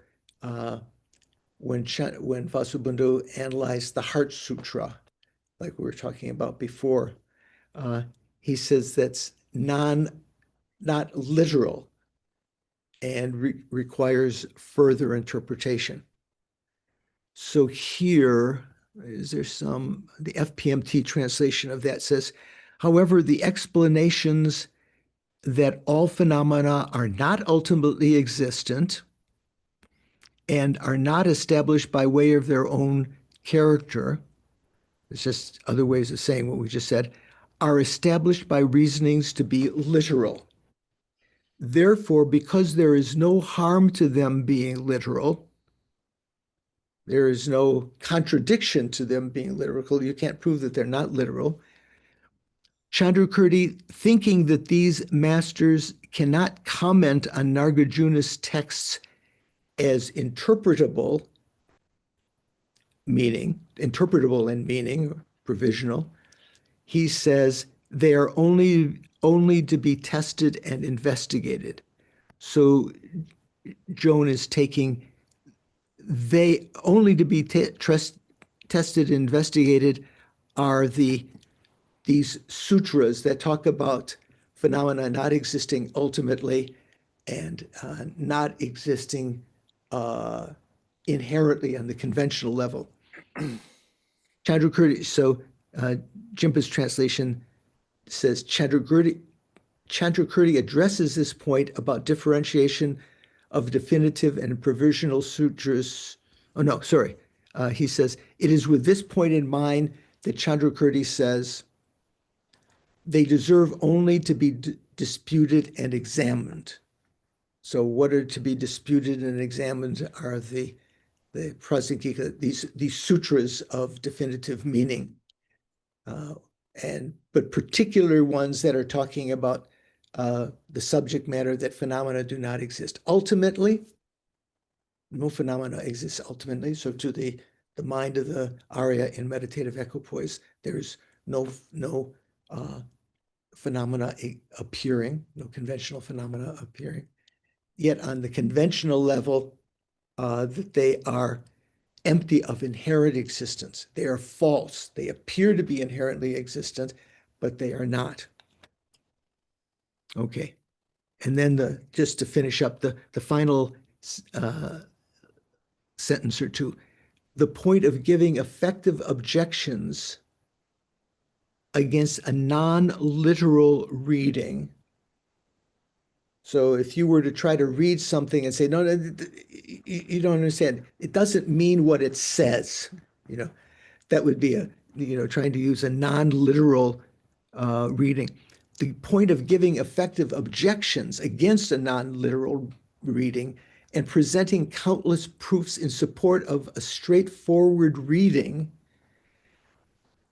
[SPEAKER 1] when Vasubandhu analyzed the Heart Sutra, like we were talking about before, he says that's not literal and requires further interpretation. So here, is there the FPMT translation of that says, however, the explanations that all phenomena are not ultimately existent and are not established by way of their own character, it's just other ways of saying what we just said, are established by reasonings to be literal. Therefore, because there is no harm to them being literal, there is no contradiction to them being literal. You can't prove that they're not literal. Chandrakirti, thinking that these masters cannot comment on Nagarjuna's texts as interpretable and meaning, provisional, he says they are only to be tested and investigated. So Joan is taking they only to be tested and investigated are these sutras that talk about phenomena not existing ultimately and not existing inherently on the conventional level. Chandrakirti, so Jimpa's translation says Chandrakirti addresses this point about differentiation of definitive and provisional sutras. Oh, no, sorry. He says, it is with this point in mind that Chandrakirti says, they deserve only to be disputed and examined. So what are to be disputed and examined are the prasangika, these sutras of definitive meaning, but particular ones that are talking about the subject matter that phenomena do not exist. Ultimately, no phenomena exists ultimately. So to the mind of the Arya in meditative equipoise, there's no phenomena appearing, no conventional phenomena appearing. Yet on the conventional level, that they are empty of inherent existence. They are false. They appear to be inherently existent, but they are not. Okay. And then just to finish up the final sentence or two, the point of giving effective objections against a non-literal reading. So if you were to try to read something and say, no, you don't understand, it doesn't mean what it says, that would be trying to use a non-literal reading. The point of giving effective objections against a non-literal reading and presenting countless proofs in support of a straightforward reading,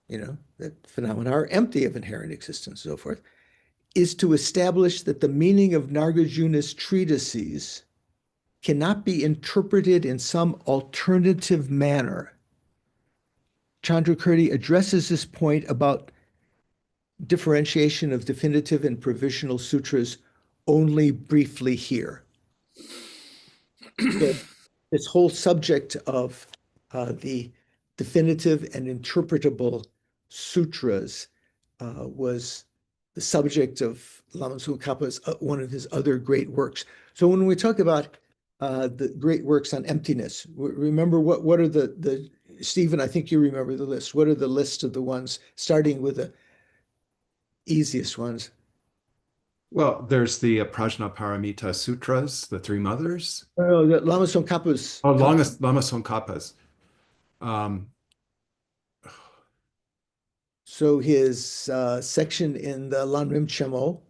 [SPEAKER 1] that phenomena are empty of inherent existence and so forth, is to establish that the meaning of Nagarjuna's treatises cannot be interpreted in some alternative manner. Chandrakirti addresses this point about differentiation of definitive and provisional sutras only briefly here. This whole subject of the definitive and interpretable sutras was the subject of Lama Tsongkhapa's one of his other great works. So when we talk about the great works on emptiness, remember what are the Stephen, I think you remember the list. What are the list of the ones, starting with the easiest ones?
[SPEAKER 3] Well, there's the Prajnaparamita Sutras, the Three Mothers.
[SPEAKER 1] Oh, the Lama Tsongkhapa's.
[SPEAKER 3] Oh, Lama Tsongkhapa's.
[SPEAKER 1] So his section in the Lanrim Chemo,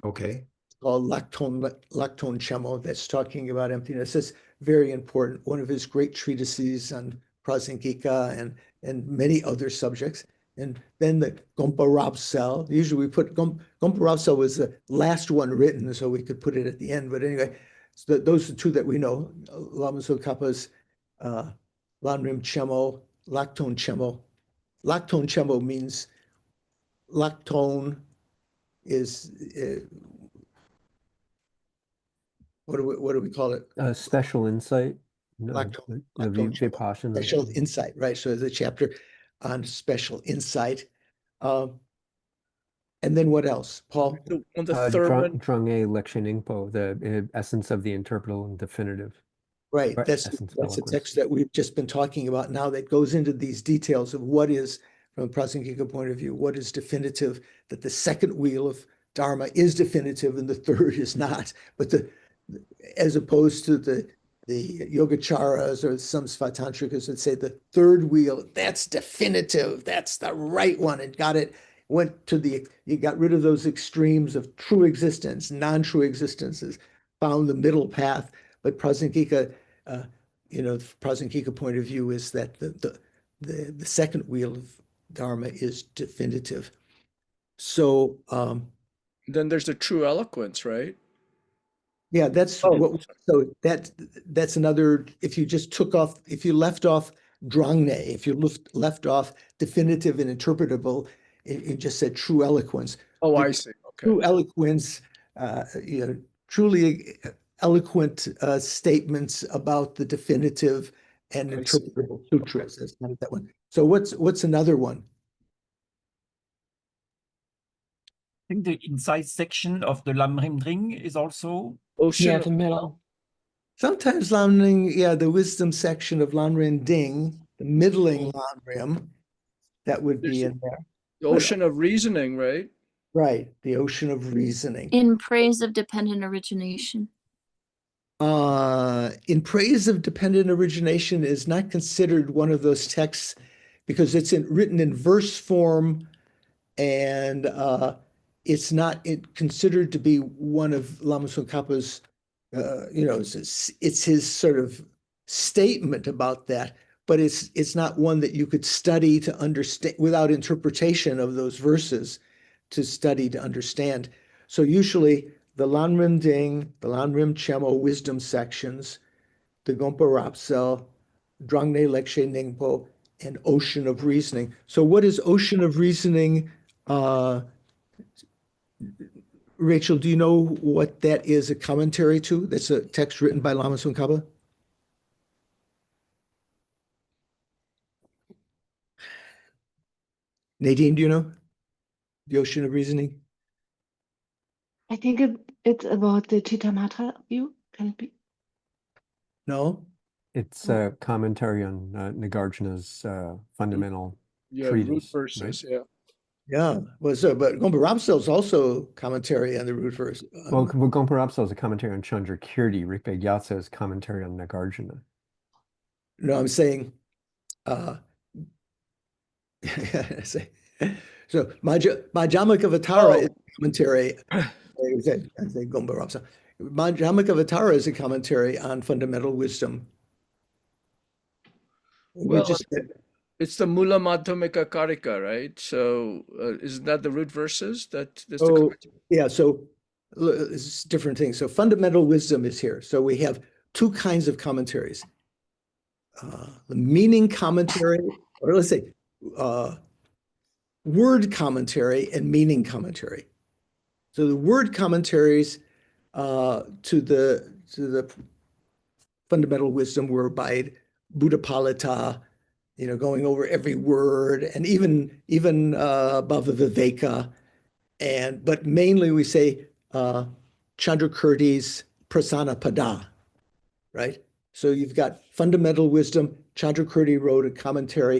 [SPEAKER 3] Okay.
[SPEAKER 1] called Lactone Chemo, that's talking about emptiness. That's very important. One of his great treatises on Prasangika and many other subjects. And then the Gompa Rapsal. Usually we put Gompa Rapsal was the last one written, so we could put it at the end. But anyway, so those are two that we know. Lama Tsongkhapa's Lanrim Chemo, Lactone Chemo. Lactone Chemo means lactone is what do we call it?
[SPEAKER 6] Special insight.
[SPEAKER 1] Lactone
[SPEAKER 6] Vipassana.
[SPEAKER 1] Special insight, right? So there's a chapter on special insight. And then what else, Paul?
[SPEAKER 7] On the third one.
[SPEAKER 6] Drang Lekshin Ingpo, the essence of the interpretable and definitive.
[SPEAKER 1] Right, that's the text that we've just been talking about now that goes into these details of what is, from a Prasangika point of view, what is definitive, that the second wheel of Dharma is definitive and the third is not. But as opposed to the Yogacharas or some Svatantrikas that say the third wheel, that's definitive, that's the right one and got it went to you got rid of those extremes of true existence, non-true existences, found the middle path. But Prasangika, Prasangika point of view is that the second wheel of Dharma is definitive. So
[SPEAKER 7] Then there's the true eloquence, right?
[SPEAKER 1] yeah, that's that's another. If you left off drangne, if you left off definitive and interpretable, it just said true eloquence.
[SPEAKER 7] Oh, I see. Okay.
[SPEAKER 1] True eloquence, truly eloquent statements about the definitive and interpretable sutras. That's not that one. So what's another one?
[SPEAKER 2] I think the inside section of the Lamrim is also.
[SPEAKER 9] Yeah, the middle.
[SPEAKER 1] Sometimes Lamrim, yeah, the wisdom section of Lamrim Ding, the middling Lamrim, that would be in there.
[SPEAKER 7] The ocean of reasoning, right?
[SPEAKER 1] Right, the ocean of reasoning.
[SPEAKER 11] In praise of dependent origination.
[SPEAKER 1] In praise of dependent origination is not considered one of those texts because it's written in verse form, and it's not considered to be one of Lama Tsongkhapa's, it's his sort of statement about that, but it's not one that you could study to understand without interpretation of those verses to study to understand. So usually the Lanrim Ding, the Lanrim Chemo wisdom sections, the Gompa Rapsel, Drangne Lekshe Ningpo, and Ocean of Reasoning. So what is Ocean of Reasoning? Rachel, do you know what that is a commentary to? That's a text written by Lama Tsongkhapa? Nadine, do you know the Ocean of Reasoning?
[SPEAKER 4] I think it's about the Chittamatra view. Can it be?
[SPEAKER 1] No?
[SPEAKER 6] It's a commentary on Nagarjuna's fundamental treatise.
[SPEAKER 7] Root verses,
[SPEAKER 6] right?
[SPEAKER 7] yeah.
[SPEAKER 1] Yeah, but Gompa Rapsel is also commentary on the root verse.
[SPEAKER 6] Well, Gompa Rapsel is a commentary on Chandrakirti. Rikpe Gyatso is commentary on Nagarjuna.
[SPEAKER 1] No, I'm saying, so Majjhimakavatara is a commentary. I say Gompa Rapsel. Majjhimakavatara is a commentary on fundamental wisdom.
[SPEAKER 7] Well, it's the Mula Madhyamika Karika, right? So isn't that the root verses? That's the commentary?
[SPEAKER 1] Yeah, so it's different things. So fundamental wisdom is here. So we have two kinds of commentaries. The meaning commentary, or let's say word commentary and meaning commentary. So the word commentaries to the fundamental wisdom were by Buddhapalita, going over every word, and even above the Viveka, but mainly we say Chandrakirti's Prasanapada, right? So you've got fundamental wisdom. Chandrakirti wrote a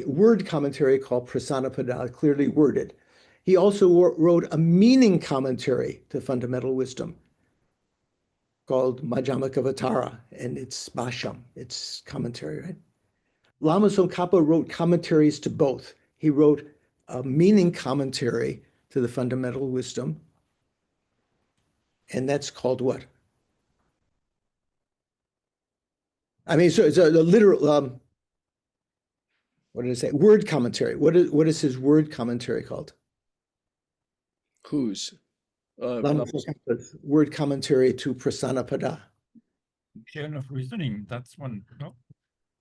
[SPEAKER 1] word commentary called Prasanapada, clearly worded. He also wrote a meaning commentary to fundamental wisdom called Majjhimakavatara, and it's Bhashyam, it's commentary, right? Lama Tsongkhapa wrote commentaries to both. He wrote a meaning commentary to the fundamental wisdom, and that's called what? I mean, so it's a literal, what did I say? Word commentary. What is his word commentary called?
[SPEAKER 7] Whose?
[SPEAKER 1] Lama Tsongkhapa's word commentary to Prasanapada.
[SPEAKER 2] Ocean of Reasoning, that's one, no?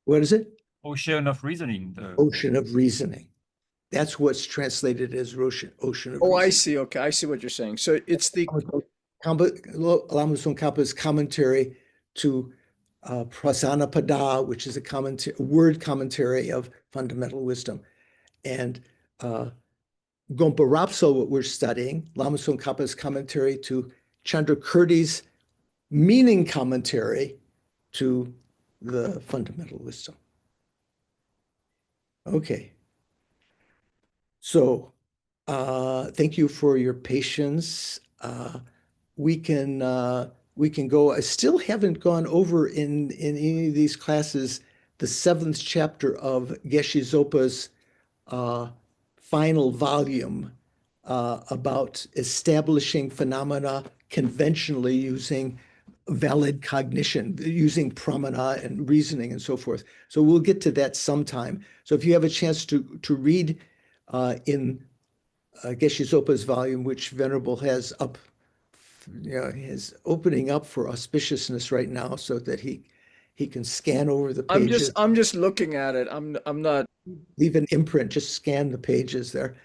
[SPEAKER 1] What is it?
[SPEAKER 2] Ocean of Reasoning.
[SPEAKER 1] Ocean of Reasoning. That's what's translated as ocean of reasoning.
[SPEAKER 7] I see. Okay, I see what you're saying. So it's the
[SPEAKER 1] Lama Tsongkhapa's commentary to Prasanapada, which is a word commentary of fundamental wisdom. And Gompa Rapsel, what we're studying, Lama Tsongkhapa's commentary to Chandrakirti's meaning commentary to the fundamental wisdom. Okay. So thank you for your patience. We can go. I still haven't gone over in any of these classes the 7th chapter of Geshe Zopa's final volume about establishing phenomena conventionally using valid cognition, using pramana and reasoning and so forth. So we'll get to that sometime. So if you have a chance to read in Geshe Sopa's volume, which Venerable has up, is opening up for auspiciousness right now, so that he can scan over the pages.
[SPEAKER 7] I'm just looking at it. I'm not.
[SPEAKER 1] Leave an imprint. Just scan the pages there.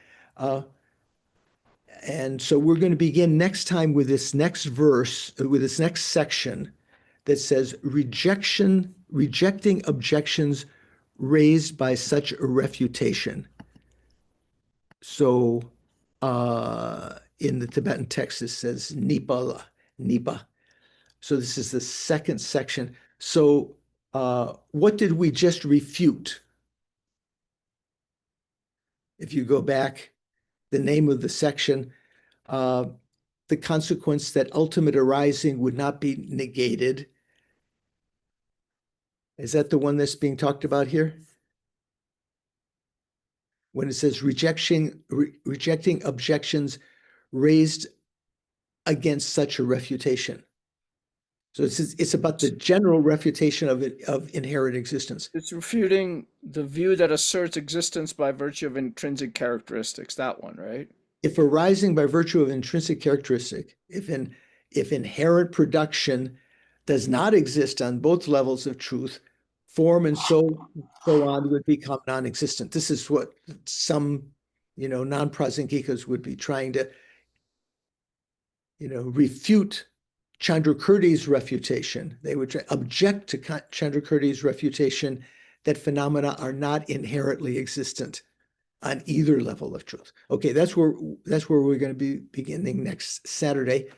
[SPEAKER 1] And so we're going to begin next time with this next verse, with this next section that says rejecting objections raised by such a refutation. So in the Tibetan text, it says nipa. So this is the second section. So what did we just refute? If you go back, the name of the section, the consequence that ultimate arising would not be negated. Is that the one that's being talked about here? When it says rejecting objections raised against such a refutation. So it's about the general refutation of inherent existence.
[SPEAKER 7] It's refuting the view that asserts existence by virtue of intrinsic characteristics. That one, right?
[SPEAKER 1] If arising by virtue of intrinsic characteristic, if inherent production does not exist on both levels of truth, form and so on would become non-existent. This is what some, non-prasangikas would be trying to, refute Chandrakirti's refutation. They would object to Chandrakirti's refutation that phenomena are not inherently existent on either level of truth. Okay, that's where we're going to be beginning next Saturday.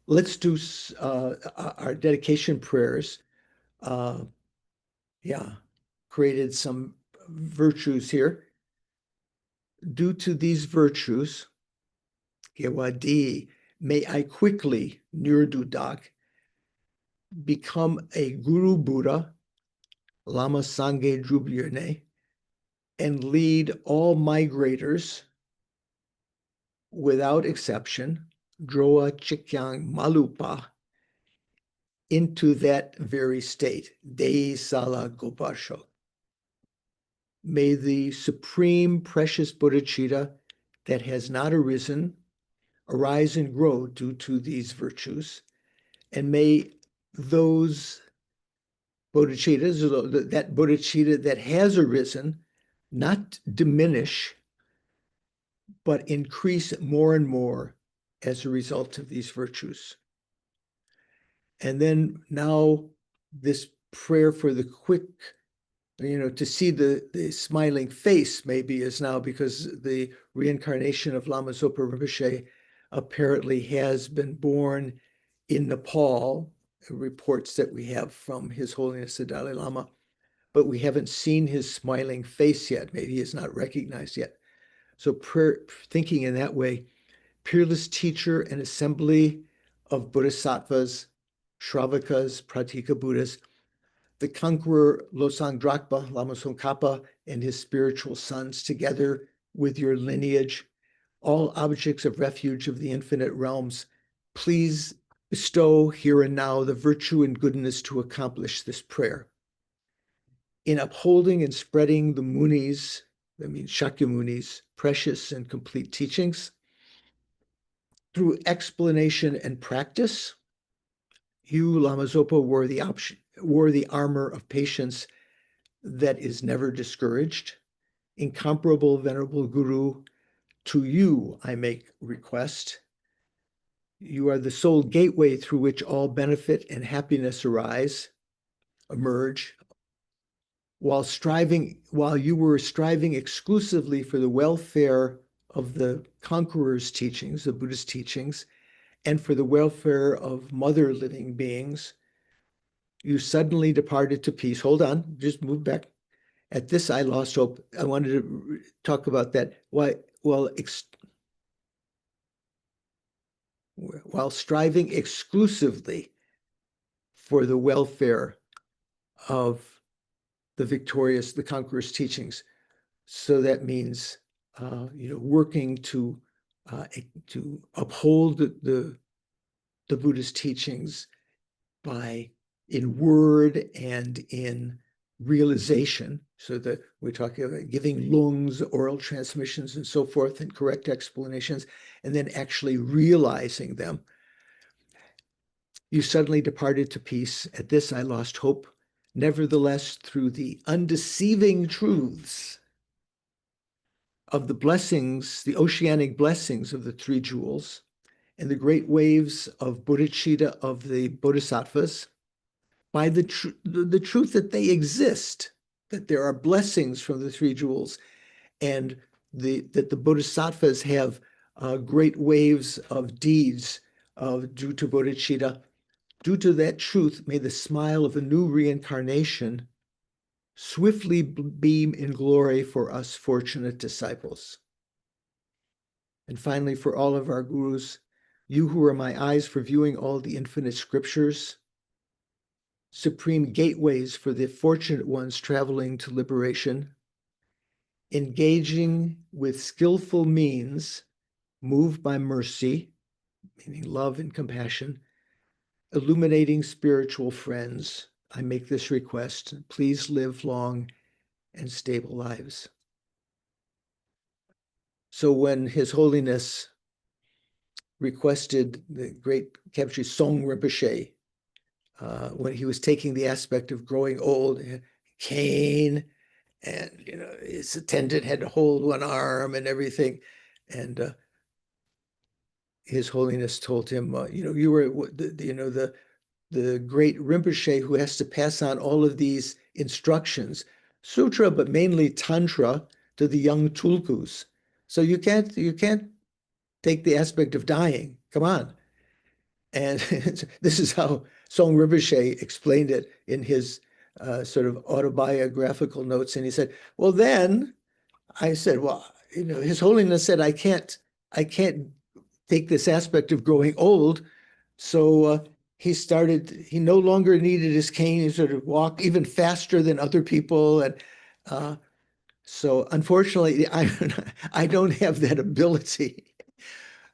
[SPEAKER 1] Let's do our dedication prayers. Created some virtues here. Due to these virtues, Gewadi, may I quickly, Nirdudak, become a Guru Buddha, Lama Sangye Drubyerne, and lead all migrators without exception, Droa Chikyang Malupa, into that very state, Dei Sala Gopasho. May the supreme precious bodhicitta that has not arisen arise and grow due to these virtues, and may those bodhicittas, that bodhicitta that has arisen, not diminish, but increase more and more as a result of these virtues. And then now this prayer for the quick, to see the smiling face maybe is now, because the reincarnation of Lama Zopa Rinpoche apparently has been born in Nepal, reports that we have from His Holiness the Dalai Lama, but we haven't seen his smiling face yet. Maybe he is not recognized yet. So prayer, thinking in that way, peerless teacher and assembly of bodhisattvas, Shravakas, Pratika Buddhas, the conqueror Losang Drakpa, Lama Tsongkhapa, and his spiritual sons, together with your lineage, all objects of refuge of the infinite realms, please bestow here and now the virtue and goodness to accomplish this prayer. In upholding and spreading the Munis, Shakyamuni's precious and complete teachings, through explanation and practice, you, Lama Zopa, wore the armor of patience that is never discouraged. Incomparable Venerable Guru, to you I make request. You are the sole gateway through which all benefit and happiness emerge. While you were striving exclusively for the welfare of the conqueror's teachings, the Buddhist teachings, and for the welfare of mother living beings, you suddenly departed to peace. Hold on, just move back. At this, I lost hope. I wanted to talk about that. Why? Well, while striving exclusively for the welfare of the conqueror's teachings. So that means, working to to uphold the Buddhist teachings in word and in realization, so that we're talking about giving lungs, oral transmissions, and so forth, and correct explanations, and then actually realizing them. You suddenly departed to peace. At this I lost hope. Nevertheless, through the undeceiving truths of the blessings, the oceanic blessings of the three jewels, and the great waves of bodhicitta of the bodhisattvas, by the truth that they exist, that there are blessings from the three jewels, and that the bodhisattvas have great waves of deeds due to bodhicitta. Due to that truth, may the smile of a new reincarnation swiftly beam in glory for us fortunate disciples. And finally, for all of our gurus, you who are my eyes for viewing all the infinite scriptures, supreme gateways for the fortunate ones traveling to liberation, engaging with skillful means, moved by mercy, meaning love and compassion, illuminating spiritual friends, I make this request. Please live long and stable lives. So when His Holiness requested the great Khapa Tsong Rinpoche, when he was taking the aspect of growing old, cane, and his attendant had to hold one arm and everything, and His Holiness told him, you were the great Rinpoche who has to pass on all of these instructions, sutra, but mainly tantra, to the young tulkus. So you can't take the aspect of dying. Come on. And this is how Tsong Rinpoche explained it in his sort of autobiographical notes. And he said, well, then I said, well, His Holiness said, I can't take this aspect of growing old. So he no longer needed his cane. He sort of walked even faster than other people. And so unfortunately, I don't have that ability.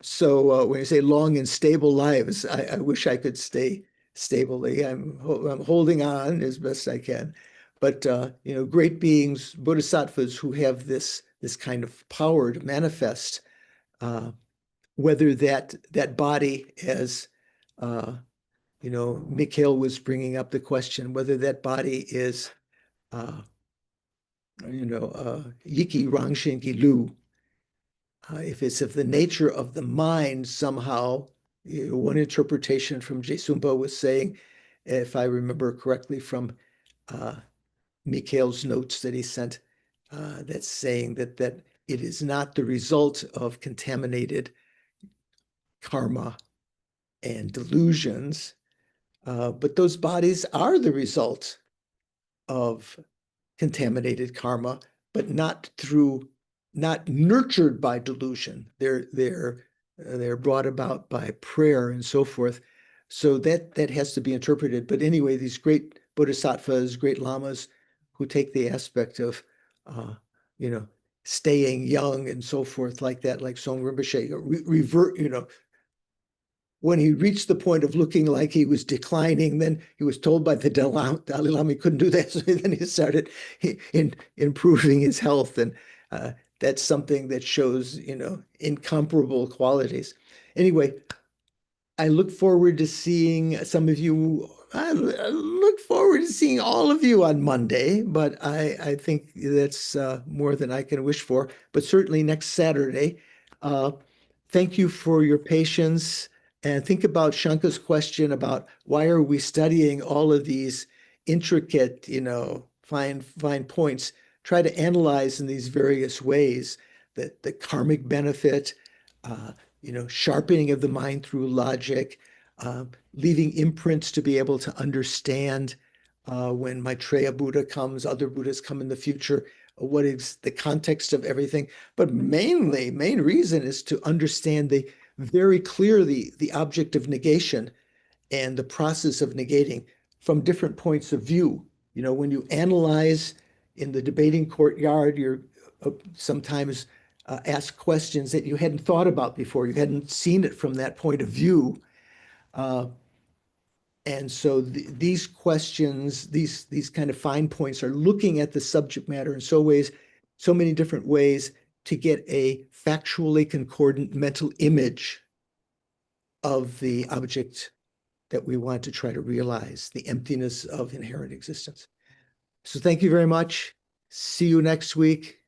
[SPEAKER 1] So when you say long and stable lives, I wish I could stay stably. I'm holding on as best I can. But great beings, bodhisattvas who have this kind of power to manifest, whether that body, as Mikhail was bringing up the question, whether that body is Yiki Rangshinki Lu, if it's of the nature of the mind somehow. One interpretation from Jesumba was saying, if I remember correctly from Mikhail's notes that he sent, that's saying that it is not the result of contaminated karma and delusions, but those bodies are the result of contaminated karma, but not nurtured by delusion. They're brought about by prayer and so forth. So that has to be interpreted. But anyway, these great bodhisattvas, great lamas, who take the aspect of staying young and so forth, like that, like Tsong Rinpoche, revert, when he reached the point of looking like he was declining, then he was told by the Dalai Lama he couldn't do that. So then he started improving his health. And that's something that shows, incomparable qualities. Anyway, I look forward to seeing some of you. I look forward to seeing all of you on Monday, but I think that's more than I can wish for. But certainly next Saturday. Thank you for your patience. And think about Shanka's question about why are we studying all of these intricate, fine points. Try to analyze in these various ways the karmic benefit, sharpening of the mind through logic, leaving imprints to be able to understand when Maitreya Buddha comes, other Buddhas come in the future, what is the context of everything. But main reason is to understand very clearly the object of negation and the process of negating from different points of view. When you analyze in the debating courtyard, you're sometimes ask questions that you hadn't thought about before. You hadn't seen it from that point of view. And so these questions, these kind of fine points are looking at the subject matter in so many different ways to get a factually concordant mental image of the object that we want to try to realize, the emptiness of inherent existence. So thank you very much. See you next week.